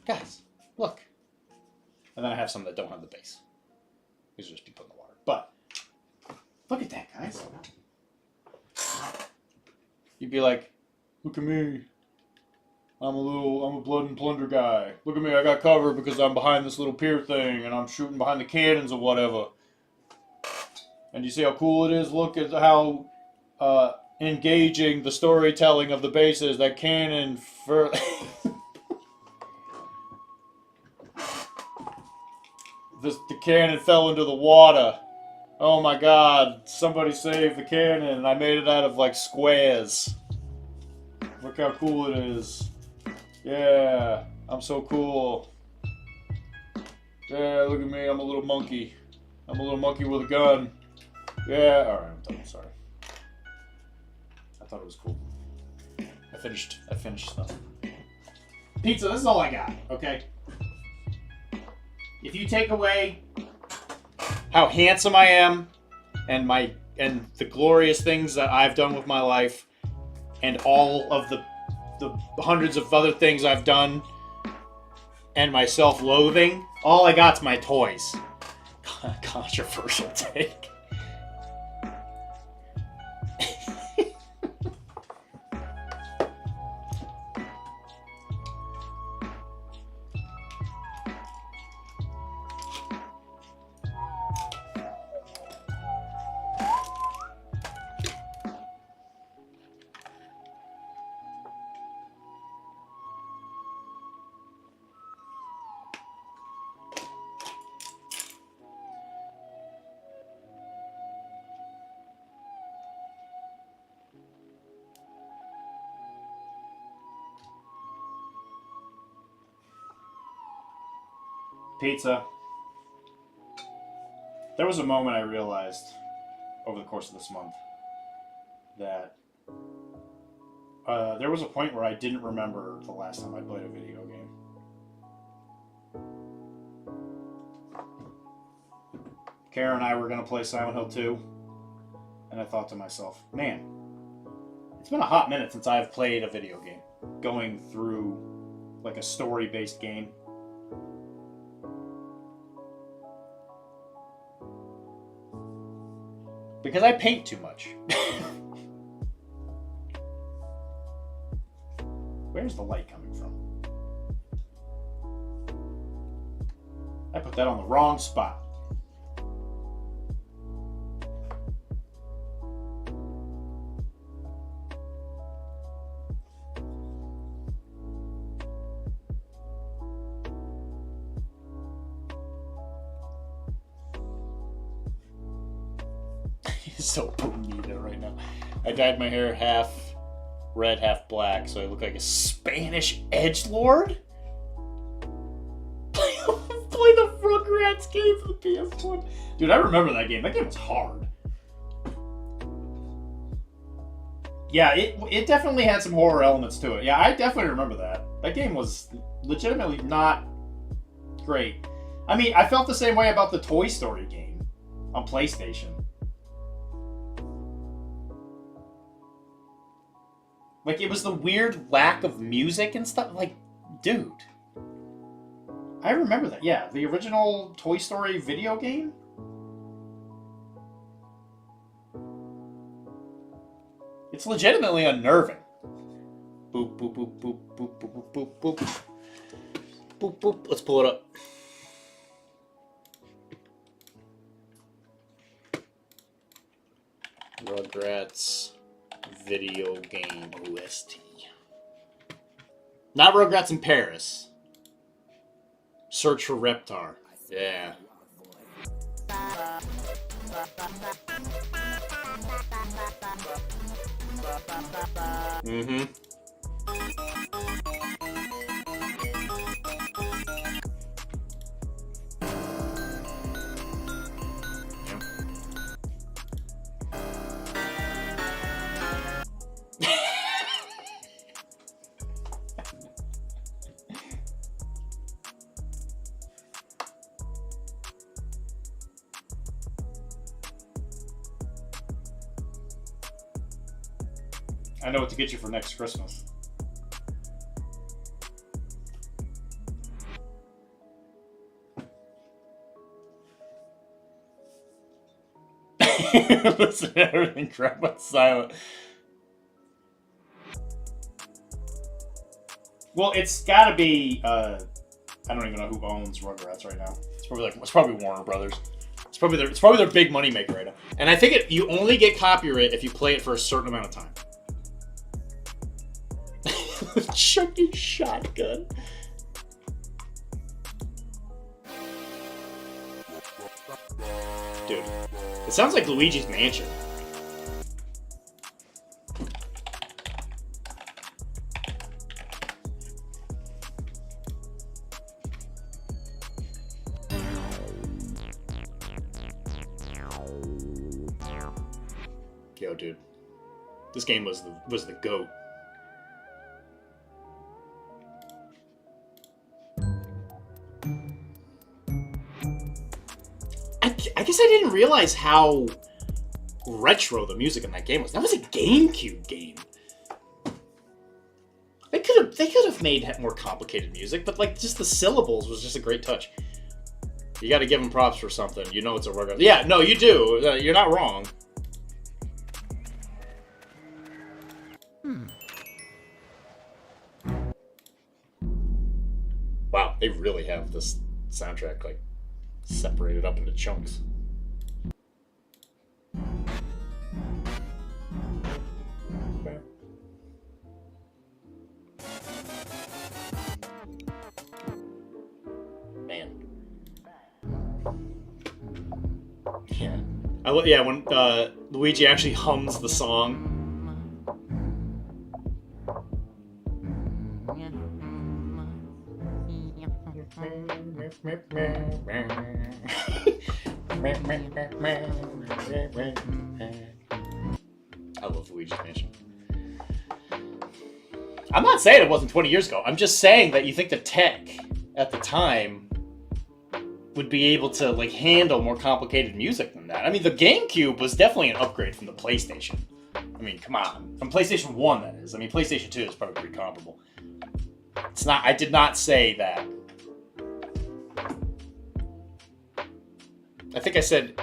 Guys, look. And then I have some that don't have the base. These will just be put in the water. But, look at that, guys. You'd be like, look at me. I'm a blood and plunder guy. Look at me, I got cover because I'm behind this little pier thing and I'm shooting behind the cannons or whatever. And you see how cool it is? Look at how engaging the storytelling of the base is. That cannon for... The cannon fell into the water. Oh my god, somebody saved the cannon and I made it out of like squares. Look how cool it is. Yeah, I'm so cool. Yeah, look at me, I'm a little monkey. I'm a little monkey with a gun. Yeah, alright, I'm done, sorry. I thought it was cool. I finished stuff. Pizza, this is all I got, okay? If you take away how handsome I am and the glorious things that I've done with my life and all of the hundreds of other things I've done and my self-loathing, all I got's my toys. Controversial take. Pizza. There was a moment I realized over the course of this month that there was a point where I didn't remember the last time I played a video game. Kara and I were going to play Silent Hill 2, and I thought to myself, man, it's been a hot minute since I've played a video game, going through like a story-based game. Because I paint too much. Where's the light coming from? I put that on the wrong spot. So bonita right now. I dyed my hair half red, half black, so I look like a Spanish edgelord. Play the Rugrats game for the PS1. Dude, I remember that game. That game was hard. Yeah, it definitely had some horror elements to it. Yeah, I definitely remember that. That game was legitimately not great. I mean, I felt the same way about the Toy Story game on PlayStation. Like, it was the weird lack of music and stuff. Like, dude. I remember that. Yeah, the original Toy Story video game? It's legitimately unnerving. Boop, boop, boop, boop, boop, boop, boop, boop, boop. Boop, boop. Let's pull it up. Rugrats video game OST. Not Rugrats in Paris. Search for Reptar. Yeah. Mm-hmm. I know what to get you for next Christmas. Listen to everything crap but silent. Well, it's gotta be, I don't even know who owns Rugrats right now. It's probably Warner Brothers. It's probably their big money maker right now. And I think you only get copyright if you play it for a certain amount of time. Chucky shotgun. Dude, it sounds like Luigi's Mansion. Yo, dude, this game was the GOAT. I guess I didn't realize how retro the music in that game was. That was a GameCube game. They could have made more complicated music, but like just the syllables was just a great touch. You got to give them props for something. You know it's a Rugrats. Yeah, no, you do. You're not wrong. Wow, they really have this soundtrack like separated up into chunks. Man. Yeah. When Luigi actually hums the song. I love Luigi's Mansion. I'm not saying it wasn't 20 years ago. I'm just saying that you think the tech at the time would be able to like handle more complicated music than that. I mean, the GameCube was definitely an upgrade from the PlayStation. I mean, come on. From PlayStation 1, that is. I mean, PlayStation 2 is probably pretty comparable. It's not. I did not say that. I think I said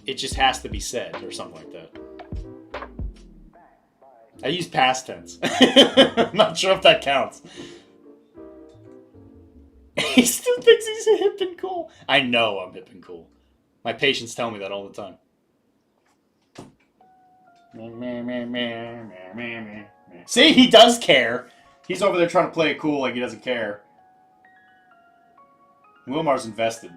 it just has to be said or something like that. I use past tense. I'm not sure if that counts. He still thinks he's hip and cool. I know I'm hip and cool. My patients tell me that all the time. See, he does care. He's over there trying to play it cool like he doesn't care. Wilmar's invested.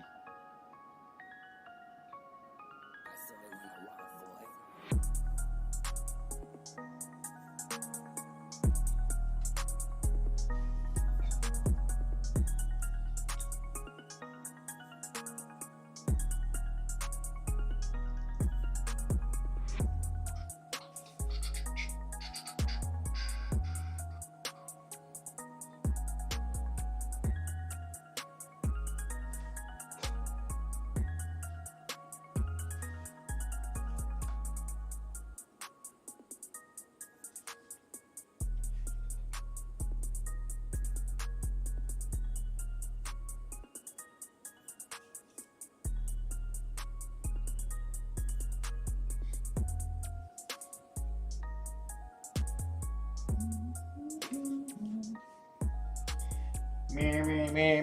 Me, me, me, me,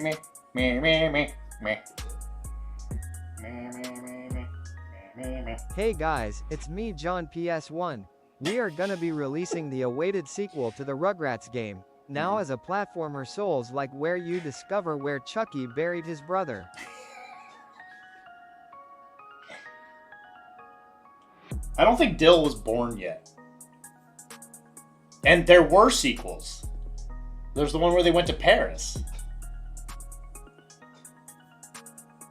me, me, me, me. Me, me, me, me, me, me, me.
Hey guys, it's me John PS1. We are gonna be releasing the awaited sequel to the Rugrats game, now as a platformer Souls-like where you discover where Chucky buried his brother.
I don't think Dill was born yet. And there were sequels. There's the one where they went to Paris.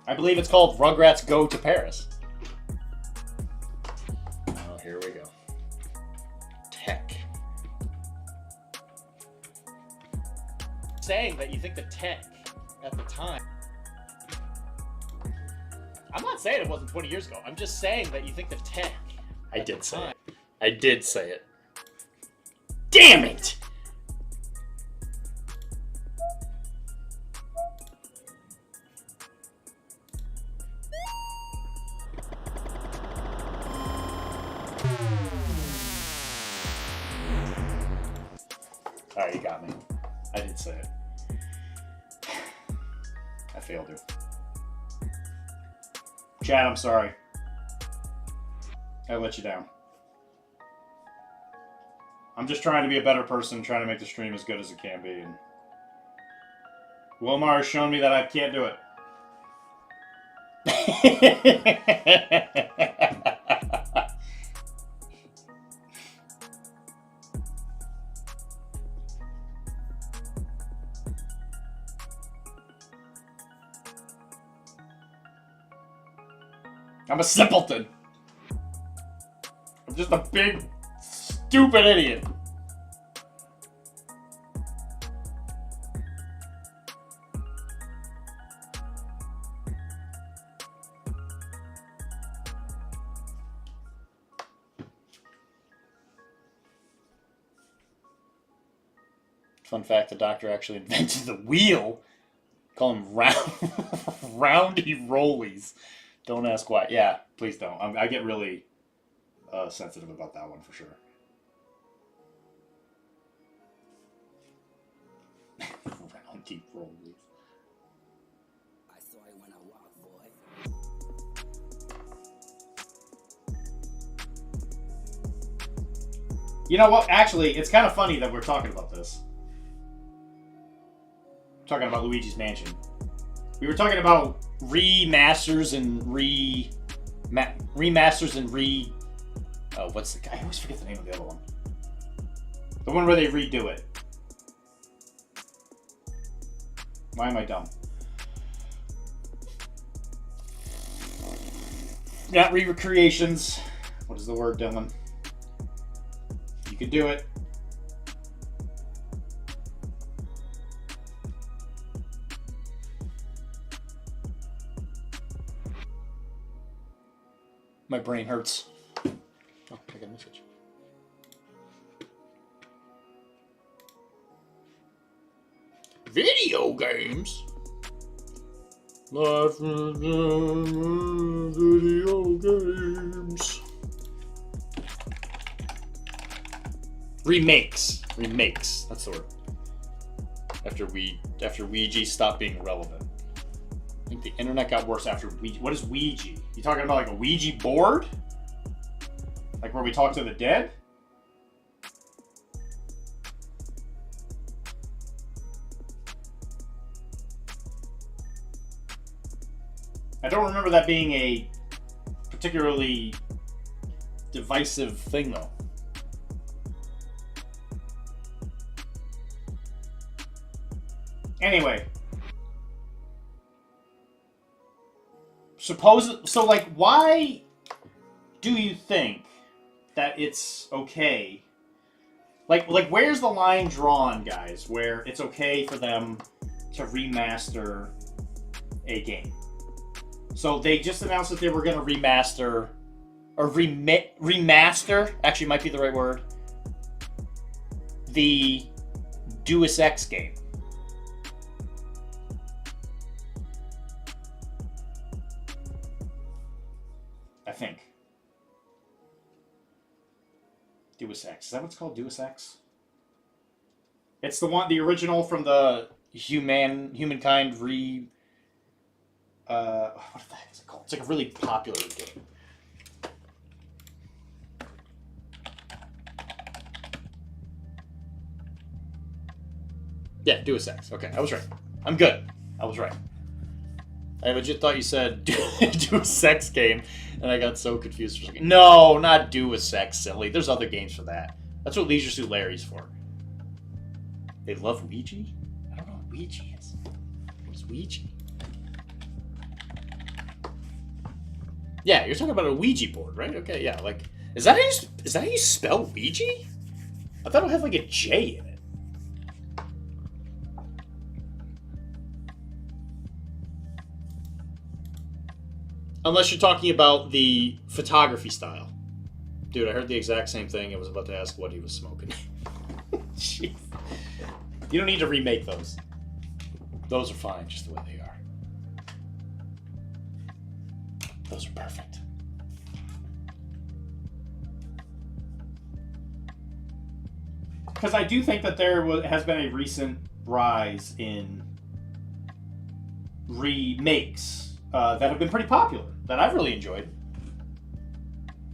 I believe it's called Rugrats Go to Paris. Oh, here we go. Tech. Saying that you think the tech at the time. I'm not saying it wasn't 20 years ago. I'm just saying that you think the tech. I did say it. I did say it. Damn it! Alright, you got me. I did say it. I failed you. Chad, I'm sorry. I let you down. I'm just trying to be a better person, trying to make the stream as good as it can be. And Wilmar has shown me that I can't do it. I'm a simpleton. I'm just a big, stupid idiot. Fun fact, the doctor actually invented the wheel. Call them roundy rollies. Don't ask why. Yeah, please don't. I get really sensitive about that one for sure. Roundy rollies.
I saw it when I walked, boy.
You know what? Actually, it's kind of funny that we're talking about this. We're talking about Luigi's Mansion. We were talking about remasters and oh, what's the guy? I always forget the name of the other one. The one where they redo it. Why am I dumb? Not recreations. What is the word, Dylan? You can do it. My brain hurts. Oh, I got a message. Video games? Life video games. Remakes. That's the word. After Ouija stopped being relevant. I think the internet got worse after Ouija. What is Ouija? You talking about like a Ouija board? Like where we talk to the dead? I don't remember that being a particularly divisive thing though. Anyway. So like, why do you think that it's okay? Like, where's the line drawn, guys, where it's okay for them to remaster a game? So they just announced that they were going to remaster, or remaster, actually might be the right word, the Deus Ex game. I think. Deus Ex. Is that what it's called? Deus Ex? It's the one, the original from the Humankind what the heck is it called? It's like a really popular game. Yeah, Deus Ex. Okay, I was right. I'm good. I was right. I legit thought you said Deus Ex game, and I got so confused for a second. No, not Deus Ex, silly. There's other games for that. That's what Leisure Suit Larry's for. They love Ouija? I don't know what Ouija is. What's Ouija? Yeah, you're talking about a Ouija board, right? Okay, yeah. Like, is that how you spell Ouija? I thought it had like a J in it. Unless you're talking about the photography style. Dude, I heard the exact same thing. I was about to ask what he was smoking. Jeez. You don't need to remake those. Those are fine, just the way they are. Those are perfect. Because I do think that there has been a recent rise in remakes that have been pretty popular, that I've really enjoyed.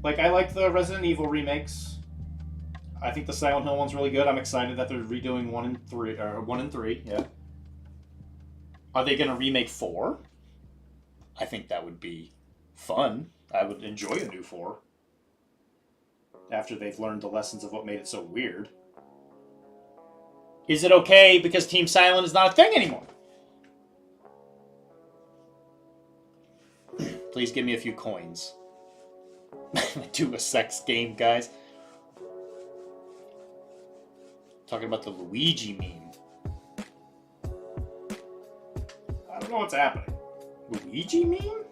Like, I like the Resident Evil remakes. I think the Silent Hill one's really good. I'm excited that they're redoing 1 and 3, yeah. Are they going to remake 4? I think that would be fun. I would enjoy a new 4. After they've learned the lessons of what made it so weird. Is it okay because Team Silent is not a thing anymore? Please give me a few coins. Do a sex game, guys. Talking about the Luigi meme. I don't know what's happening. Luigi meme?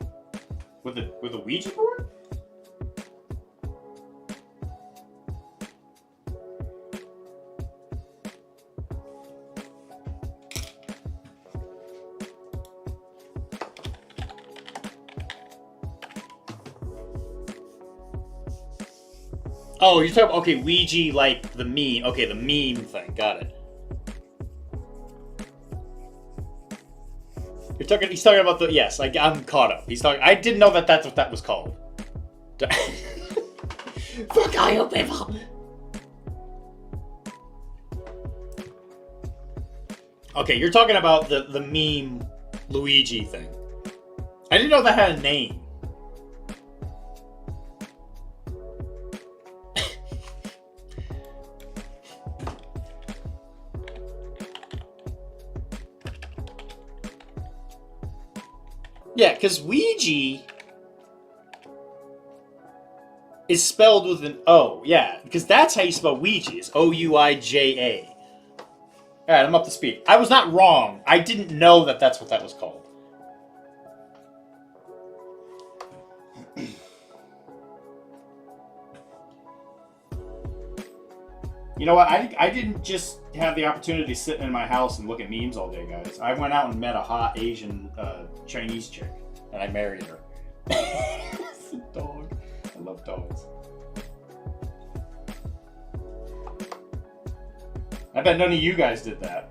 With a Ouija board? Oh, you're talking about, okay, Ouija, like the meme. Okay, the meme thing. Got it. He's talking about the, yes, I'm caught up. I didn't know that's what that was called. Fuck all you people! Okay, you're talking about the meme Luigi thing. I didn't know that had a name. Yeah, because Ouija is spelled with an O. Yeah, because that's how you spell Ouija. It's O-U-I-J-A. Alright, I'm up to speed. I was not wrong. I didn't know that's what that was called. You know what? I didn't just have the opportunity to sit in my house and look at memes all day, guys. I went out and met a hot Asian Chinese chick, and I married her. It's a dog. I love dogs. I bet none of you guys did that.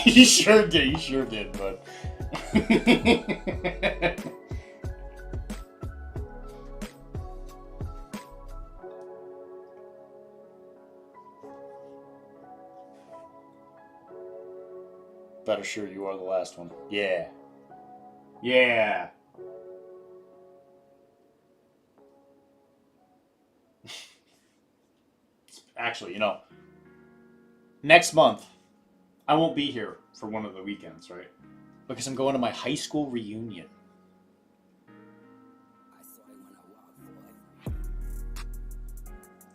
You sure did, but better sure you are the last one. Yeah. Yeah. Actually, next month I won't be here for one of the weekends, right? Because I'm going to my high school reunion.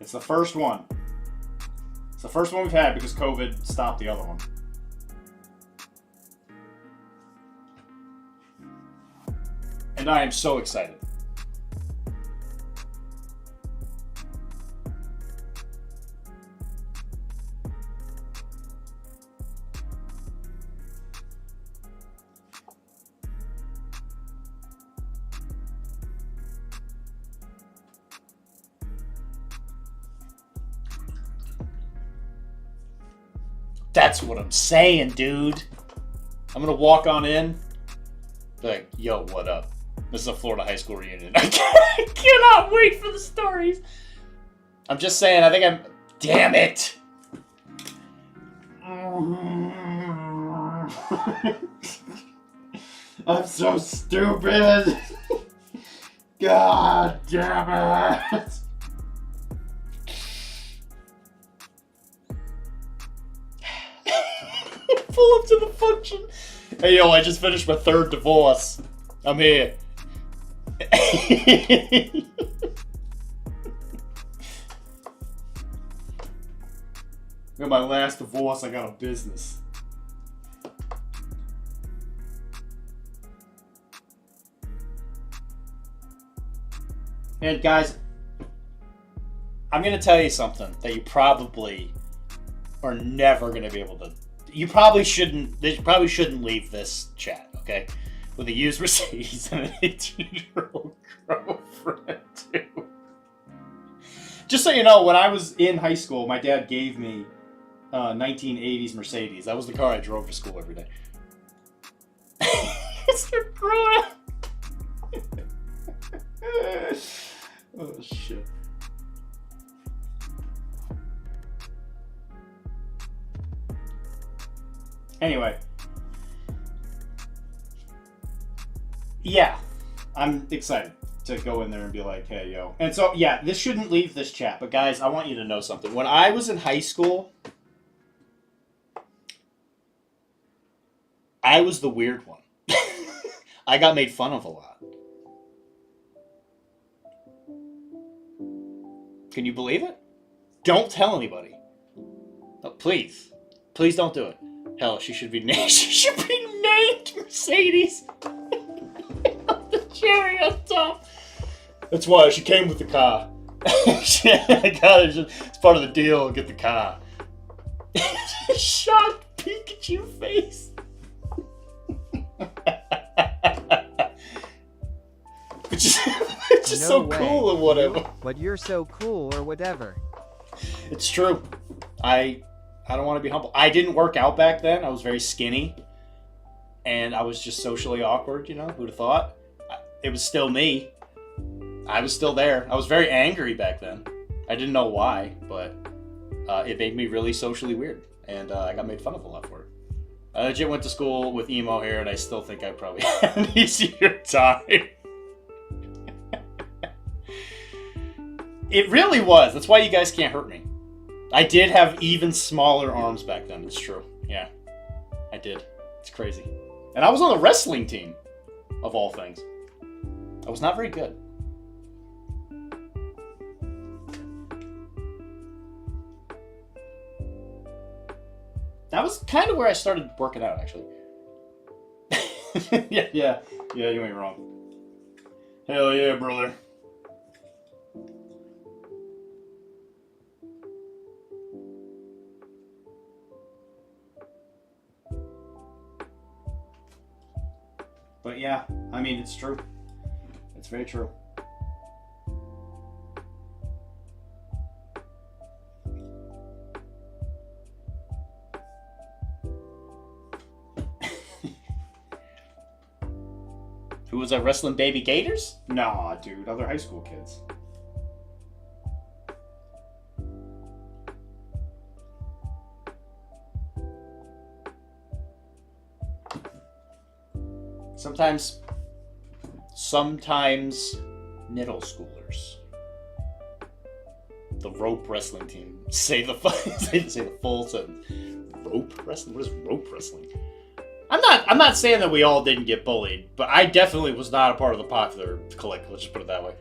It's the first one. It's the first one we've had because COVID stopped the other one. And I am so excited. That's what I'm saying, dude. I'm gonna walk on in. Be like, yo, what up? This is a Florida high school reunion. I cannot wait for the stories. I'm just saying, I think I'm... Damn it! I'm so stupid! God damn it! Pull up to the function. Hey yo, I just finished my 3rd divorce. I'm here. In my last divorce, I got a business. And guys, I'm gonna tell you something that you probably are never gonna be able to. You probably shouldn't. They probably shouldn't leave this chat, okay? With a used Mercedes and an 18-year-old girlfriend too. Just so you know, when I was in high school, my dad gave me 1980s Mercedes. That was the car I drove to school every day. Mr. Growing. Oh shit. Anyway. Yeah. I'm excited to go in there and be like, hey, yo. And so, yeah, this shouldn't leave this chat. But guys, I want you to know something. When I was in high school, I was the weird one. I got made fun of a lot. Can you believe it? Don't tell anybody. Oh, please. Please don't do it. Hell, she should be named. She should be named Mercedes. The cherry on top. That's why she came with the car. I got it. It's part of the deal. Get the car. Shocked Pikachu face. It's just
No
so
way.
cool and whatever.
But you're so cool or whatever.
It's true. I don't want to be humble. I didn't work out back then. I was very skinny. And I was just socially awkward, you know? Who'd have thought? It was still me. I was still there. I was very angry back then. I didn't know why, but it made me really socially weird. And I got made fun of a lot for it. I legit went to school with emo hair, and I still think I probably had an easier time. It really was. That's why you guys can't hurt me. I did have even smaller arms back then. It's true. Yeah, I did. It's crazy. And I was on the wrestling team, of all things. I was not very good. That was kind of where I started working out, actually. Yeah, you ain't wrong. Hell yeah, brother. But yeah, I mean, it's true. It's very true. Who was I wrestling baby gators? Nah, dude, other high school kids. Sometimes middle schoolers. The rope wrestling team. Say the full sentence. Rope wrestling? What is rope wrestling? I'm not saying that we all didn't get bullied, but I definitely was not a part of the popular clique. Let's just put it that way.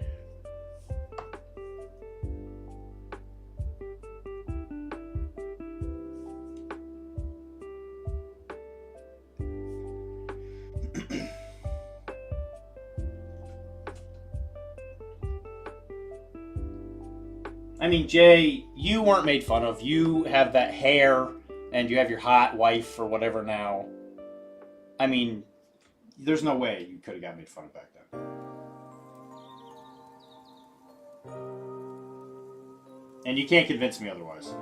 I mean, Jay, you weren't made fun of. You have that hair, and you have your hot wife or whatever now. I mean, there's no way you could have got made fun of back then. And you can't convince me otherwise.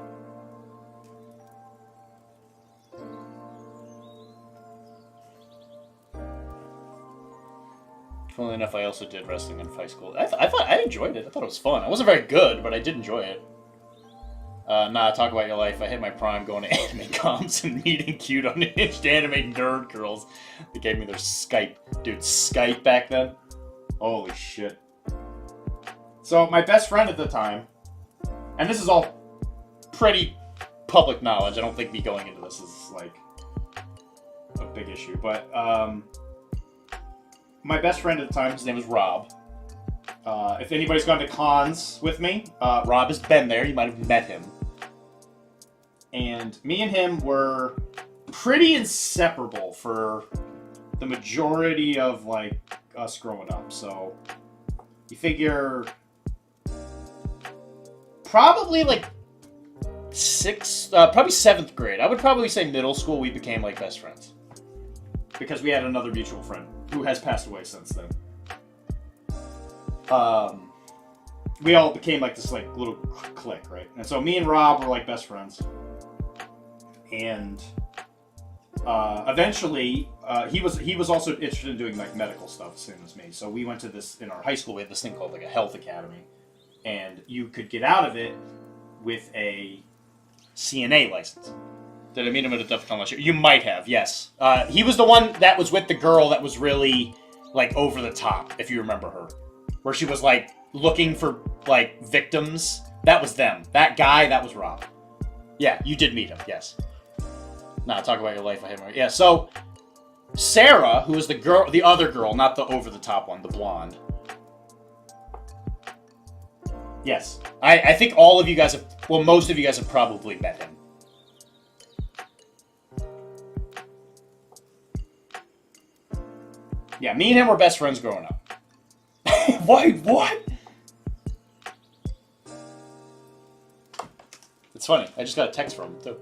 Funnily enough, I also did wrestling in high school. I thought I enjoyed it. I thought it was fun. I wasn't very good, but I did enjoy it. Talk about your life. I hit my prime going to anime comps and meeting cute unhinged anime nerd girls. They gave me their Skype. Dude, Skype back then? Holy shit. So, my best friend at the time, and this is all pretty public knowledge. I don't think me going into this is, like, a big issue. But, my best friend at the time, his name was Rob. If anybody's gone to cons with me, Rob has been there. You might have met him. And me and him were pretty inseparable for the majority of, like, us growing up. So, you figure probably, like, probably 7th grade. I would probably say middle school we became, like, best friends. Because we had another mutual friend who has passed away since then. We all became, like, this, like, little clique, right? And so me and Rob were, like, best friends. And eventually, he was also interested in doing, like, medical stuff, same as me. So we went to this, in our high school, we had this thing called, like, a health academy. And you could get out of it with a CNA license. Did I meet him at a DEFCON last year? You might have, yes. He was the one that was with the girl that was really, like, over the top, if you remember her. Where she was, like, looking for, like, victims. That was them. That guy, that was Rob. Yeah, you did meet him, yes. Talk about your life. I hate my... Yeah, so Sarah, who was the girl, the other girl, not the over-the-top one, the blonde. Yes. I think all of you guys have... Well, most of you guys have probably met him. Yeah, me and him were best friends growing up. What? It's funny. I just got a text from him, too.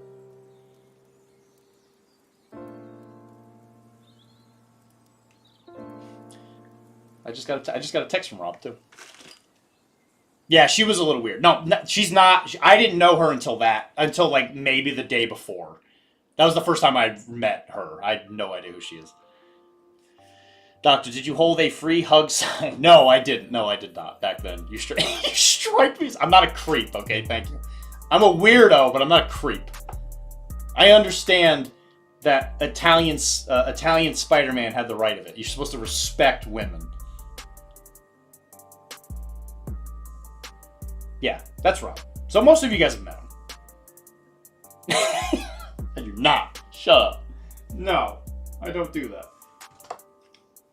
I just got a text from Rob, too. Yeah, she was a little weird. No, she's not. I didn't know her until like, maybe the day before. That was the first time I met her. I had no idea who she is. Doctor, did you hold a free hug sign? No, I didn't. No, I did not back then. You strike me. I'm not a creep, okay? Thank you. I'm a weirdo, but I'm not a creep. I understand that Italian Spider-Man had the right of it. You're supposed to respect women. Yeah, that's right. So most of you guys have met him. And you're not. Shut up. No, I don't do that.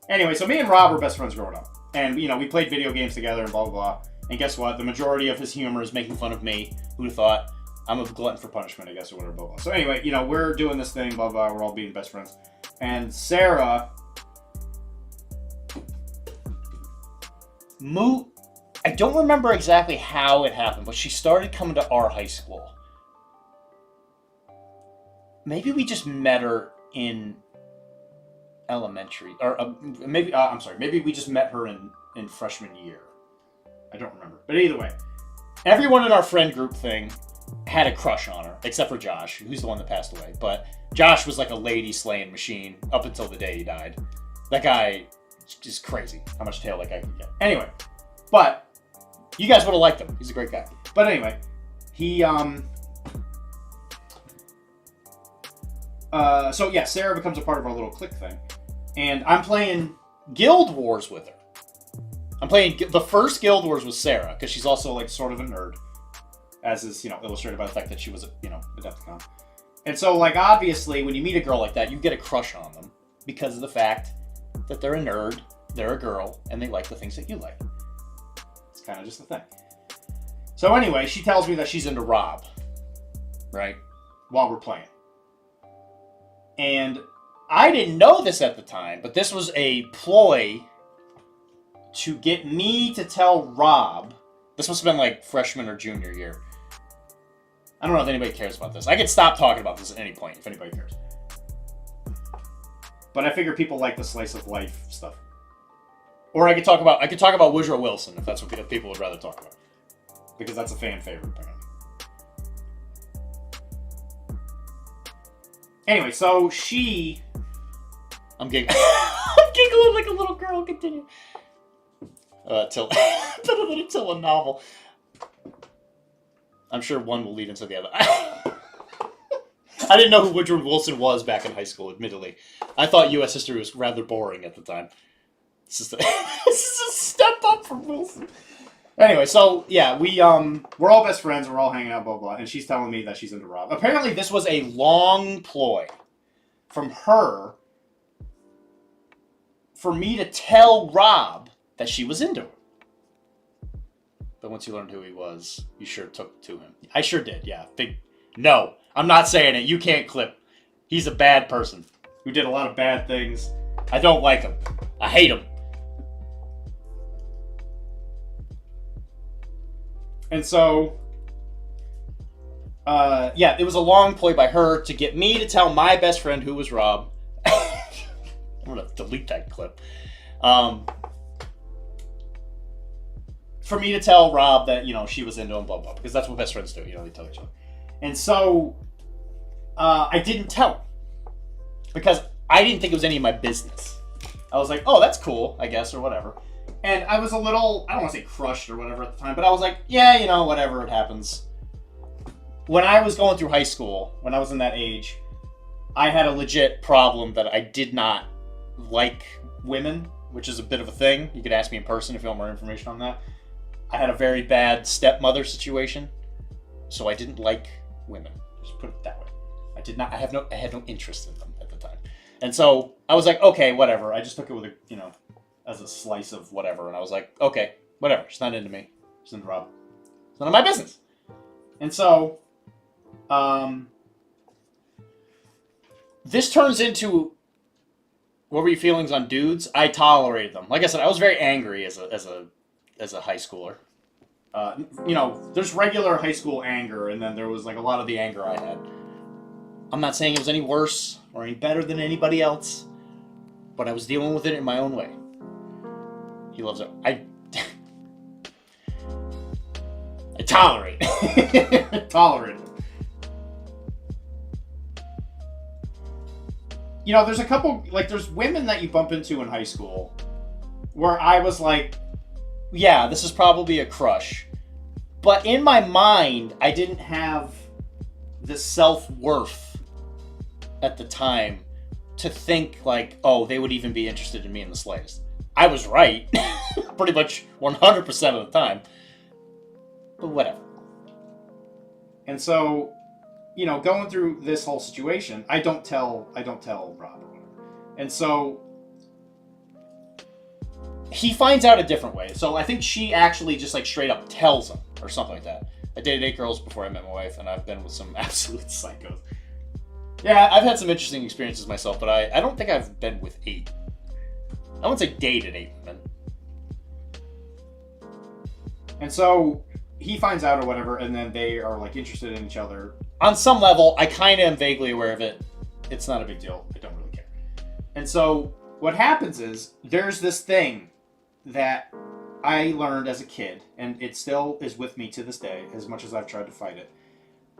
Anyway, so me and Rob were best friends growing up. And, you know, we played video games together and blah, blah, blah. And guess what? The majority of his humor is making fun of me. Who'd have thought? I'm a glutton for punishment, I guess, or whatever, blah, blah. So anyway, you know, we're doing this thing, blah, blah. We're all being best friends. And Sarah... I don't remember exactly how it happened, but she started coming to our high school. Maybe we just met her in elementary, or maybe we just met her in freshman year. I don't remember. But either way, everyone in our friend group thing had a crush on her, except for Josh, who's the one that passed away. But Josh was like a lady slaying machine up until the day he died. That guy is just crazy how much tail that guy can get. Anyway, but you guys would have liked him. He's a great guy. But anyway, he so yeah, Sarah becomes a part of our little clique thing. And I'm playing Guild Wars with her. I'm playing... The first Guild Wars was Sarah, because she's also, like, sort of a nerd. As is, you know, illustrated by the fact that she was, a Decepticon. And so, like, obviously, when you meet a girl like that, you get a crush on them. Because of the fact that they're a nerd, they're a girl, and they like the things that you like. It's kind of just the thing. So anyway, she tells me that she's into Rob. Right? While we're playing. And... I didn't know this at the time, but this was a ploy to get me to tell Rob. This must have been like freshman or junior year. I don't know if anybody cares about this. I could stop talking about this at any point if anybody cares. But I figure people like the slice of life stuff. Or I could talk about Woodrow Wilson if that's what people would rather talk about. Because that's a fan favorite apparently. Anyway, so she... I'm giggling. I'm giggling like a little girl. Continue. Till a novel. I'm sure one will lead into the other. I didn't know who Woodrow Wilson was back in high school, admittedly. I thought U.S. history was rather boring at the time. This is a step up from Wilson. Anyway, so, yeah, we're all best friends, we're all hanging out, blah, blah, and she's telling me that she's into Rob. Apparently, this was a long ploy from her for me to tell Rob that she was into him. But once you learned who he was, you sure took to him. I sure did, yeah. No, I'm not saying it. You can't clip. He's a bad person who did a lot of bad things. I don't like him. I hate him. And so, yeah, it was a long ploy by her to get me to tell my best friend who was Rob. I'm going to delete that clip. For me to tell Rob that, she was into him, blah, blah, because that's what best friends do, they tell each other. And so, I didn't tell him. Because I didn't think it was any of my business. I was like, oh, that's cool, I guess, or whatever. And I was a little, I don't want to say crushed or whatever at the time, but I was like, yeah, whatever, it happens. When I was going through high school, when I was in that age, I had a legit problem that I did not like women, which is a bit of a thing. You could ask me in person if you want more information on that. I had a very bad stepmother situation, so I didn't like women. Just put it that way. I had no interest in them at the time. And so I was like, okay, whatever. I just took it with as a slice of whatever. And I was like, okay, whatever. She's not into me. She's into Rob. It's none of my business. And so, this turns into, what were your feelings on dudes? I tolerated them. Like I said, I was very angry as a high schooler. There's regular high school anger, and then there was like a lot of the anger I had. I'm not saying it was any worse or any better than anybody else, but I was dealing with it in my own way. He loves it. I tolerate. Tolerate it. There's a couple, there's women that you bump into in high school where I was like, yeah, this is probably a crush. But in my mind, I didn't have the self-worth at the time to think oh, they would even be interested in me in the slightest. I was right, pretty much 100% of the time, but whatever. And so, going through this whole situation, I don't tell Rob. And so, he finds out a different way. So I think she actually just straight up tells him or something like that. I dated 8 girls before I met my wife, and I've been with some absolute psychos. Yeah, I've had some interesting experiences myself, but I don't think I've been with 8. I wouldn't say dated 8 women. And so he finds out or whatever, and then they are interested in each other. On some level, I kind of am vaguely aware of it. It's not a big deal. I don't really care. And so what happens is there's this thing that I learned as a kid, and it still is with me to this day, as much as I've tried to fight it.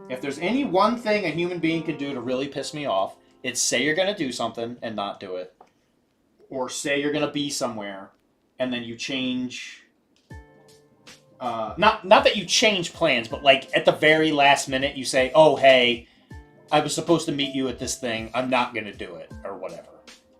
If there's any one thing a human being can do to really piss me off, it's say you're going to do something and not do it. Or say you're going to be somewhere, and then you change... Not that you change plans, but at the very last minute you say, oh, hey, I was supposed to meet you at this thing, I'm not going to do it, or whatever.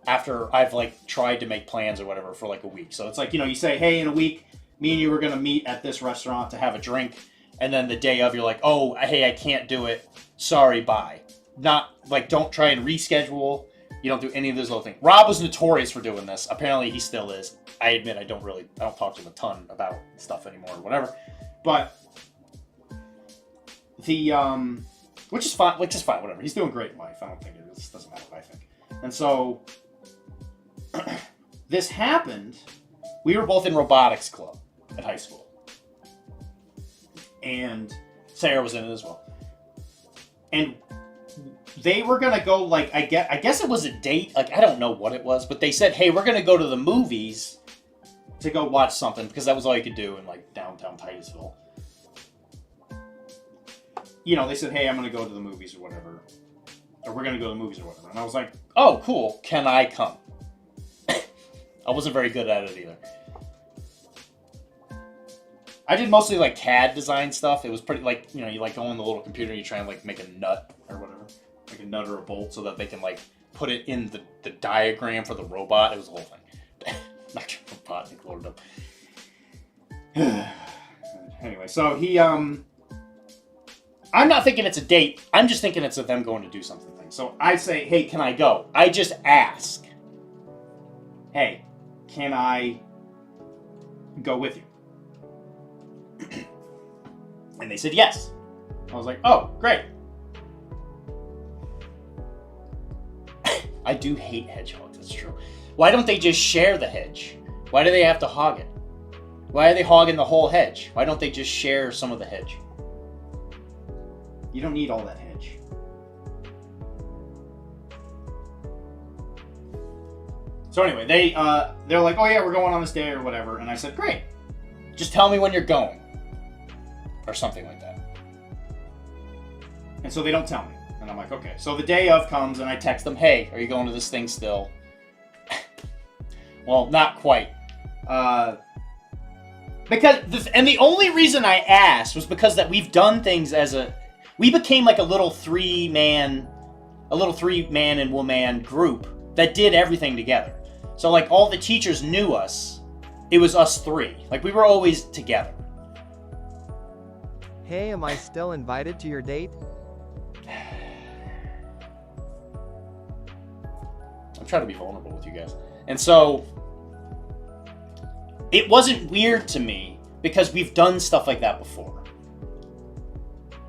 After I've tried to make plans or whatever for a week. So it's you say, hey, in a week, me and you were going to meet at this restaurant to have a drink. And then the day of, you're like, oh, hey, I can't do it. Sorry, bye. Not, don't try and reschedule. You don't do any of those little things. Rob was notorious for doing this. Apparently, he still is. I admit I don't talk to him a ton about stuff anymore or whatever. But, which is fine, whatever. He's doing great in life. I don't think it doesn't matter what I think. And so, this happened. We were both in robotics club at high school. And Sarah was in it as well. And they were going to go, I guess it was a date. I don't know what it was. But they said, hey, we're going to go to the movies to go watch something. Because that was all you could do in, downtown Titusville. They said, hey, I'm going to go to the movies or whatever. Or we're going to go to the movies or whatever. And I was like, oh, cool. Can I come? I wasn't very good at it either. I did mostly like CAD design stuff. It was pretty like, you know, you like go on the little computer and you try and like make a nut or whatever. Like a nut or a bolt so that they can like put it in the diagram for the robot. It was a whole thing. Not robot, Nick loaded up. Anyway, so he, I'm not thinking it's a date. I'm just thinking it's a them going to do something thing. So I say, hey, can I go? I just ask, hey, can I go with you? And they said yes. I was like, oh, great. I do hate hedgehogs, that's true. Why don't they just share the hedge? Why do they have to hog it? Why are they hogging the whole hedge? Why don't they just share some of the hedge? You don't need all that hedge. So anyway, they're like, oh yeah, we're going on this day or whatever. And I said, great. Just tell me when you're going. Or something like that. And so they don't tell me. And I'm like, okay. So the day of comes and I text them, hey, are you going to this thing still? Well, not quite. And the only reason I asked was because that we've done things we became like a little three-man and woman group that did everything together. So like all the teachers knew us. It was us three. Like we were always together.
Hey, am I still invited to your date?
I'm trying to be vulnerable with you guys. And so it wasn't weird to me because we've done stuff like that before.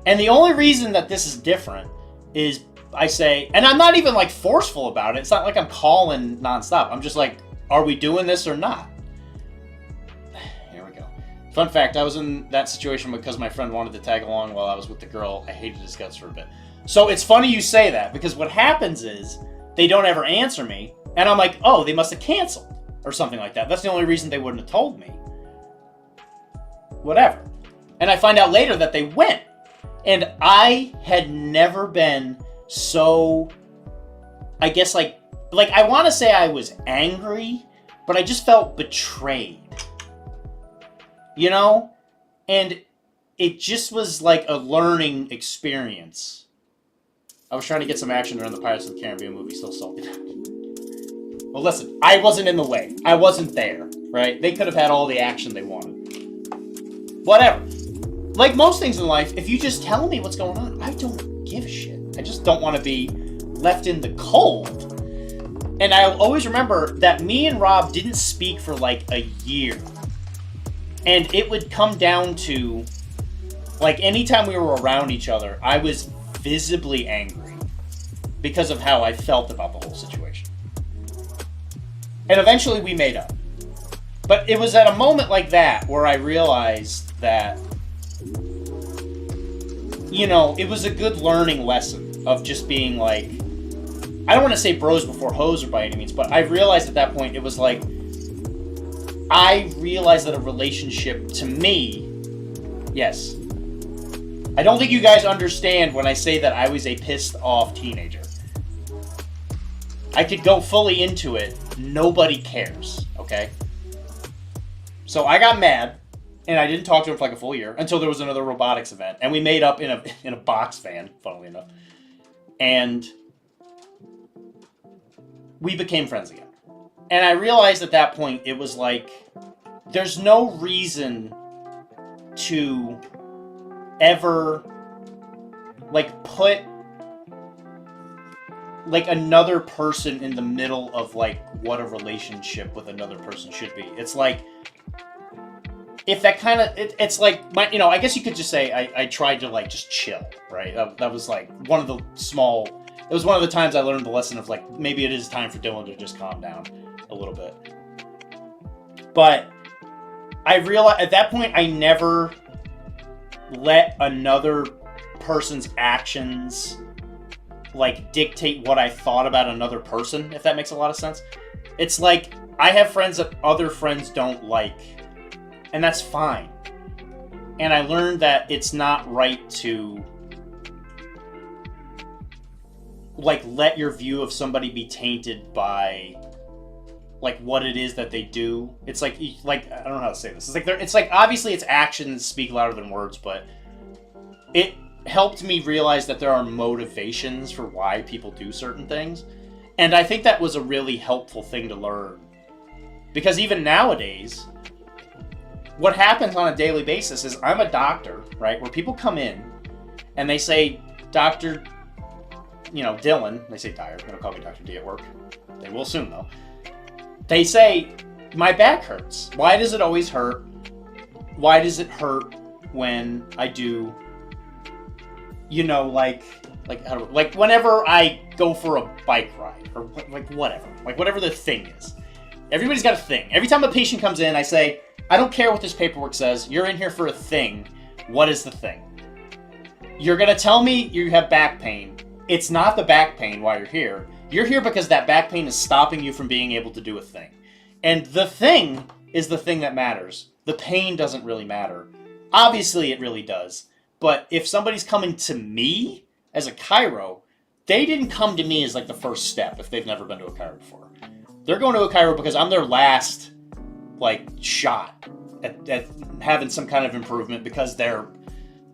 And the only reason that this is different is I say, and I'm not even like forceful about it. It's not like I'm calling nonstop. I'm just like, are we doing this or not? Here we go. Fun fact, I was in that situation because my friend wanted to tag along while I was with the girl. I hated his guts for a bit. So it's funny you say that because what happens is they don't ever answer me. And I'm like, oh, they must have canceled or something like that. That's the only reason they wouldn't have told me. Whatever. And I find out later that they went. And I had never been so, I guess like I want to say I was angry, but I just felt betrayed. You know? And it just was like a learning experience. I was trying to get some action during the Pirates of the Caribbean movie, still salty. Well, listen, I wasn't in the way. I wasn't there, right? They could have had all the action they wanted. Whatever. Like most things in life, if you just tell me what's going on, I don't give a shit. I just don't want to be left in the cold. And I'll always remember that me and Rob didn't speak for like a year. And it would come down to, like, anytime we were around each other, I was visibly angry because of how I felt about the whole situation. And eventually we made up. But it was at a moment like that where I realized that, you know, it was a good learning lesson of just being like, I don't want to say bros before hoes or by any means, but I realized at that point it was like, I realized that a relationship to me, yes. I don't think you guys understand when I say that I was a pissed off teenager. I could go fully into it. Nobody cares, okay? So I got mad, and I didn't talk to him for like a full year until there was another robotics event, and we made up in a box van, funnily enough, and we became friends again. And I realized at that point it was like, there's no reason to ever like put like another person in the middle of like what a relationship with another person should be. It's like, if that kind of, it's like, my, you know, I guess you could just say I tried to like just chill, right? That was like one of the small, it was one of the times I learned the lesson of like, maybe it is time for Dylan to just calm down a little bit. But I realized at that point I never let another person's actions like dictate what I thought about another person, if that makes a lot of sense. It's like, I have friends that other friends don't like, and that's fine. And I learned that it's not right to like let your view of somebody be tainted by like what it is that they do. It's like I don't know how to say this. It's like obviously its actions speak louder than words, but it helped me realize that there are motivations for why people do certain things. And I think that was a really helpful thing to learn. Because even nowadays, what happens on a daily basis is I'm a doctor, right? Where people come in and they say, Dr. Dylan, they say Dyer, they're going to call me Dr. D at work. They will soon though. They say, my back hurts. Why does it always hurt? Why does it hurt when I do, like whenever I go for a bike ride or whatever the thing is. Everybody's got a thing. Every time a patient comes in, I say, I don't care what this paperwork says. You're in here for a thing. What is the thing? You're going to tell me you have back pain. It's not the back pain while you're here. You're here because that back pain is stopping you from being able to do a thing. And the thing is the thing that matters. The pain doesn't really matter. Obviously, it really does. But if somebody's coming to me as a chiro, they didn't come to me as like the first step if they've never been to a chiro before. They're going to a chiro because I'm their last shot at having some kind of improvement because their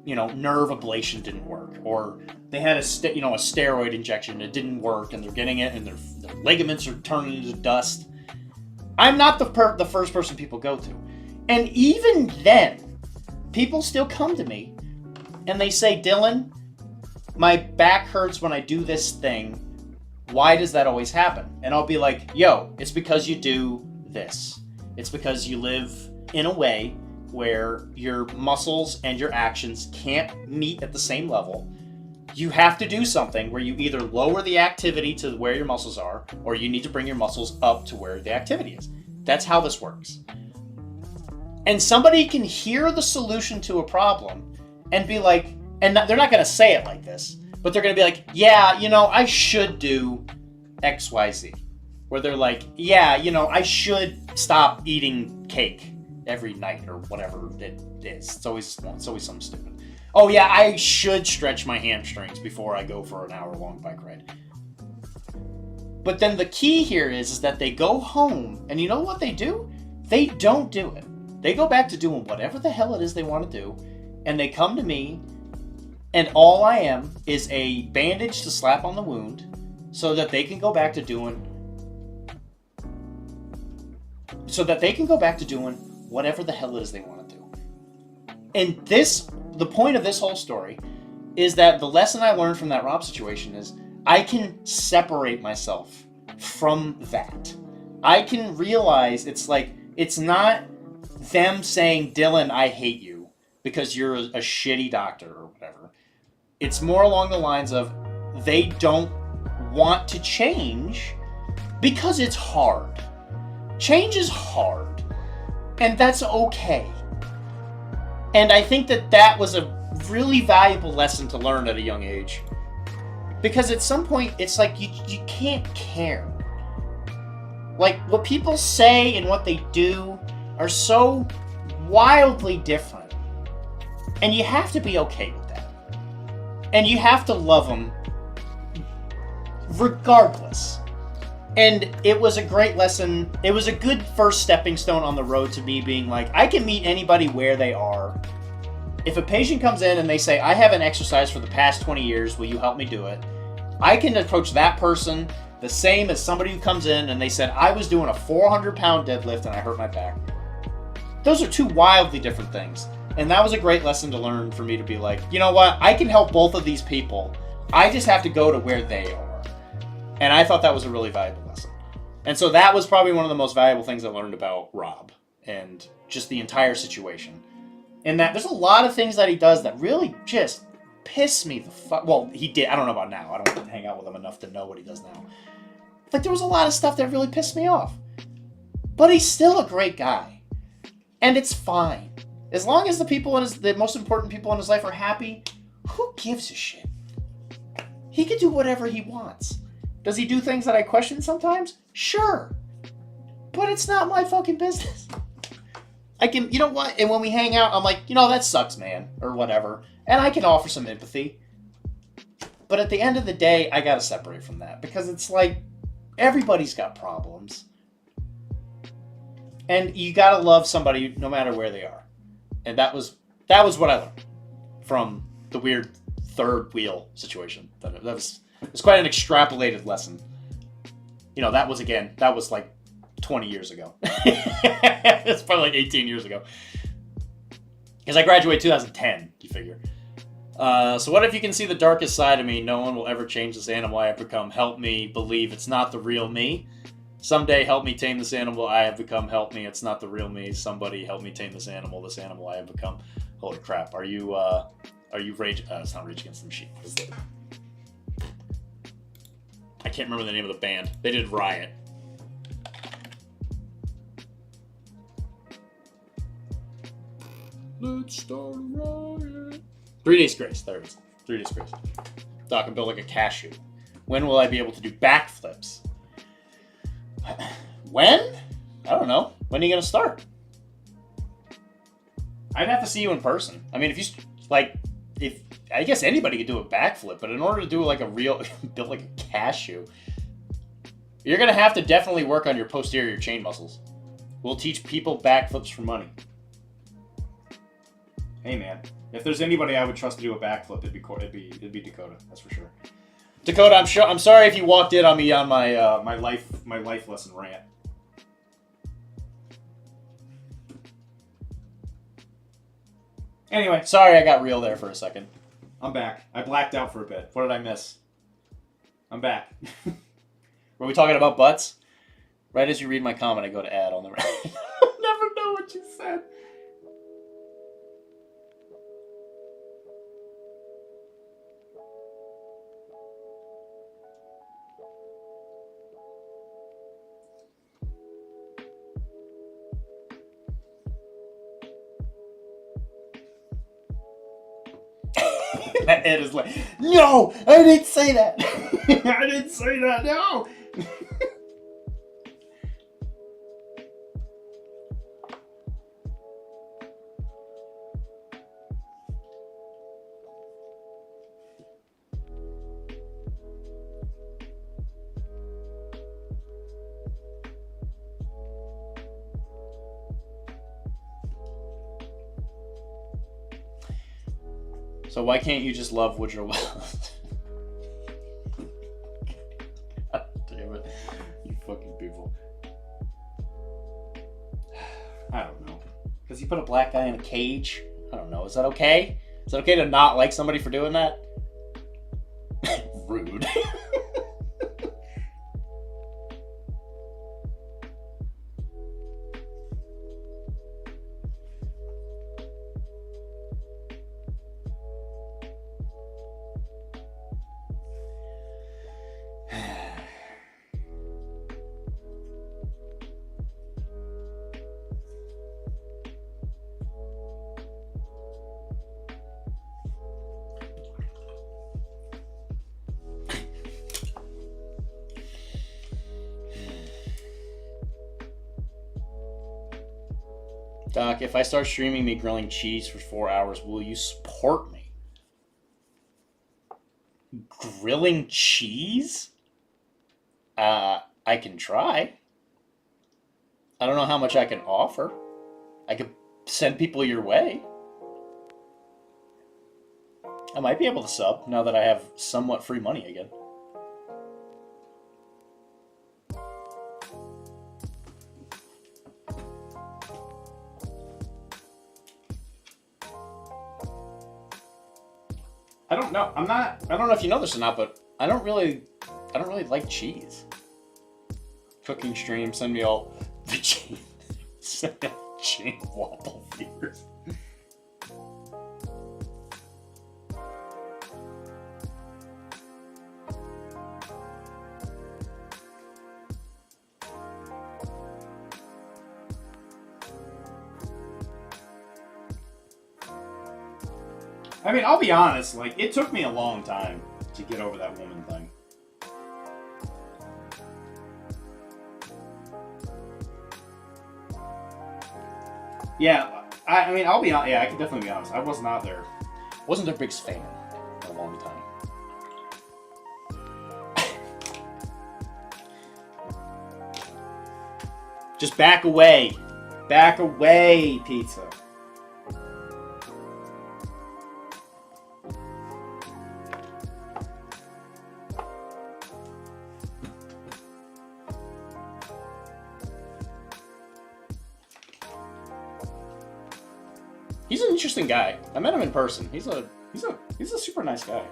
nerve ablation didn't work, or they had a steroid injection and it didn't work and they're getting it and their ligaments are turning into dust. I'm not the first person people go to. And even then, people still come to me and they say, Dylan, my back hurts when I do this thing. Why does that always happen? And I'll be like, yo, it's because you do this. It's because you live in a way where your muscles and your actions can't meet at the same level. You have to do something where you either lower the activity to where your muscles are, or you need to bring your muscles up to where the activity is. That's how this works. And somebody can hear the solution to a problem and be like, and they're not going to say it like this, but they're going to be like, yeah, I should do X, Y, Z. Where they're like, yeah, I should stop eating cake every night or whatever it is. It's always something stupid. Oh yeah, I should stretch my hamstrings before I go for an hour-long bike ride. But then the key here is that they go home, and you know what they do? They don't do it. They go back to doing whatever the hell it is they want to do, and they come to me, and all I am is a bandage to slap on the wound so that they can go back to doing whatever the hell it is they want to do. And the point of this whole story is that the lesson I learned from that Rob situation is I can separate myself from that. I can realize it's not them saying, Dylan, I hate you because you're a shitty doctor or whatever. It's more along the lines of they don't want to change because it's hard. Change is hard. And that's okay. And I think that was a really valuable lesson to learn at a young age. Because at some point, it's like you can't care. Like, what people say and what they do are so wildly different. And you have to be okay with that. And you have to love them regardless. And it was a great lesson. It was a good first stepping stone on the road to me being like, I can meet anybody where they are. If a patient comes in and they say, I haven't exercised for the past 20 years, will you help me do it? I can approach that person the same as somebody who comes in and they said, I was doing a 400-pound deadlift and I hurt my back. Those are two wildly different things. And that was a great lesson to learn for me to be like, you know what? I can help both of these people. I just have to go to where they are. And I thought that was a really valuable lesson. And so that was probably one of the most valuable things I learned about Rob and just the entire situation. And that there's a lot of things that he does that really just piss me the fuck. Well, he did. I don't know about now. I don't hang out with him enough to know what he does now. But there was a lot of stuff that really pissed me off. But he's still a great guy. And it's fine. As long as the most important people in his life are happy, who gives a shit? He can do whatever he wants. Does he do things that I question sometimes? Sure. But it's not my fucking business. I can, you know what? And when we hang out, I'm like, that sucks, man. Or whatever. And I can offer some empathy. But at the end of the day, I gotta separate from that. Because it's like, everybody's got problems. And you gotta love somebody no matter where they are. And that was what I learned from the weird third wheel situation. That was quite an extrapolated lesson. You know, that was like 20 years ago. It's probably like 18 years ago. Because I graduated 2010, you figure. So what if you can see the darkest side of me? No one will ever change this animal I have become. Help me believe it's not the real me. Someday help me tame this animal I have become. Help me, it's not the real me. Somebody help me tame this animal I have become. Holy crap, are you Rage? It's not Rage Against the Machine. What is it? I can't remember the name of the band. They did Riot. Let's start a riot. 3 Days Grace. There it is. 3 Days Grace. Doc, I'm built like a cashew. When will I be able to do backflips? When? I don't know. When are you going to start? I'd have to see you in person. I mean, if I guess anybody could do a backflip, but in order to do like a real, built like a cashew, you're going to have to definitely work on your posterior chain muscles. We'll teach people backflips for money. Hey man, if there's anybody I would trust to do a backflip, it'd be Dakota. That's for sure. Dakota, I'm sorry if you walked in on me on my my life lesson rant. Anyway, sorry I got real there for a second. I'm back. I blacked out for a bit. What did I miss? I'm back. Were we talking about butts? Right as you read my comment, I go to add on the right. I'll never know what you said. Ed is like, no, I didn't say that. I didn't say that, no. So why can't you just love Woodrow Wilson? God damn it. You fucking people. I don't know. Because you put a black guy in a cage? I don't know. Is that okay? Is it okay to not like somebody for doing that? Rude. Doc, if I start streaming me grilling cheese for 4 hours, will you support me? Grilling cheese? I can try. I don't know how much I can offer. I could send people your way. I might be able to sub now that I have somewhat free money again. I don't know. I don't know if you know this or not, but I don't really like cheese. Cooking stream, send me all the cheese. Send me all chain waffle fears. I mean, I'll be honest, like, it took me a long time to get over that woman thing. Yeah, I mean, I'll be honest, yeah, I can definitely be honest. I was not their, wasn't their biggest fan for a long time. Just back away. Back away, pizza. He's an interesting guy. I met him in person. He's a super nice guy.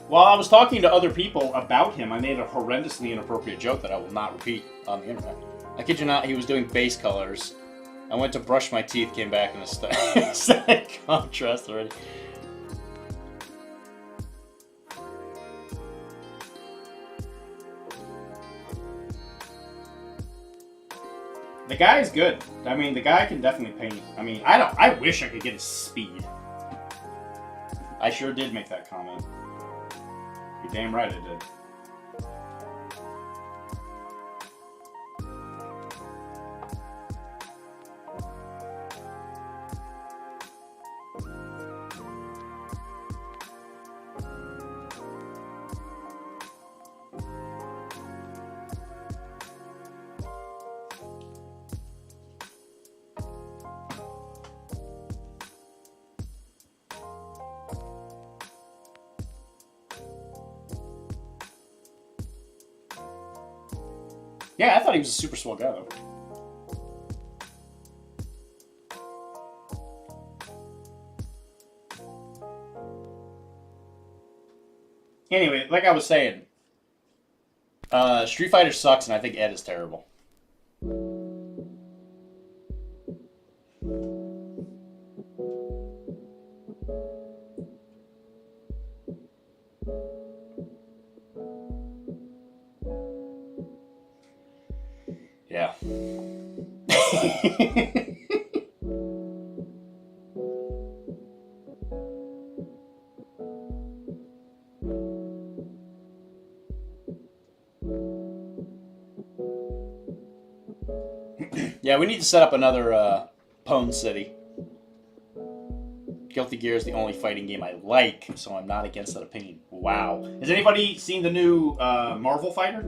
While I was talking to other people about him, I made a horrendously inappropriate joke that I will not repeat on the internet. I kid you not, he was doing base colors. I went to brush my teeth, came back in a static contrast already. The guy's good. I mean, the guy can definitely paint. I mean, I wish I could get his speed. I sure did make that comment. You're damn right I did. Yeah, I thought he was a super swell guy, though. Anyway, like I was saying, Street Fighter sucks, and I think Ed is terrible. Yeah. Yeah, we need to set up another Pwn City. Guilty Gear is the only fighting game I like, so I'm not against that opinion. Wow. Has anybody seen the new Marvel fighter?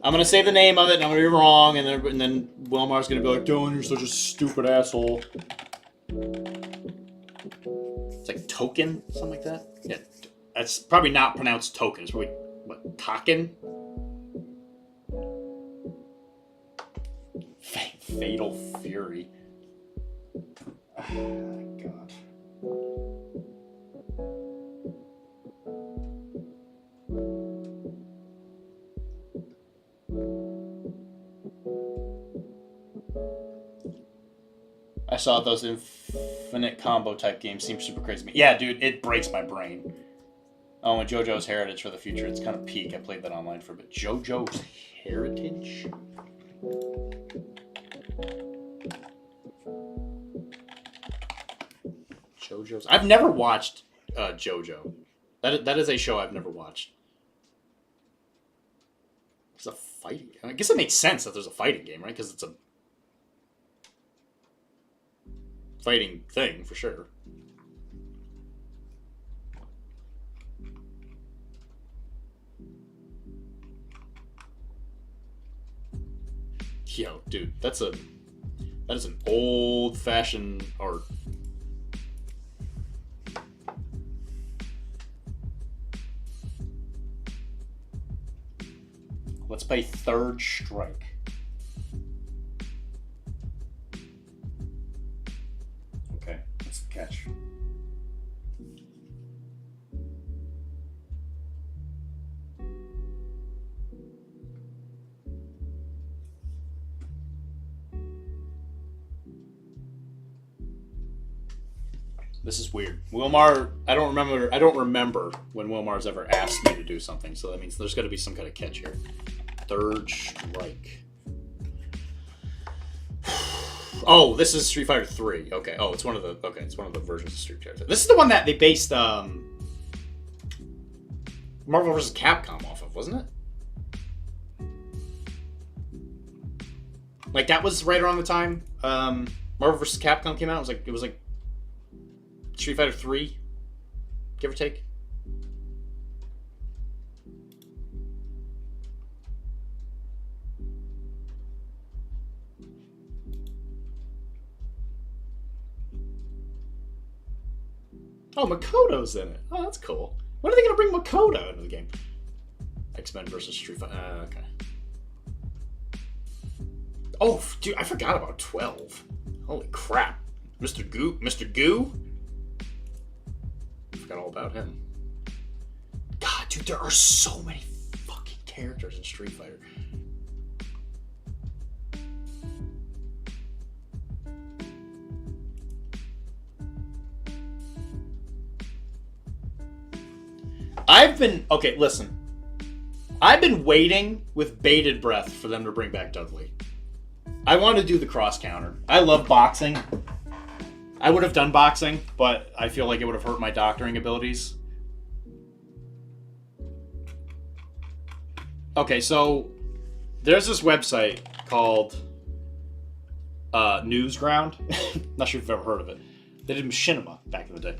I'm gonna say the name of it, and I'm gonna be wrong, and then Wilmar's gonna be like, Dylan, you're such a stupid asshole. It's like Token, something like that. Yeah, that's probably not pronounced Token. It's probably what, Token? Fatal Fury. Oh, God. I saw those infinite combo type games seem super crazy to me. Yeah, dude, it breaks my brain. Oh, and JoJo's Heritage for the Future. It's kind of peak. I played that online for a bit. JoJo's Heritage? JoJo's. I've never watched JoJo. That is a show I've never watched. It's a fighting game. I guess it makes sense that there's a fighting game, right? Because it's a fighting thing for sure. Yo, dude, that is an old-fashioned art. Let's play Third Strike. Okay, let's catch. This is weird. Wilmar, I don't remember when Wilmar's ever asked me to do something, so that means there's got to be some kind of catch here. Third Strike. Oh, this is Street Fighter 3. Okay. Oh, it's one of the versions of Street Fighter 3. This is the one that they based Marvel vs. Capcom off of, wasn't it? Like that was right around the time Marvel vs. Capcom came out. It was like Street Fighter 3. give or take. Oh, Makoto's in it. Oh, that's cool. When are they going to bring Makoto into the game? X-Men versus Street Fighter. Okay. Oh, dude, I forgot about 12. Holy crap. Mr. Goo? I forgot all about him. God, dude, there are so many fucking characters in Street Fighter. Okay, listen. I've been waiting with bated breath for them to bring back Dudley. I want to do the cross counter. I love boxing. I would have done boxing, but I feel like it would have hurt my doctoring abilities. Okay, so there's this website called Newsground. Not sure if you've ever heard of it. They did machinima back in the day.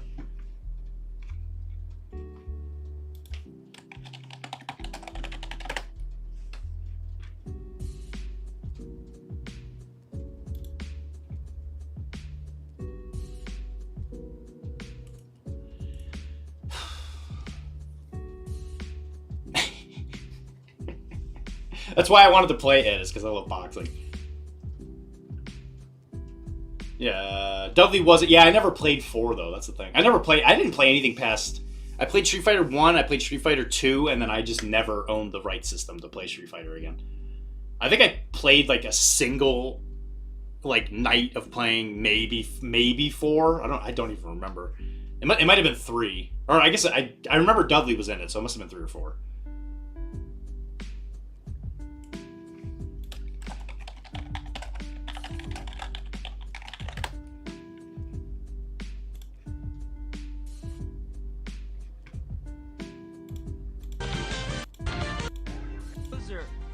That's why I wanted to play it, is because I love boxing. Yeah, Dudley wasn't. Yeah, I never played 4 though. That's the thing. I didn't play anything past. I played Street Fighter 1. I played Street Fighter 2, and then I just never owned the right system to play Street Fighter again. I think I played like a single, like night of playing maybe 4. I don't even remember. It might have been 3, or I guess I remember Dudley was in it, so it must have been 3 or 4.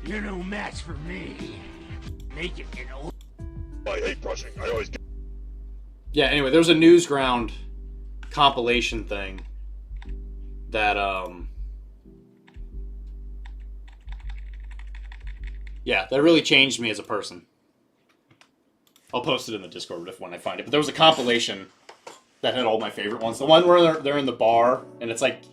You're no match for me. Make it, you know.
I hate brushing. I always get...
Yeah, anyway, there was a Newsground compilation thing that, yeah, that really changed me as a person. I'll post it in the Discord when I find it. But there was a compilation that had all my favorite ones. The one where they're in the bar, and it's like,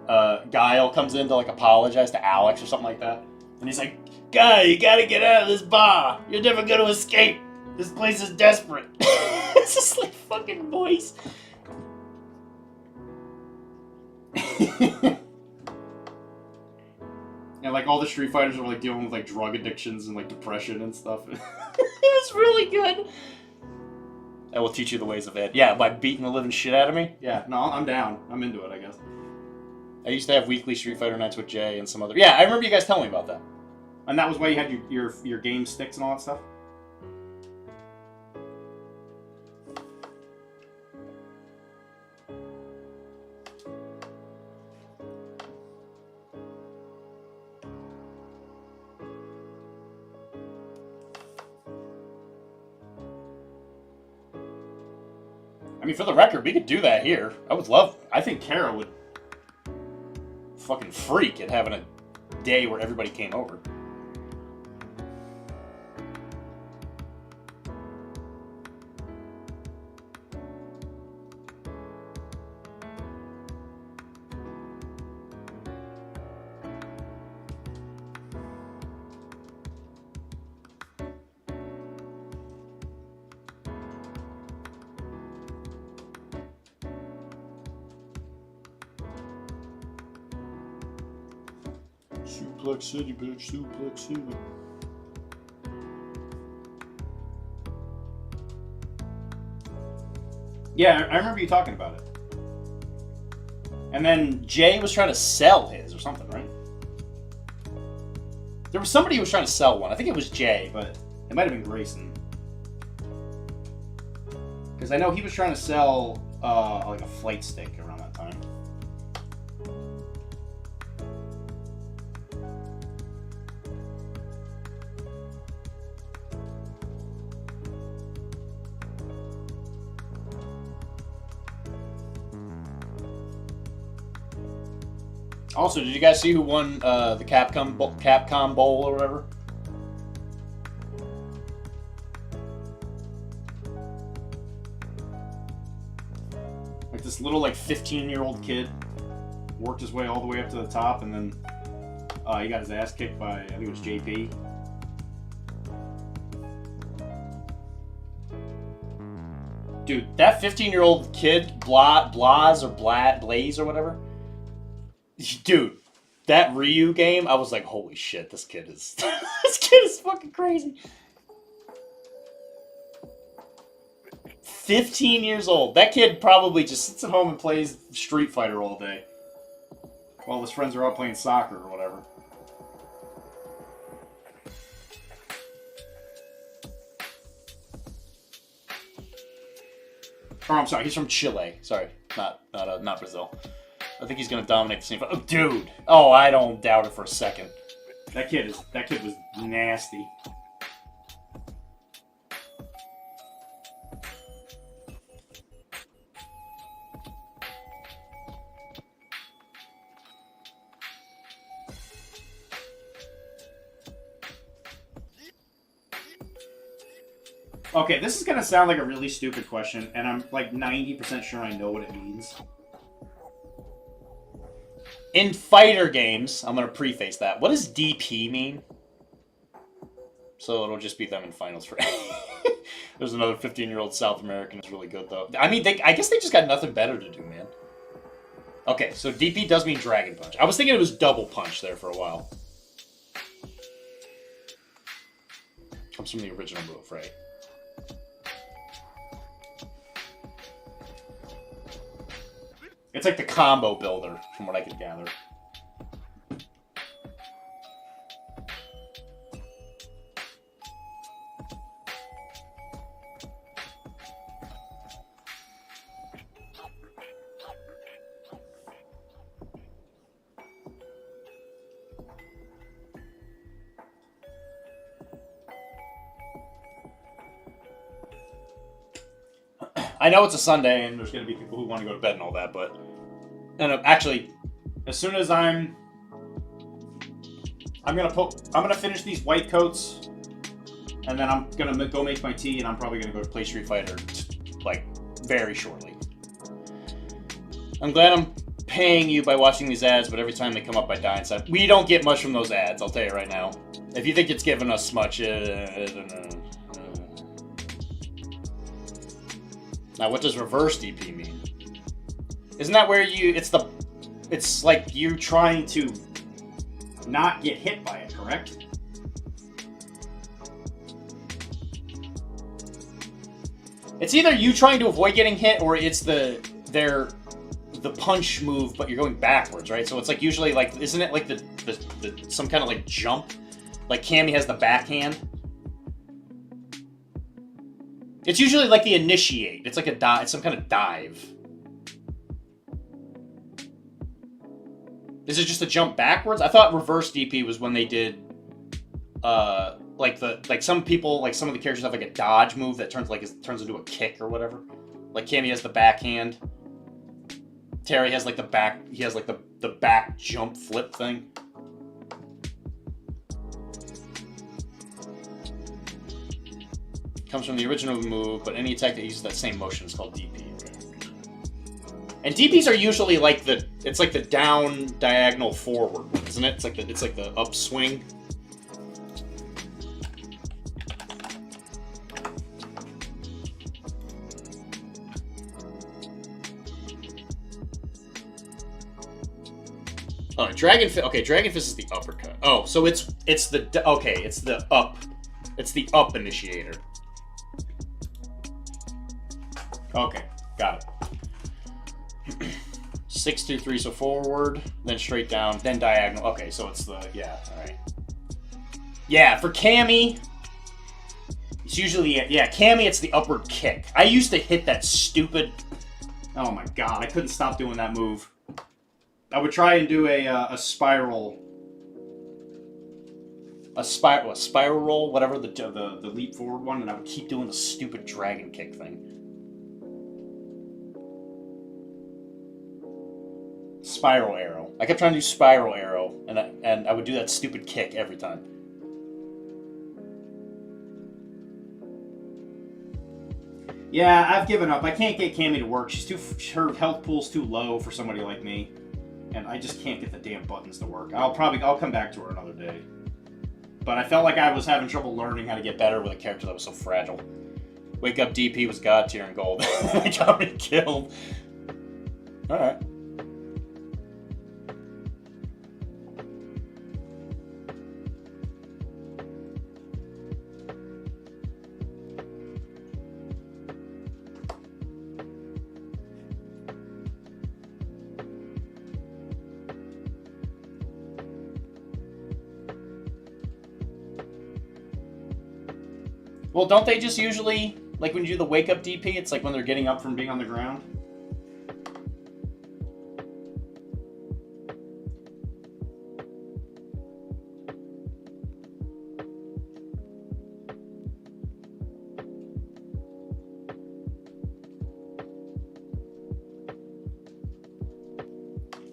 Guile comes in to, like, apologize to Alex or something like that. And he's like, Guy, you gotta get out of this bar. You're never gonna escape. This place is desperate. It's just like fucking voice. And like all the Street Fighters are like dealing with like drug addictions and like depression and stuff. It was really good. I will teach you the ways of it. Yeah, by beating the living shit out of me. Yeah, no, I'm down. I'm into it, I guess. I used to have weekly Street Fighter nights with Jay and some other... Yeah, I remember you guys telling me about that. And that was why you had your game sticks and all that stuff? I mean, for the record, we could do that here. I think Kara would fucking freak at having a day where everybody came over. Suplex City, bitch. Suplex City. Yeah, I remember you talking about it. And then Jay was trying to sell his or something, right? There was somebody who was trying to sell one. I think it was Jay, but it might have been Grayson. Because I know he was trying to sell like a flight stick around that time. Also, did you guys see who won the Capcom Bowl or whatever? Like this little 15-year-old kid worked his way all the way up to the top, and then he got his ass kicked by, I think it was JP. Dude, that 15-year-old kid, Blaze or whatever. Dude, that Ryu game, I was like, holy shit, this kid is this kid is fucking crazy. 15 years old. That kid probably just sits at home and plays Street Fighter all day while his friends are out playing soccer or whatever. Oh, I'm sorry, he's from Chile. Sorry, not Brazil. I think he's gonna dominate the scene. Oh, dude! Oh, I don't doubt it for a second. That kid was nasty. Okay, this is gonna sound like a really stupid question, and I'm like 90% sure I know what it means. In fighter games, I'm gonna preface that. What does DP mean? So it'll just be them in finals for. There's another 15-year-old South American who's really good though. I mean, I guess they just got nothing better to do, man. Okay, so DP does mean Dragon Punch. I was thinking it was Double Punch there for a while. Comes from the original move, right? It's like the combo builder, from what I could gather. I know it's a Sunday, and there's going to be people who want to go to bed and all that, but... And actually, as soon as I'm gonna finish these white coats, and then I'm gonna go make my tea, and I'm probably gonna go play Street Fighter, like, very shortly. I'm glad I'm paying you by watching these ads, but every time they come up, I die inside. We don't get much from those ads, I'll tell you right now. If you think it's giving us much, Now, what does reverse DP mean? Isn't that where it's like you trying to not get hit by it, correct? It's either you trying to avoid getting hit, or it's the punch move, but you're going backwards, right? So it's like usually like, isn't it like the some kind of like jump? Like Cammy has the backhand. It's usually like the initiate. It's like a dive. It's some kind of dive. Is it just a jump backwards? I thought reverse DP was when they did, like some people, like some of the characters have like a dodge move that turns into a kick or whatever. Like Cammy has the backhand. Terry has like the back. He has like the back jump flip thing. Comes from the original move, but any attack that uses that same motion is called DP. And DPs are usually like it's like the down diagonal forward, isn't it? It's like the upswing. Oh, Dragon Fist. Okay, Dragon Fist is the uppercut. Oh, so it's the up initiator. Okay, got it. 6, 2, 3, so forward, then straight down, then diagonal. Okay, so it's all right. Yeah, for Cammy, it's usually, Cammy, it's the upward kick. I used to hit that stupid, oh my god, I couldn't stop doing that move. I would try and do a spiral roll, whatever, the leap forward one, and I would keep doing the stupid dragon kick thing. Spiral arrow. I kept trying to do spiral arrow, and I would do that stupid kick every time. Yeah, I've given up. I can't get Cammy to work. Her health pool's too low for somebody like me, and I just can't get the damn buttons to work. I'll come back to her another day. But I felt like I was having trouble learning how to get better with a character that was so fragile. Wake Up DP was God tier and gold. They got me killed. Alright. Well, don't they just usually, like when you do the wake up DP, it's like when they're getting up from being on the ground?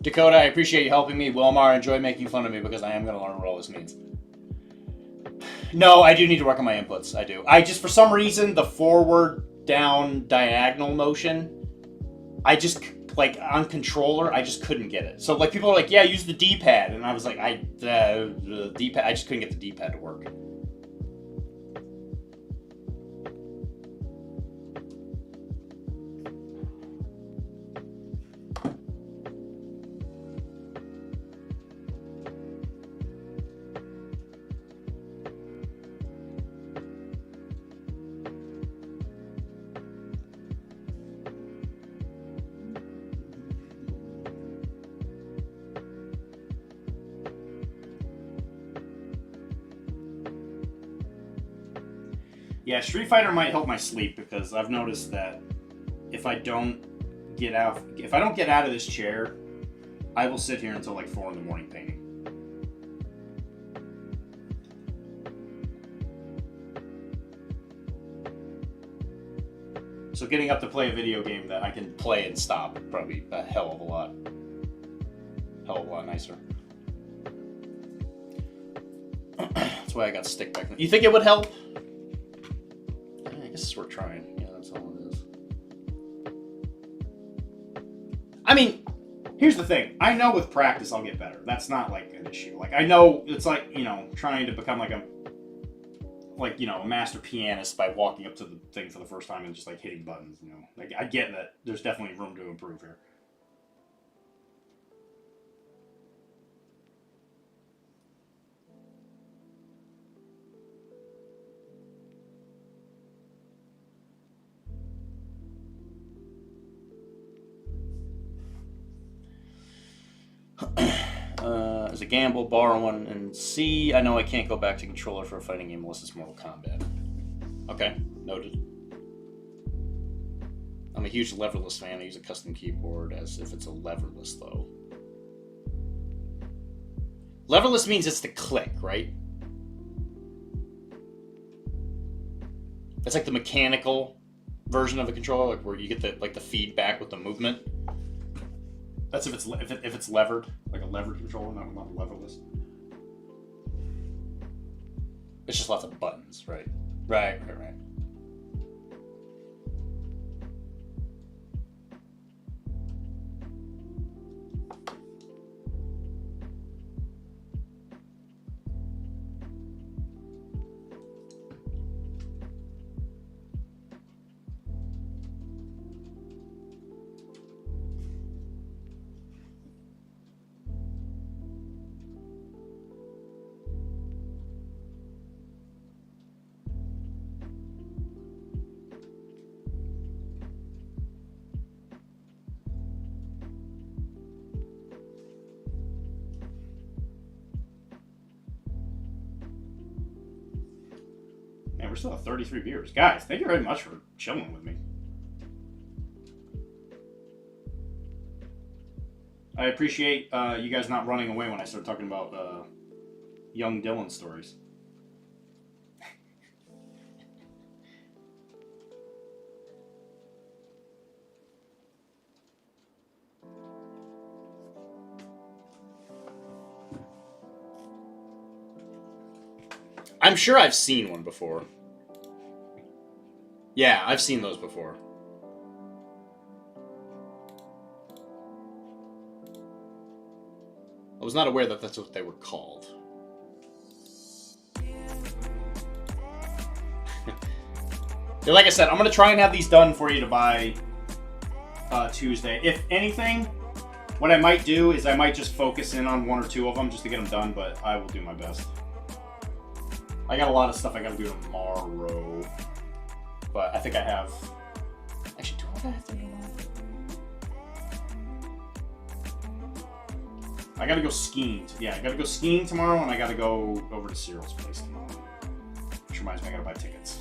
Dakota, I appreciate you helping me. Wilmar, I enjoy making fun of me because I am going to learn what all this means. No, I do need to work on my inputs. I do. I just, for some reason, the forward, down, diagonal motion, I just, like, on controller, I just couldn't get it. So, like, people are like, yeah, use the D-pad. And I was like, the D-pad, I just couldn't get the D-pad to work. Yeah, Street Fighter might help my sleep because I've noticed that if I don't get out of this chair, I will sit here until like 4 in the morning painting. So getting up to play a video game that I can play and stop probably a hell of a lot nicer. That's why I got stick back. You think it would help? I guess we're trying. Yeah, that's all it is. I mean, here's the thing. I know with practice I'll get better. That's not like an issue. Like I know it's like, you know, trying to become like a master pianist by walking up to the thing for the first time and just like hitting buttons, you know. Like I get that there's definitely room to improve here. As a gamble, borrow one, and C, I know I can't go back to controller for a fighting game unless it's Mortal Kombat. Okay, noted. I'm a huge leverless fan. I use a custom keyboard as if it's a leverless, though. Leverless means it's the click, right? It's like the mechanical version of a controller, like where you get the feedback with the movement. That's if it's levered, like a levered controller, not leverless. It's just lots of buttons, right? Right. Man, we're still at 33 viewers. Guys, thank you very much for chilling with me. I appreciate you guys not running away when I start talking about young Dylan stories. I'm sure I've seen one before. Yeah, I've seen those before. I was not aware that that's what they were called. Like I said, I'm going to try and have these done for you to buy Tuesday. If anything, what I might do is I might just focus in on 1 or 2 of them just to get them done, but I will do my best. I got a lot of stuff I got to do tomorrow. But I think I have... Actually, do I have to do tomorrow? I gotta go skiing. Yeah, I gotta go skiing tomorrow, and I gotta go over to Cyril's place tomorrow. Which reminds me, I gotta buy tickets.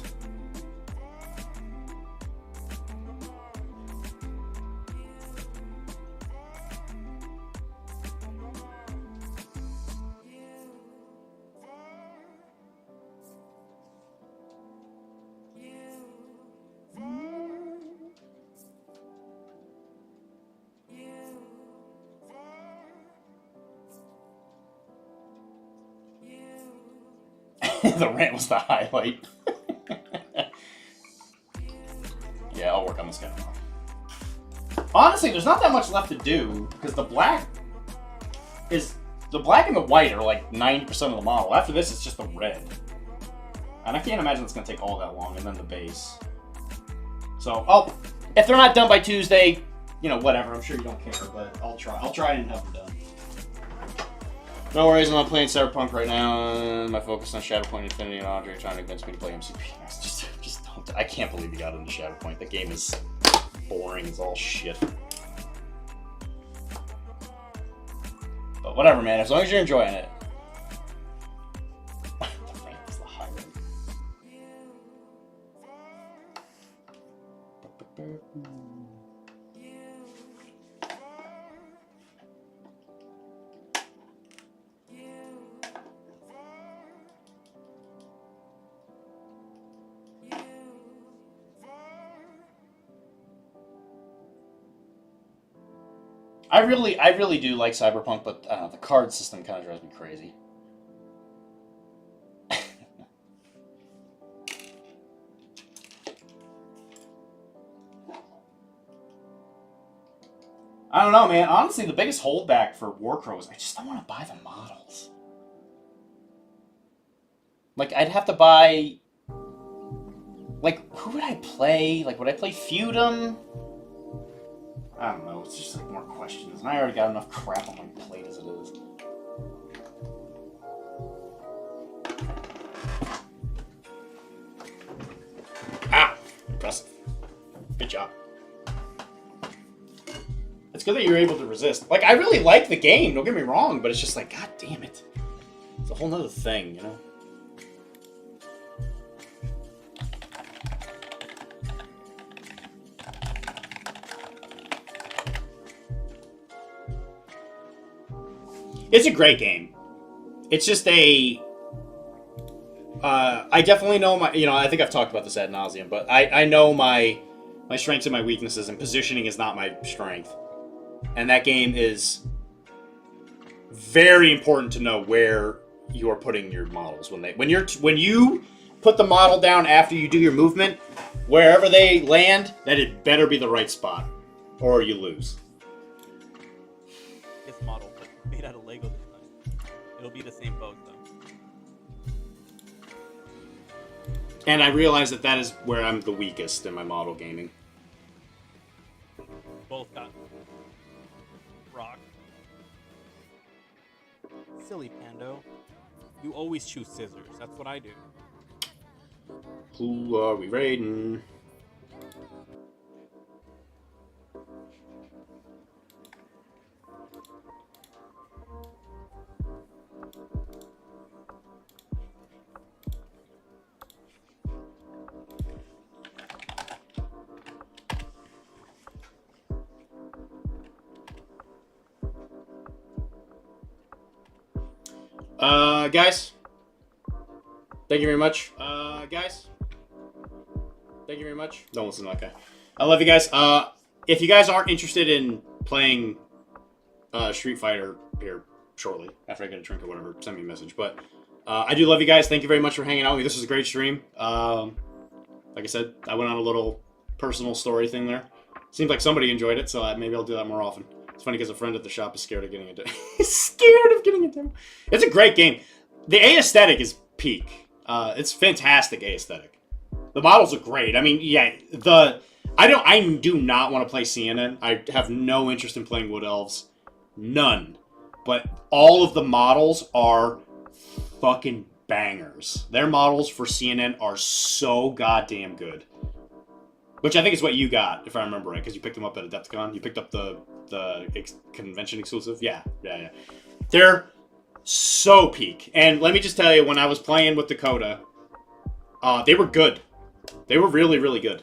The rant was the highlight. Yeah, I'll work on this guy tomorrow. Honestly, there's not that much left to do because the black and the white are like 90% of the model. After this, it's just the red, and I can't imagine it's gonna take all that long. And then the base. So, if they're not done by Tuesday, you know, whatever. I'm sure you don't care, but I'll try. I'll try and have them done. No worries, I'm not playing Cyberpunk right now. My focus on Shadowpoint, Infinity, and Andre trying to convince me to play MCP. Just don't. I can't believe you got into Shadowpoint. The game is boring as all shit. But whatever, man. As long as you're enjoying it. The rant is the highlight. I really do like Cyberpunk, but I don't know, the card system kind of drives me crazy. I don't know, man. Honestly, the biggest holdback for Warcrow is I just don't want to buy the models. Like, I'd have to buy... Like, who would I play? Like, would I play Feudum? I don't know, it's just like more questions, and I already got enough crap on my plate as it is. Ah! Impressive. Good job. It's good that you're able to resist. Like, I really like the game, don't get me wrong, but it's just like, god damn it. It's a whole nother thing, you know? It's a great game. It's just a... I definitely know my... You know, I think I've talked about this ad nauseum, but I know my strengths and my weaknesses, and positioning is not my strength. And that game is very important to know where you're putting your models. When you put the model down after you do your movement, wherever they land, that it better be the right spot, or you lose.
This model, but made out of Lego this time. It'll be the same boat though.
And I realize that is where I'm the weakest in my model gaming.
Both got rock. Silly Pando. You always choose scissors. That's what I do.
Who are we raiding? Guys, thank you very much. Guys, thank you very much. Don't listen to that guy. I love you guys. If you guys aren't interested in playing Street Fighter here shortly, after I get a drink or whatever, send me a message. But I do love you guys. Thank you very much for hanging out with me. This was a great stream. Like I said, I went on a little personal story thing there. Seems like somebody enjoyed it, so maybe I'll do that more often. It's funny because a friend at the shop is scared of getting it. He's scared of getting it. It's a great game. The aesthetic is peak. It's fantastic aesthetic. The models are great. I mean, yeah, I do not want to play CNN. I have no interest in playing Wood Elves. None. But all of the models are fucking bangers. Their models for CNN are so goddamn good. Which I think is what you got, if I remember right, because you picked them up at Adepticon. You picked up the convention exclusive. Yeah. They're so peak. And let me just tell you, when I was playing with Dakota, they were good. They were really, really good.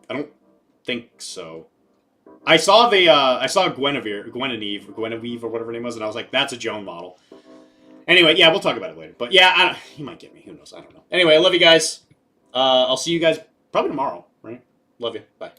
I don't think so. I saw Guinevere, or whatever her name was, and I was like, that's a Joan model. Anyway, yeah, we'll talk about it later. But yeah, he might get me. Who knows? I don't know. Anyway, I love you guys. I'll see you guys probably tomorrow, right? Love you. Bye.